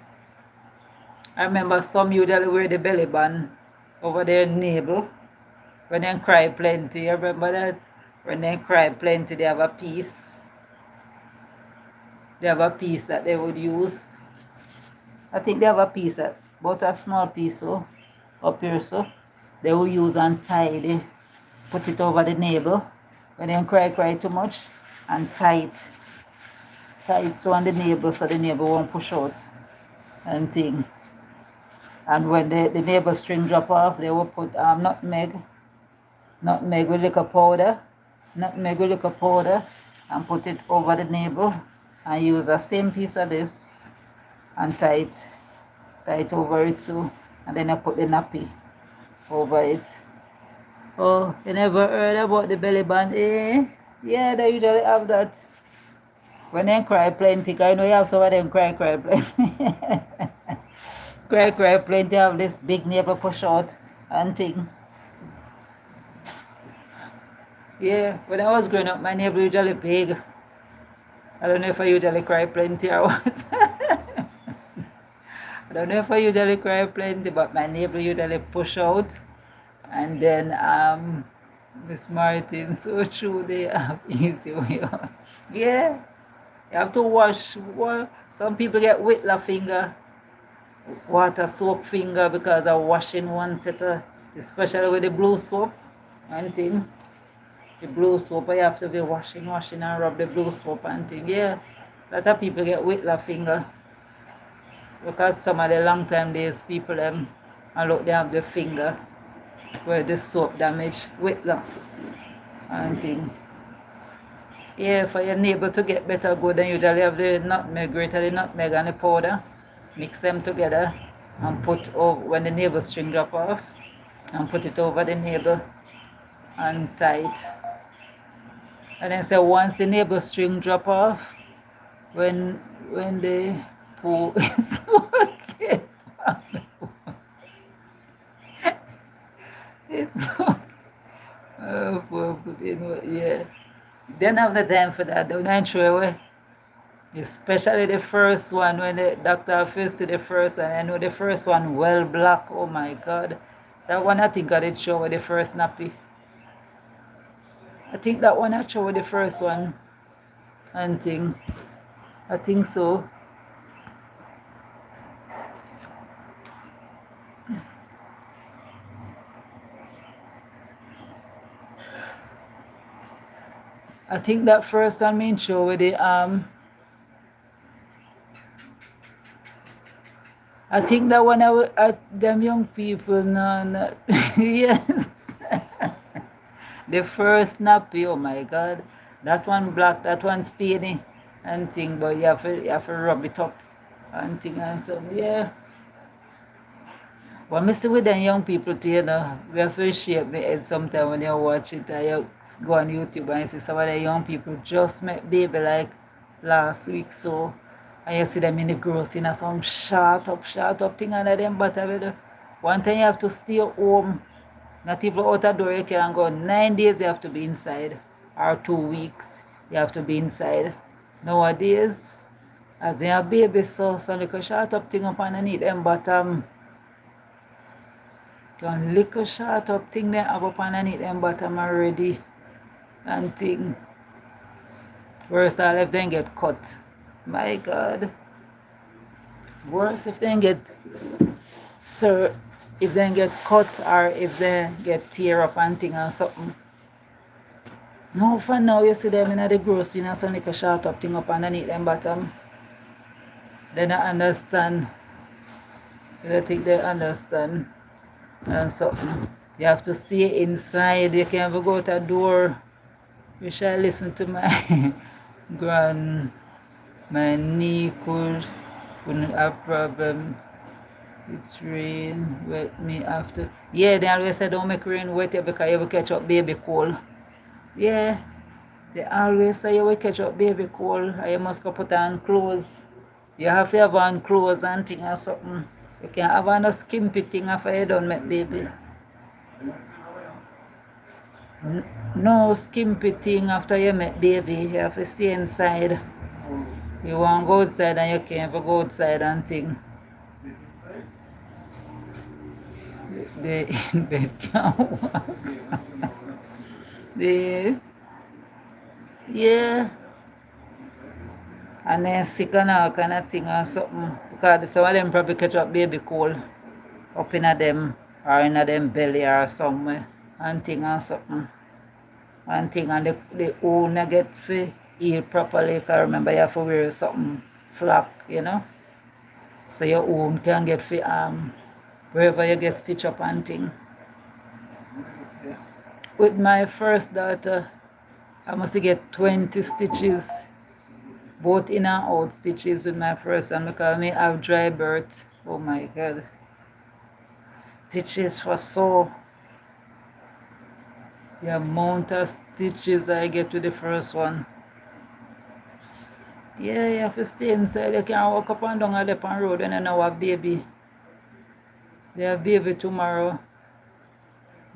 I remember some usually wear the belly band over their navel. When they cry plenty, I remember that? When they cry plenty, they have a piece. They have a piece that they would use. I think they have a piece that, about a small piece so, up here so, they will use and tie the, put it over the navel. When they cry too much, and tie it so on the navel so the navel won't push out and thing. And when the navel string drop off, they will put nutmeg with liquor powder, and put it over the navel and use the same piece of this and tie it over it too. And then I put the nappy over it. Oh, you never heard about the belly band, eh? Yeah, they usually have that. When they cry plenty, I know you have some of them cry plenty. cry plenty have this big navel push out and thing. Yeah, when I was growing up, my neighbor usually big. I don't know if I usually cry plenty or what. I don't know if I usually cry plenty, but my neighbor usually push out. And then Miss Martin, so true, they have easy way out. Yeah, you have to wash. Some people get whittler finger, water soak finger because of washing one set of, especially with the blue soap and thing. The blue soap, you have to be washing and rub the blue soap and thing. Yeah, a lot of people get whittler finger. Look at some of the long time days people and look, they have the finger where the soap damage whittler and thing. Yeah, for your neighbor to get better good, then usually have the nutmeg, grate the nutmeg and the powder, mix them together and put over when the navel string drop off and put it over the navel and tie it. And then say once the navel string drop off, when the poo is okay. It's yeah. Then have the time for that, don't I throw away? Especially the first one when the doctor first see the first one. I know the first one well black. Oh my God. That one I think I did show with the first nappy. I think that one I show with the first one and thing. I think so. I think that first one mean show with the I think that one them young people no yes. The first nappy, oh my God. That one black, that one stainy and thing, but you have to rub it up and thing and so yeah. What I see with them young people too, you know, we have to shape my head sometimes when you watch it and you go on YouTube and you see some of the young people just make baby like last week so and you see them in the grocery and some short up thing under them but one time you have to stay home, not even out the door you can go. 9 days you have to be inside or 2 weeks you have to be inside. Nowadays, as they have babies so some little short up thing up underneath them bottom. One little short up thing they have up underneath them bottom already and thing. Worse all if they get cut. My God. Worse if they get if they get cut or if they get tear up and thing or something. No, for now you see them in the grocery and some little short up thing up underneath them bottom. They don't understand. I don't think they understand. And so you have to stay inside. You can't even go out the door. You shall listen to my my knee couldn't have problem. It's rain wet me after. Yeah, they always say don't make rain wet you because you will catch up baby cold. Yeah, they always say you will catch up baby cold and you must go put on clothes. You have to have on clothes and thing or something. You can't have on a skimpy thing after you don't make baby. No skimpy thing after you make baby. You have to stay inside. You want to go outside and you can't even go outside and thing. They can't walk. Yeah. And then sick and all kind of thing or something. Because some of them probably catch up baby cold up in them or in them belly or somewhere and thing or something. And thing and the owner get to heal properly because remember you have to wear something slack, you know. So your own can get for wherever you get stitched up and thing. With my first daughter, I must get 20 stitches, both in and out stitches with my first one because I have dry birth. Oh my God. Stitches for so. The amount of stitches I get with the first one. Yeah, you have to stay inside. You can't walk up and down on the road when you know a baby. They have baby tomorrow.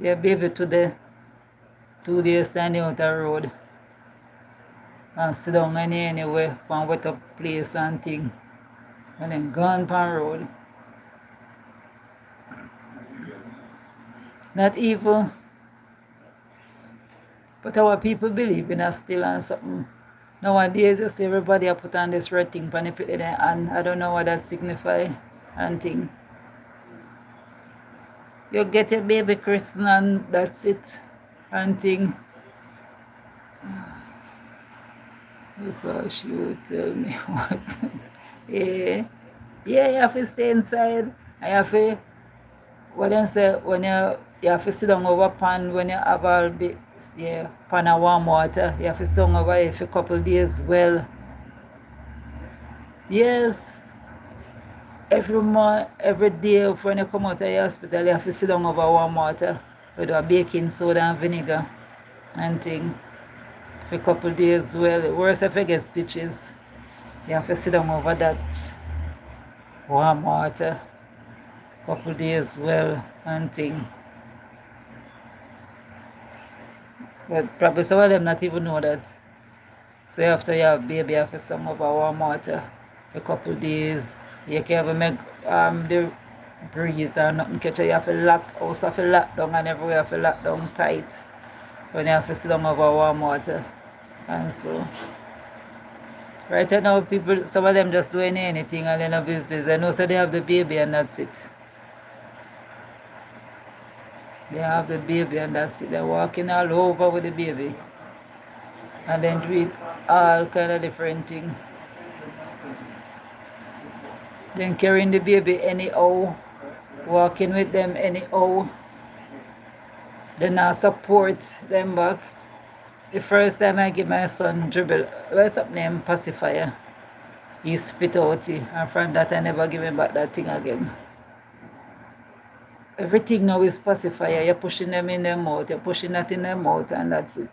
They have baby today. 2 days standing out the road. And sit down anywhere from wet up place and thing. And then gone pan road. Not evil. But our people believe in us still and something. Nowadays you see everybody put on this red thing pan the and I don't know what that signify and thing. You get a baby christened and that's it and thing. Because you tell me what. Yeah, you have to stay inside. I have to, what they say, when you have to sit down over pan when you have all the pan of warm water. You have to sit down over it for a couple of days. Well, yes, every day when you come out of the hospital, you have to sit down over warm water with a baking soda and vinegar and thing. For a couple of days. Well, worse if you get stitches. You have to sit down over that warm water. Couple of days well and thing. But probably some of them not even know that. So after you have baby, you have to sit down over warm water for a couple of days. You can't even make the breeze or nothing catch you. You have to lock down and everywhere you have to lock down tight when you have to sit down over warm water. And so right now people, some of them just doing anything and then no business. They know so they have the baby and that's it. They have the baby and that's it. They're walking all over with the baby. And then do it all kind of different things. Then carrying the baby anyhow, walking with them anyhow. Then I support them back. The first time I give my son dribble, what's up name pacifier? He spit out it, and from that I never give him back that thing again. Everything now is pacifier. You're pushing them in their mouth, you're pushing that in their mouth, and that's it.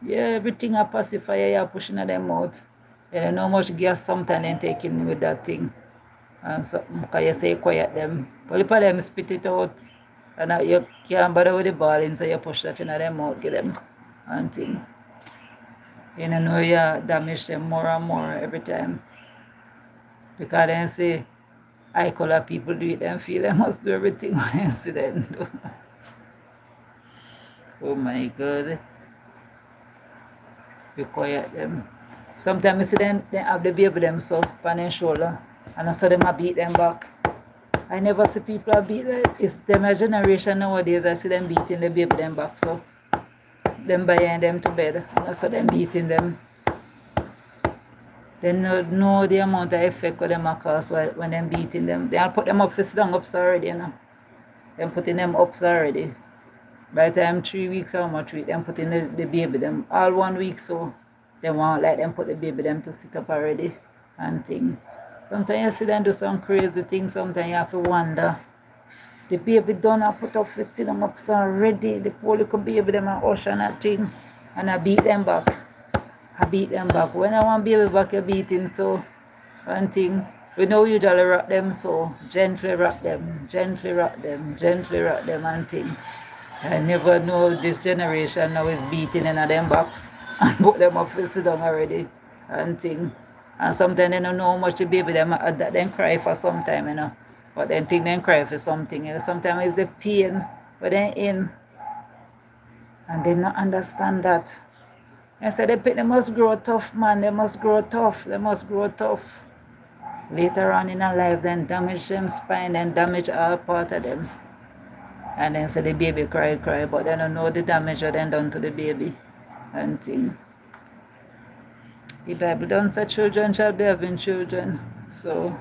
Yeah, everything a pacifier, you're pushing at their mouth. You don't know how much gas sometimes they're taking with that thing. And so, because you say quiet them. But if them spit it out, and you can't bother with the balling, so you push that in their mouth, get them and thing. You know you damage them more and more every time. Because they say, eye color people do it and feel they must do everything when they see them do. Oh my God. Be quiet them. Sometimes I see them, they have the baby them so on their shoulder, and I saw them beat them back. I never see people beat them. It's my generation nowadays. I see them beating the baby them back. So them buying them to bed, and I saw them beating them. They know the amount of effect what them a cause when them beating them. They'll put them up for sit down ups already, you know. Them putting them ups already. By the time 3 weeks or much week, them putting the baby them all 1 week, so they won't let them put the baby them to sit up already and thing. Sometimes you see them do some crazy things, sometimes you have to wonder. The baby done and put up for sit down ups already. The poor little baby them and ocean and thing. And I beat them back. When I want baby back, you beating so one thing. We know you usually rock them so gently rock them and thing. I never know this generation now is beating in them back and put them up for sit down already and thing. And sometimes they don't know how much the baby them that then cry for some time, you know. But then think they cry for something, you know. Sometimes it's the pain but then in and they not understand that. I said they must grow tough, man. They must grow tough. Later on in their life, then damage them spine and damage all part of them. And then say the baby cry, but they don't know the damage that they done to the baby and thing. The Bible don't say children shall be having children. So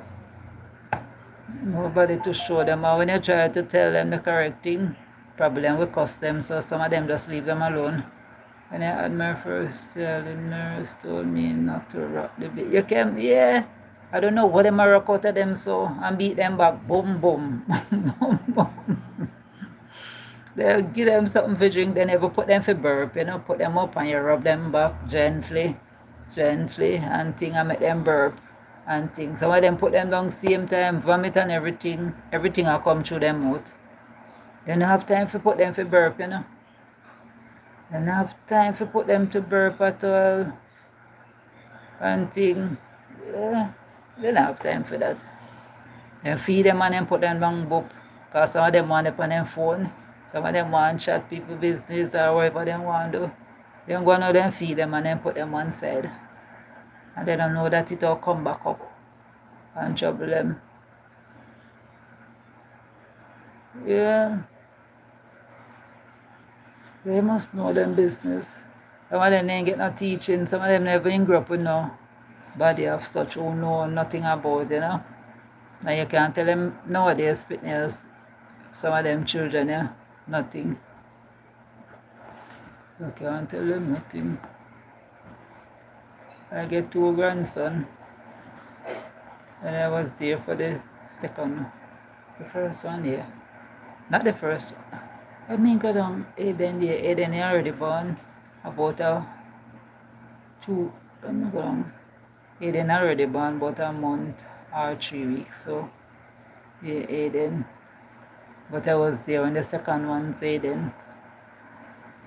nobody to show them. Or when you try to tell them the correct thing, problem will cost them. So some of them just leave them alone. When I had my first child, the nurse told me not to rock the baby. You can, yeah. I don't know what them I rock out of them so and beat them back. Boom, boom. Boom, boom. They'll give them something for drink. They never put them for burp. You know, put them up and you rub them back gently, and thing and make them burp and thing. Some of them put them down same time, vomit and everything. Everything will come through them mouth. They don't have time to put them for burp, you know. They don't have time to put them to burp at all and thing. Yeah, they don't have time for that. They feed them and then put them down boop. Because some of them want up on their phone. Some of them want chat people business or whatever they want to do. Then go and then feed them and then put them one side. And they don't know that it will come back up and trouble them. Yeah. They must know them business. Some of them ain't get no teaching. Some of them never even grew up with no body of such who know nothing about, you know. And you can't tell them nowadays, fitness, some of them children, yeah, nothing. You can't tell them nothing. I get 2 grandsons, and I was there for the first one, yeah. Not the first one. I mean, go down, Aiden already born, about 2, let me go down. Aiden already born about a month or 3 weeks, so, yeah, Aiden. But I was there when the second one, Zayden.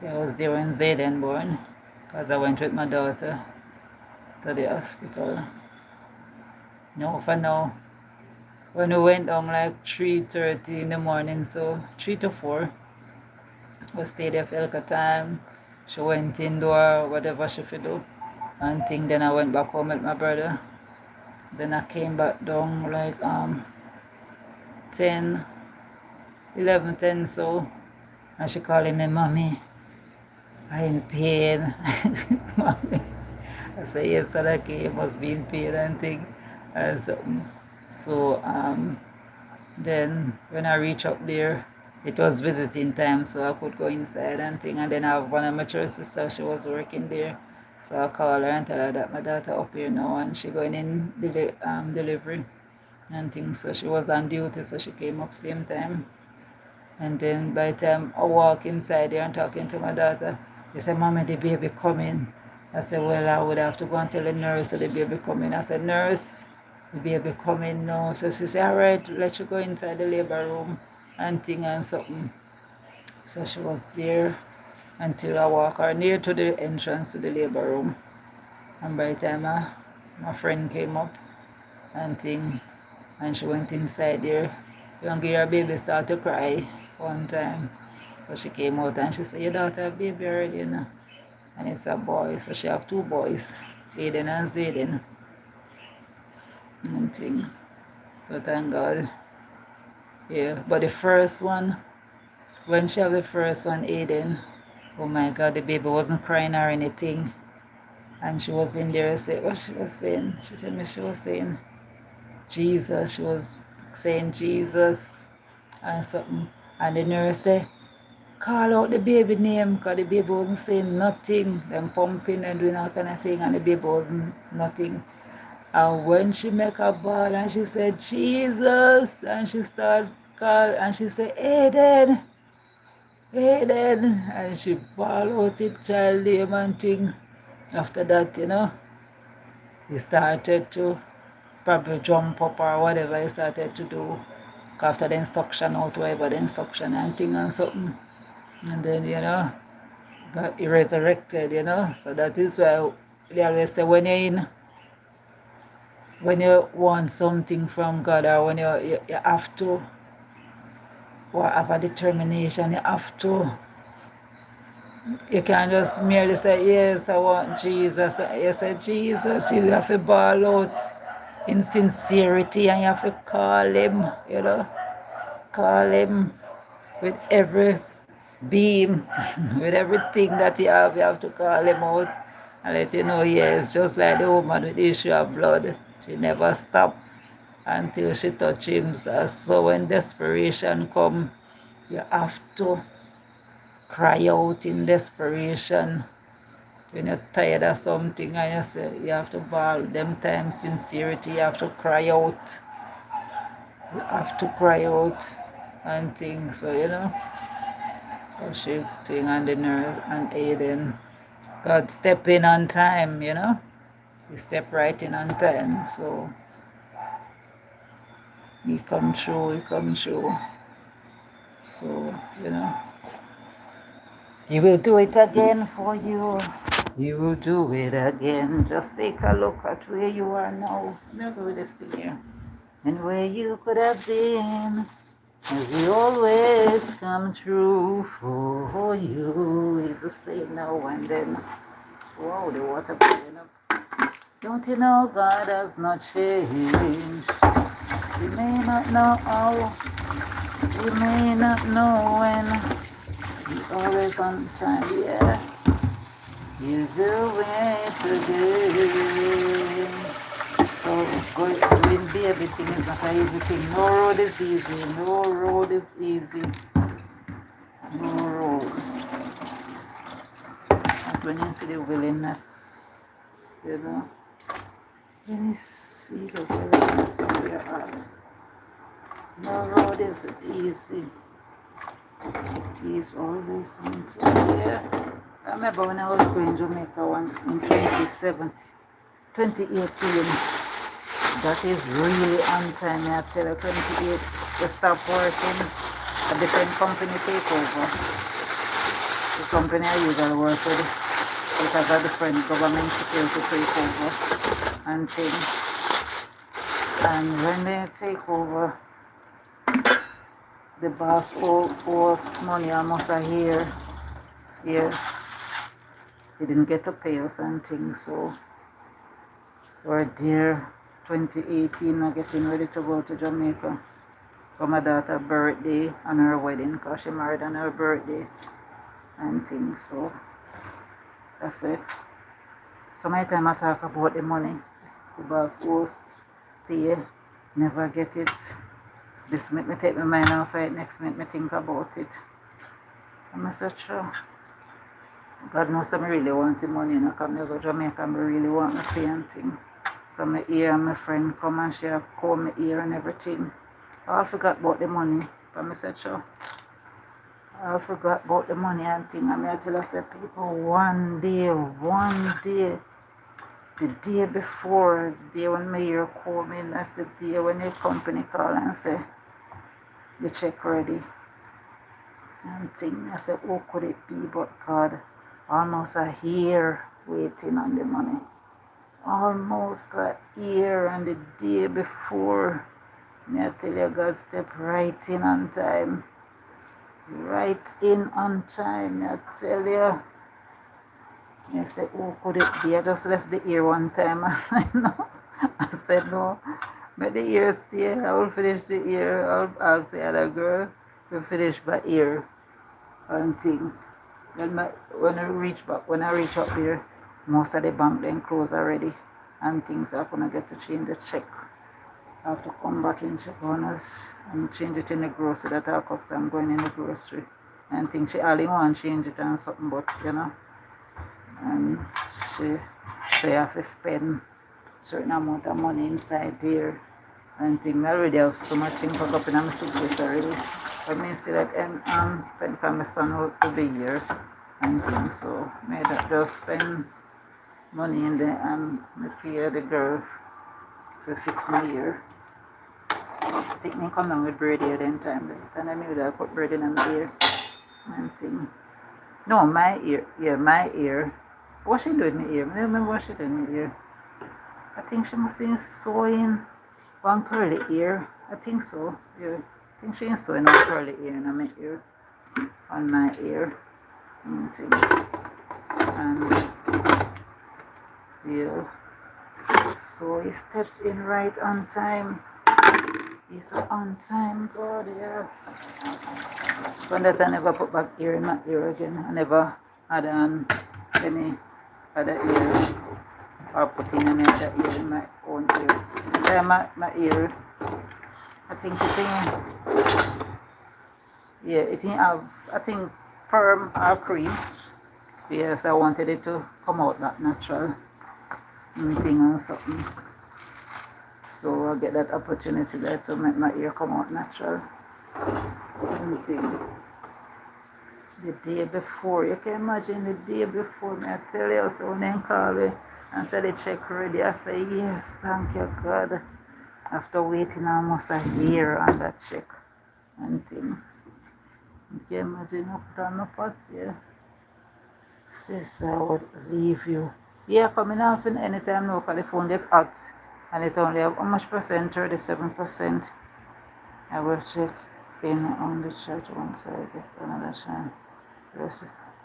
I was there when Zayden born, because I went with my daughter to the hospital. No, for now. When we went down like 3:30 in the morning, so 3 to 4, we stayed there for a time. She went indoor, whatever she could do, and thing. Then I went back home with my brother. Then I came back down like 10, 11, 10 so, and she calling me, Mommy, I in pain. Mommy. I say, yes, okay, you must be in pain and thing. And so then when I reach up there, it was visiting time, so I could go inside and thing. And then I have one of my church sisters, she was working there. So I call her and tell her that my daughter up here now and she going in delivery and things. So she was on duty, so she came up same time. And then by the time I walk inside there and talking to my daughter, they said, Mommy, the baby coming. I said, well, I would have to go and tell the nurse that the baby coming. I said, Nurse, the baby coming now. So she said, all right, let you go inside the labor room and thing and something. So she was there until I walk her near to the entrance to the labor room. And by the time my friend came up and thing, and she went inside there, young girl baby started to cry one time. So she came out and she said, your daughter have baby already, you know? And it's a boy, so she have 2 boys, Aiden and Zayden. And thing. So thank God. Yeah, but the first one, when she have the first one, Aiden, oh my God, the baby wasn't crying or anything. And she was in there, say what she was saying. She told me she was saying Jesus. She was saying Jesus and something. And the nurse said, call out the baby name because the baby wasn't saying nothing. Them pumping and doing all kind of thing and the baby wasn't nothing. And when she make a ball and she said Jesus and she started call and she said Aiden, Aiden, and she ball out it child name and thing. After that, he started to probably jump up or whatever he started to do. After the suction out whatever the suction and thing and something. And then, got resurrected, So that is why they always say when you want something from God or when you have to have a determination, you can't just merely say, yes, I want Jesus. You say, Jesus, you have to bawl out in sincerity and you have to call him, call him with every beam, with everything that you have to call him out and let you know, yes, just like the woman with the issue of blood, she never stopped until she touched him. So when desperation come, you have to cry out in desperation. When you're tired of something and you say you have to bawl them times sincerity, you have to cry out. You have to cry out and things. So worship thing and the nurse and Aiden. God step in on time, He step right in on time. So he come through. So, He will do it again for you. He will do it again. Just take a look at where you are now. Let me go with this thing here. And where you could have been. As He always come through for you. He's the same now and then. Wow, the water pouring up. Don't you know God has not changed? You may not know how. You may not know when. He's always on time, yeah. You do it again. So going be everything is not an easy thing. No road is easy. No road is easy. No road. But when you see the willingness, when you see the willingness of your heart, no road is easy. It is always something. Yeah. I remember when I was going to Jamaica once in 2018. That is really on time. I tell you, 28, they stop working. A different company take over. The company I usually work with, it has a different government security take over and things. And when they take over, the boss owes money almost a year. Yeah. He didn't get to pay us and things, so we're there 2018 and getting ready to go to Jamaica for my daughter's birthday and her wedding because she married on her birthday and things. So that's it. So my time I talk about the money, the boss hosts pay, never get it. This make me take my mind off it, next make me think about it. I'm so sure. God knows I really want the money, because I go to Jamaica, I really want my pay and thing. So my ear and my friend come and she have comb my ear and everything. I forgot about the money, but I said sure. I forgot about the money and thing. And I tell us people one day, the day before, the day when my ear come in, that's the day when the company call and say the check ready. And thing. I said, oh, could it be? But God, almost a year waiting on the money. Almost a year, and the day before, I tell you, God step right in on time. Right in on time, I tell you. I said, oh, could it be? I just left the ear one time. I said, no. I said, no. But the ear stay. I will finish the ear. I'll ask the other girl to finish my ear and thing. When I reach up here, most of the bank then closed already and things are gonna get to change the check. I have to come back in check on us and change it in the grocery that our custom going in the grocery. And think she only want to change it and something, but you know, and she have to spend certain amount of money inside there and thing. I already have so much things packed up in my suitcase already. But me still like and spend for my son out to be here and things. So may that just spend money in there and me pay the girl to fix my ear. I think me come down with bread here then time and then maybe I'll put bread in my ear and thing. No, my ear. Yeah, my ear. What she doing in my ear? I don't remember what she doing in my ear. I think she must be sewing one curly ear. I think so. Yeah. I think she's sewing one curly ear in my ear. On my ear. And yeah. So he stepped in right on time. He's on time, God, yeah. When that I never put back ear in my ear again. I never had any other ear or put in any other ear in my own ear. My ear, I think it thing, yeah, it didn't have, I think, perm or cream. Yes, I wanted it to come out that natural thing or something. So I get that opportunity there to make my ear come out natural. The day before, you can imagine the day before me, I tell you, so when they call me and say the check ready, I say, yes, thank you, God. After waiting almost a year on that check and thing. You can imagine I put on the pot, yeah. Sister, I would leave you. Yeah, coming off in anytime now, because the phone gets hot. And it only have how much percent? 37%. I will check in on the church once I get another chance.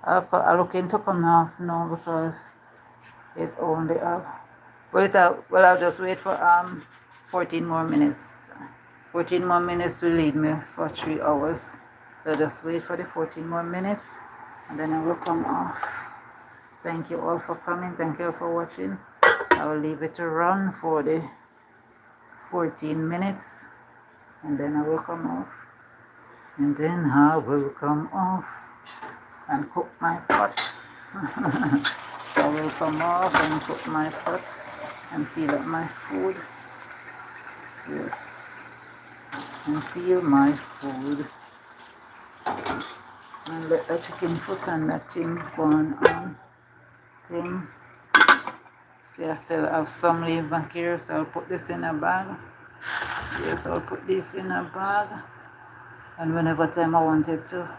I'll look into come off now because it only have well I'll just wait for 14 more minutes. 14 more minutes will lead me for 3 hours. So just wait for the 14 more minutes and then I will come off. Thank you all for coming, thank you all for watching. I will leave it to run for the 14 minutes and then I will come off. And then I will come off and cook my pot. I will come off and cook my pot and peel up my food. Yes. And peel my food. And let the chicken foot and that thing go on thing. See, I still have some leave back here, so I'll put this in a bag. Yes, I'll put this in a bag. And whenever time I wanted to,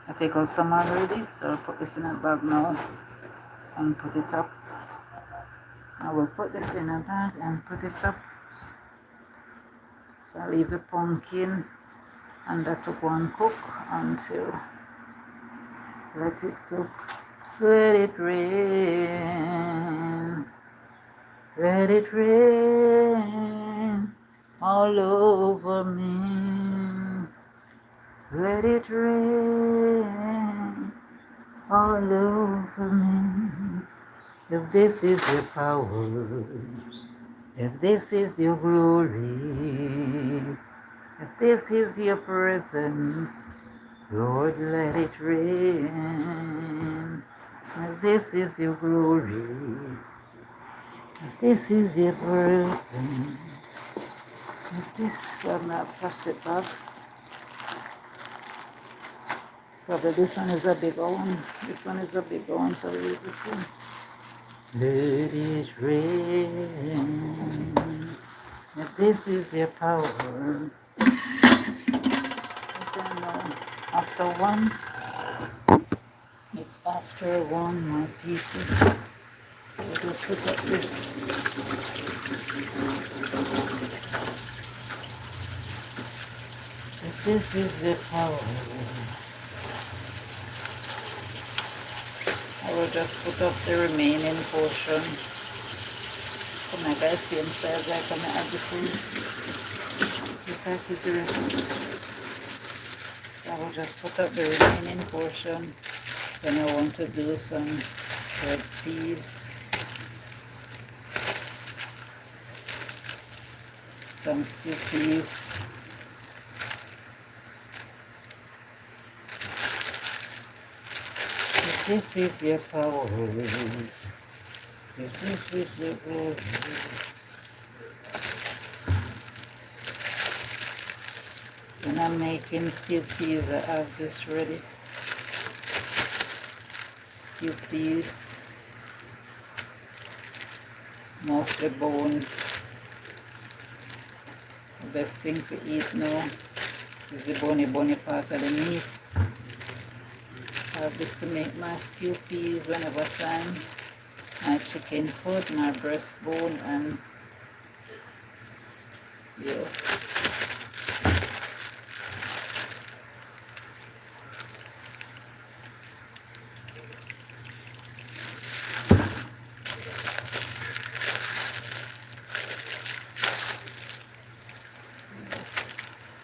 I take out some already, so I'll put this in a bag now and put it up. I will put this in a bag and put it up. So I'll leave the pumpkin and that to go and cook until let it cook. Let it rain, let it rain all over me. Let it rain all over me. If this is your power, if this is your glory, if this is your presence, Lord, let it rain. If this is your glory, if this is your presence, if this are not plastic bags. Probably this one is a big one. This one is a big one, so we use this one. Let it rain. If this is your power. After one. It's after one, my people. So just put up this. If this is the power. I will just put up the remaining portion. Come on guys, same size like I'm add the food. The pack is the rest. So I will just put up the remaining portion. Then I want to do some red peas, some stewed peas, if this is your power, if this is your glory. When I'm making stewed peas, I have this ready. Stewed peas, mostly bone. The best thing to eat now is the bony part of the meat. I have this to make my stewed peas whenever time. My chicken foot, my breastbone, and yeah.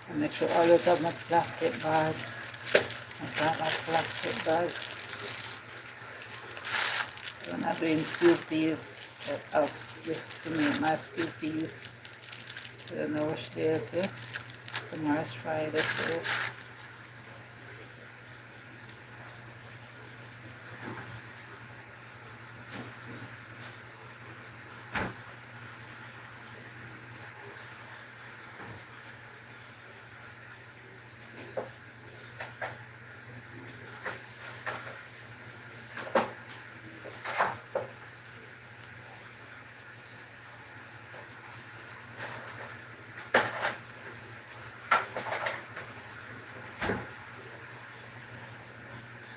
I make sure I always have my plastic bags. I got my plastic bags. When I'm doing stewed peas, I have this to make my stewed peas. I don't know which day is it. Tomorrow's Friday, so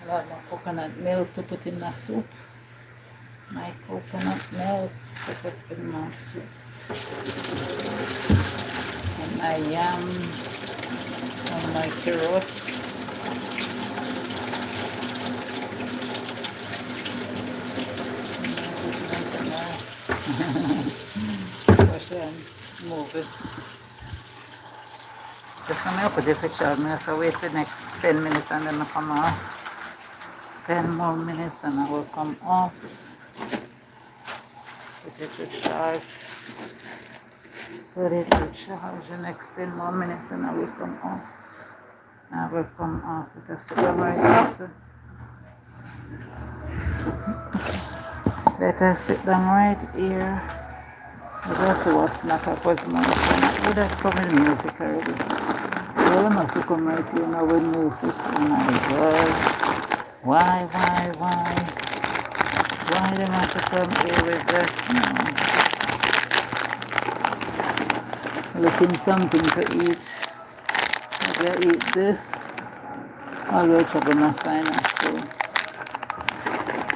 I have my coconut milk to put in my soup. My coconut milk to put in my soup. And my yam and my carrots. Wash it and move it. Just I'm going to put the picture of me, so wait for the next 10 minutes and then I come off. 10 more minutes and I will come off. Put it to charge. Put it to charge the next 10 more minutes and I will come off. I will come off with a cigarette right here. Let us sit down right here. That's what's not up with my phone. Would have come in music already? I don't have to come right here now with music. Oh my God. Why? Why do I have to come here with that? No. Looking something to eat. Maybe I eat this. I'll go trouble my sinus. So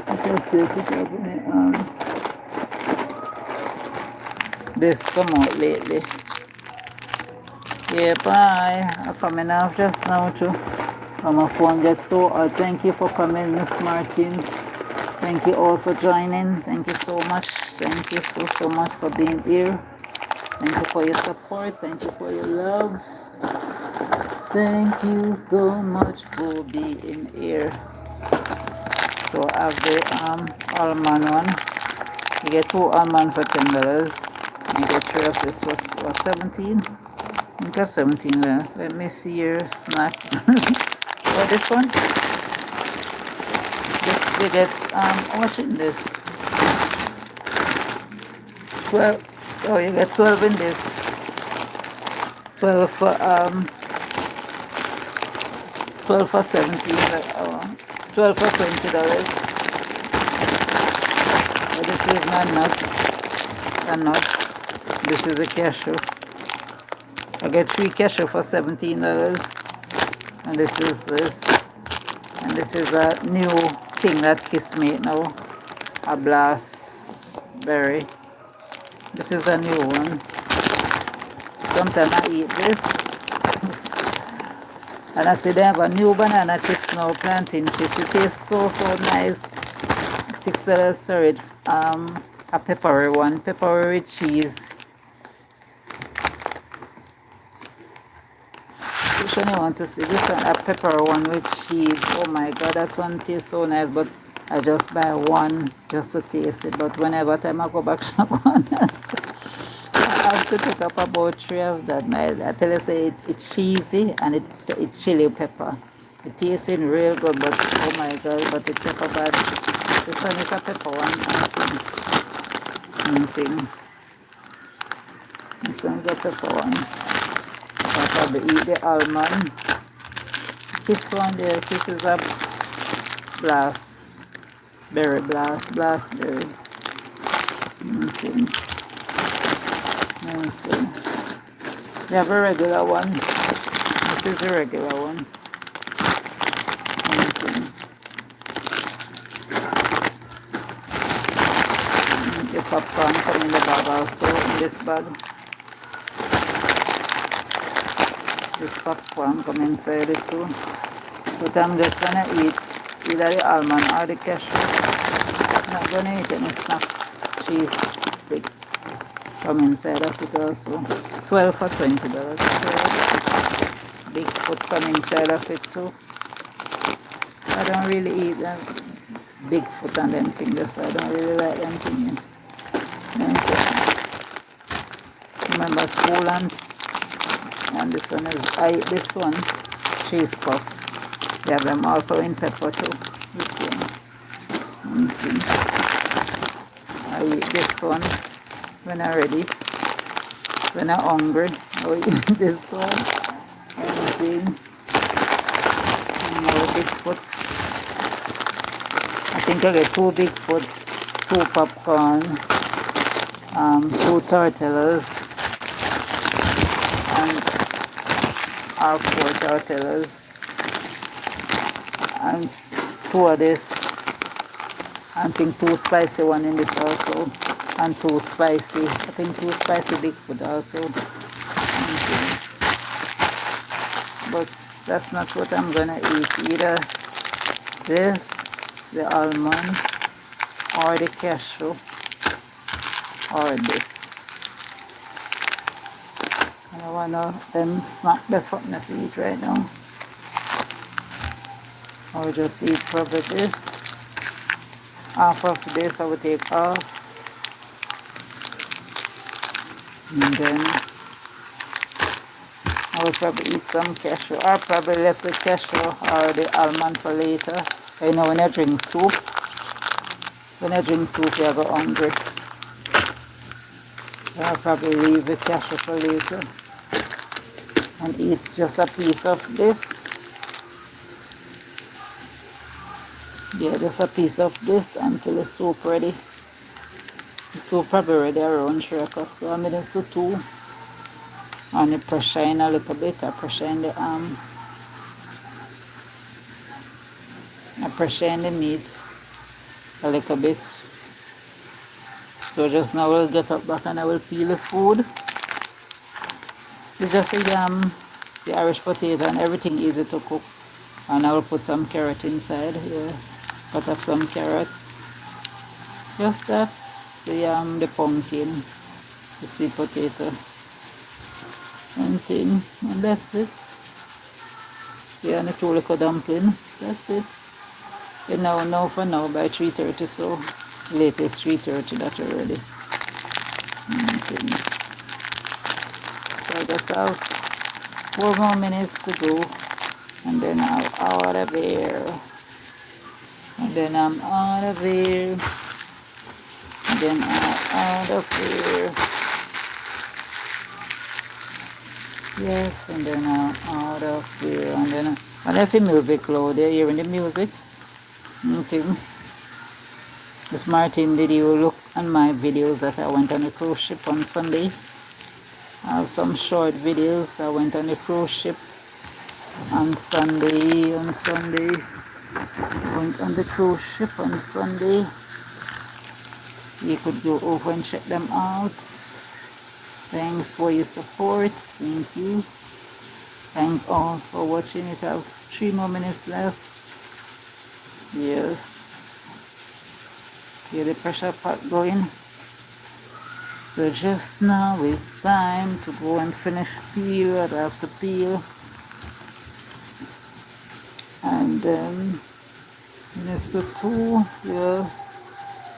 I can see if it's open. This come out lately. Yeah, bye. I'm coming off just now too. My phone gets so hot. Thank you for coming, Miss Martin. Thank you all for joining. Thank you so much. Thank you so much for being here. Thank you for your support. Thank you for your love. Thank you so much for being here. So I have the almond one. You get 2 almonds for $10. You get 3 of this was 17. I think that's 17. Let me see your snacks. Oh, this one. This you get how much in this? 12. Oh, you get 12 in this. 12 for 12 for 17. 12 for $20. Oh, this is my nut. A nut. This is a cashew. I get 3 cashew for $17. And this is this. And this is a new thing that Kiss made now. A blast berry. This is a new one. Sometimes I eat this. And I see they have a new banana chips now, plantain chips. It tastes so nice. $6 for it. A peppery one. Peppery with cheese. Which one you want to see? This one, a pepper one with cheese. Oh my God, that one tastes so nice. But I just buy one just to taste it. But whenever time I go back shop one, I have to pick up about 3 of that. I tell you, say it's cheesy and it's chili pepper. It tastes real good, but oh my god, but it's pepper bad. This one is a pepper one. Thing. This one's a pepper one. I'll probably eat the almond. This one there, this is a blastberry. Thing. Let me see. They have a regular one. This is a regular one. The popcorn come in the bag also, in this bag. This popcorn come inside it too. But I'm just gonna eat either the almond or the cashew. I'm not gonna eat any snack cheese stick. Come inside of it also. 12 for $20. Big foot come inside of it too. I don't really eat them big foot and them things, so I don't really like them things. Remember school and this one is this one cheese puff. They have them also in pepper too. This one. I eat this one when I'm ready. When I'm hungry, I will eat this one. Bigfoot. I think I get 2 Bigfoot, 2 popcorn, 2 tortillas, and 4 tortillas, and 2 of this. I think 2 spicy one in this also, and 2 spicy. I think 2 spicy Bigfoot also. But that's not what I'm gonna eat either. This, the almond, or the cashew, or this. I don't wanna them snack. There's something to eat right now. Or just eat probably this. Half of this I will take off. And then I will probably eat some cashew. Or probably left the cashew or the almond for later. You know, when I drink soup, you go hungry. I'll probably leave the cashew for later. And eat just a piece of this. Yeah, just a piece of this until the soup ready. The soup probably ready around 3 o'clock. So I'm going to do 2. And I pressure in a little bit. I pressure in the meat a little bit. So just now we'll get up back and I will peel the food. It's just the yam, the Irish potato, and everything easy to cook. And I will put some carrot inside here. Cut up some carrots. Just that, the yam, the pumpkin, the sweet potato, and thing, and that's it. Yeah, and the 2 little dumpling. That's it. You know, now for now by 3:30, so latest 3:30 that already. So I just have 4 more minutes to go, and then I'm out of here. And then I'm out of here. And then I'm out of here. Yes, and then I'm out of here. And then I left the music loud. They're hearing the music. Okay. This Martin, did you look on my videos that I went on a cruise ship on Sunday? I have some short videos. I went on a cruise ship on Sunday. Went on the cruise ship on Sunday. You could go over and check them out. Thanks for your support. Thank you. Thanks all for watching. It have 3 more minutes left. Yes. Get the pressure pot going. So just now it's time to go and finish peel what I have to peel. And Minister 2, yeah.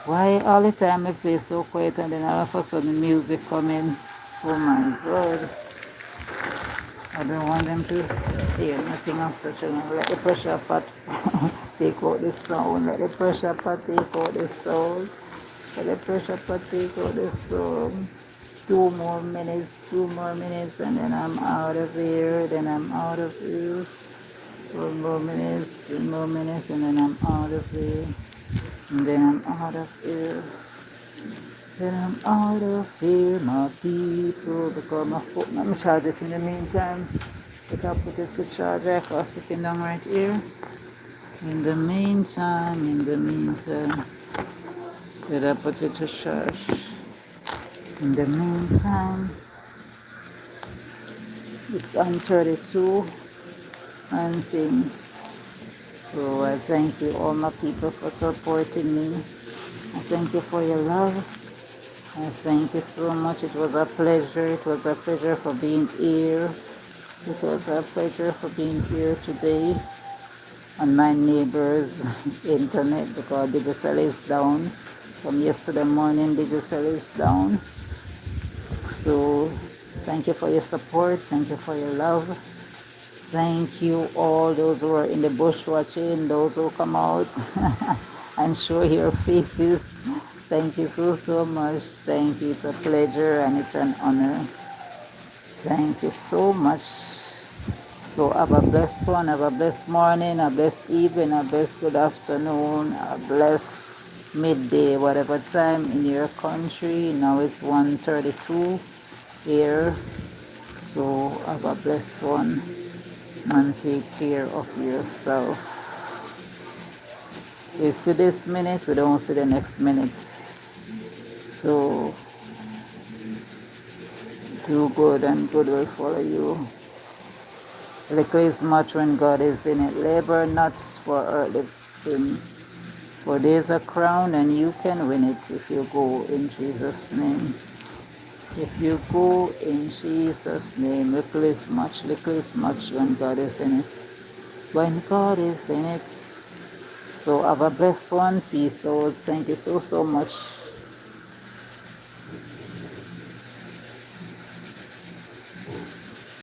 Why all the time I play so quiet and then all of a sudden music come in? Oh my God. I don't want them to hear nothing of such a let the pressure pot take out the sound. Let the pressure pot take out the sound. Let the pressure pot take out the sound. 2 more minutes, and then I'm out of here. Then I'm out of here. 4 more minutes, 3 more minutes, and then I'm out of here. And then I'm out of here. Then I'm out of here, my people. Because my phone, let me charge it in the meantime. If I put it to charge, I can sitting down right here. In the meantime, did I put it to charge? In the meantime, it's on 32 and thing. So I thank you, all my people, for supporting me. I thank you for your love. I thank you so much. It was a pleasure. It was a pleasure for being here. It was a pleasure for being here today on my neighbor's internet because digital is down. From yesterday morning, digital is down. So thank you for your support. Thank you for your love. Thank you all those who are in the bush watching, those who come out and show your faces. Thank you so much. Thank you. It's a pleasure and it's an honor. Thank you so much. So have a blessed one, have a blessed morning, a blessed evening, a blessed good afternoon, a blessed midday, whatever time in your country. Now it's 1:32 here. So have a blessed one and take care of yourself. We see this minute, we don't see the next minute. So do good and good will follow you. Little is much when God is in it. Labor not for earthly things. For there's a crown and you can win it if you go in Jesus' name. If you go in Jesus' name, little is much when God is in it. When God is in it. So have a blessed one. Peace out. Thank you so much.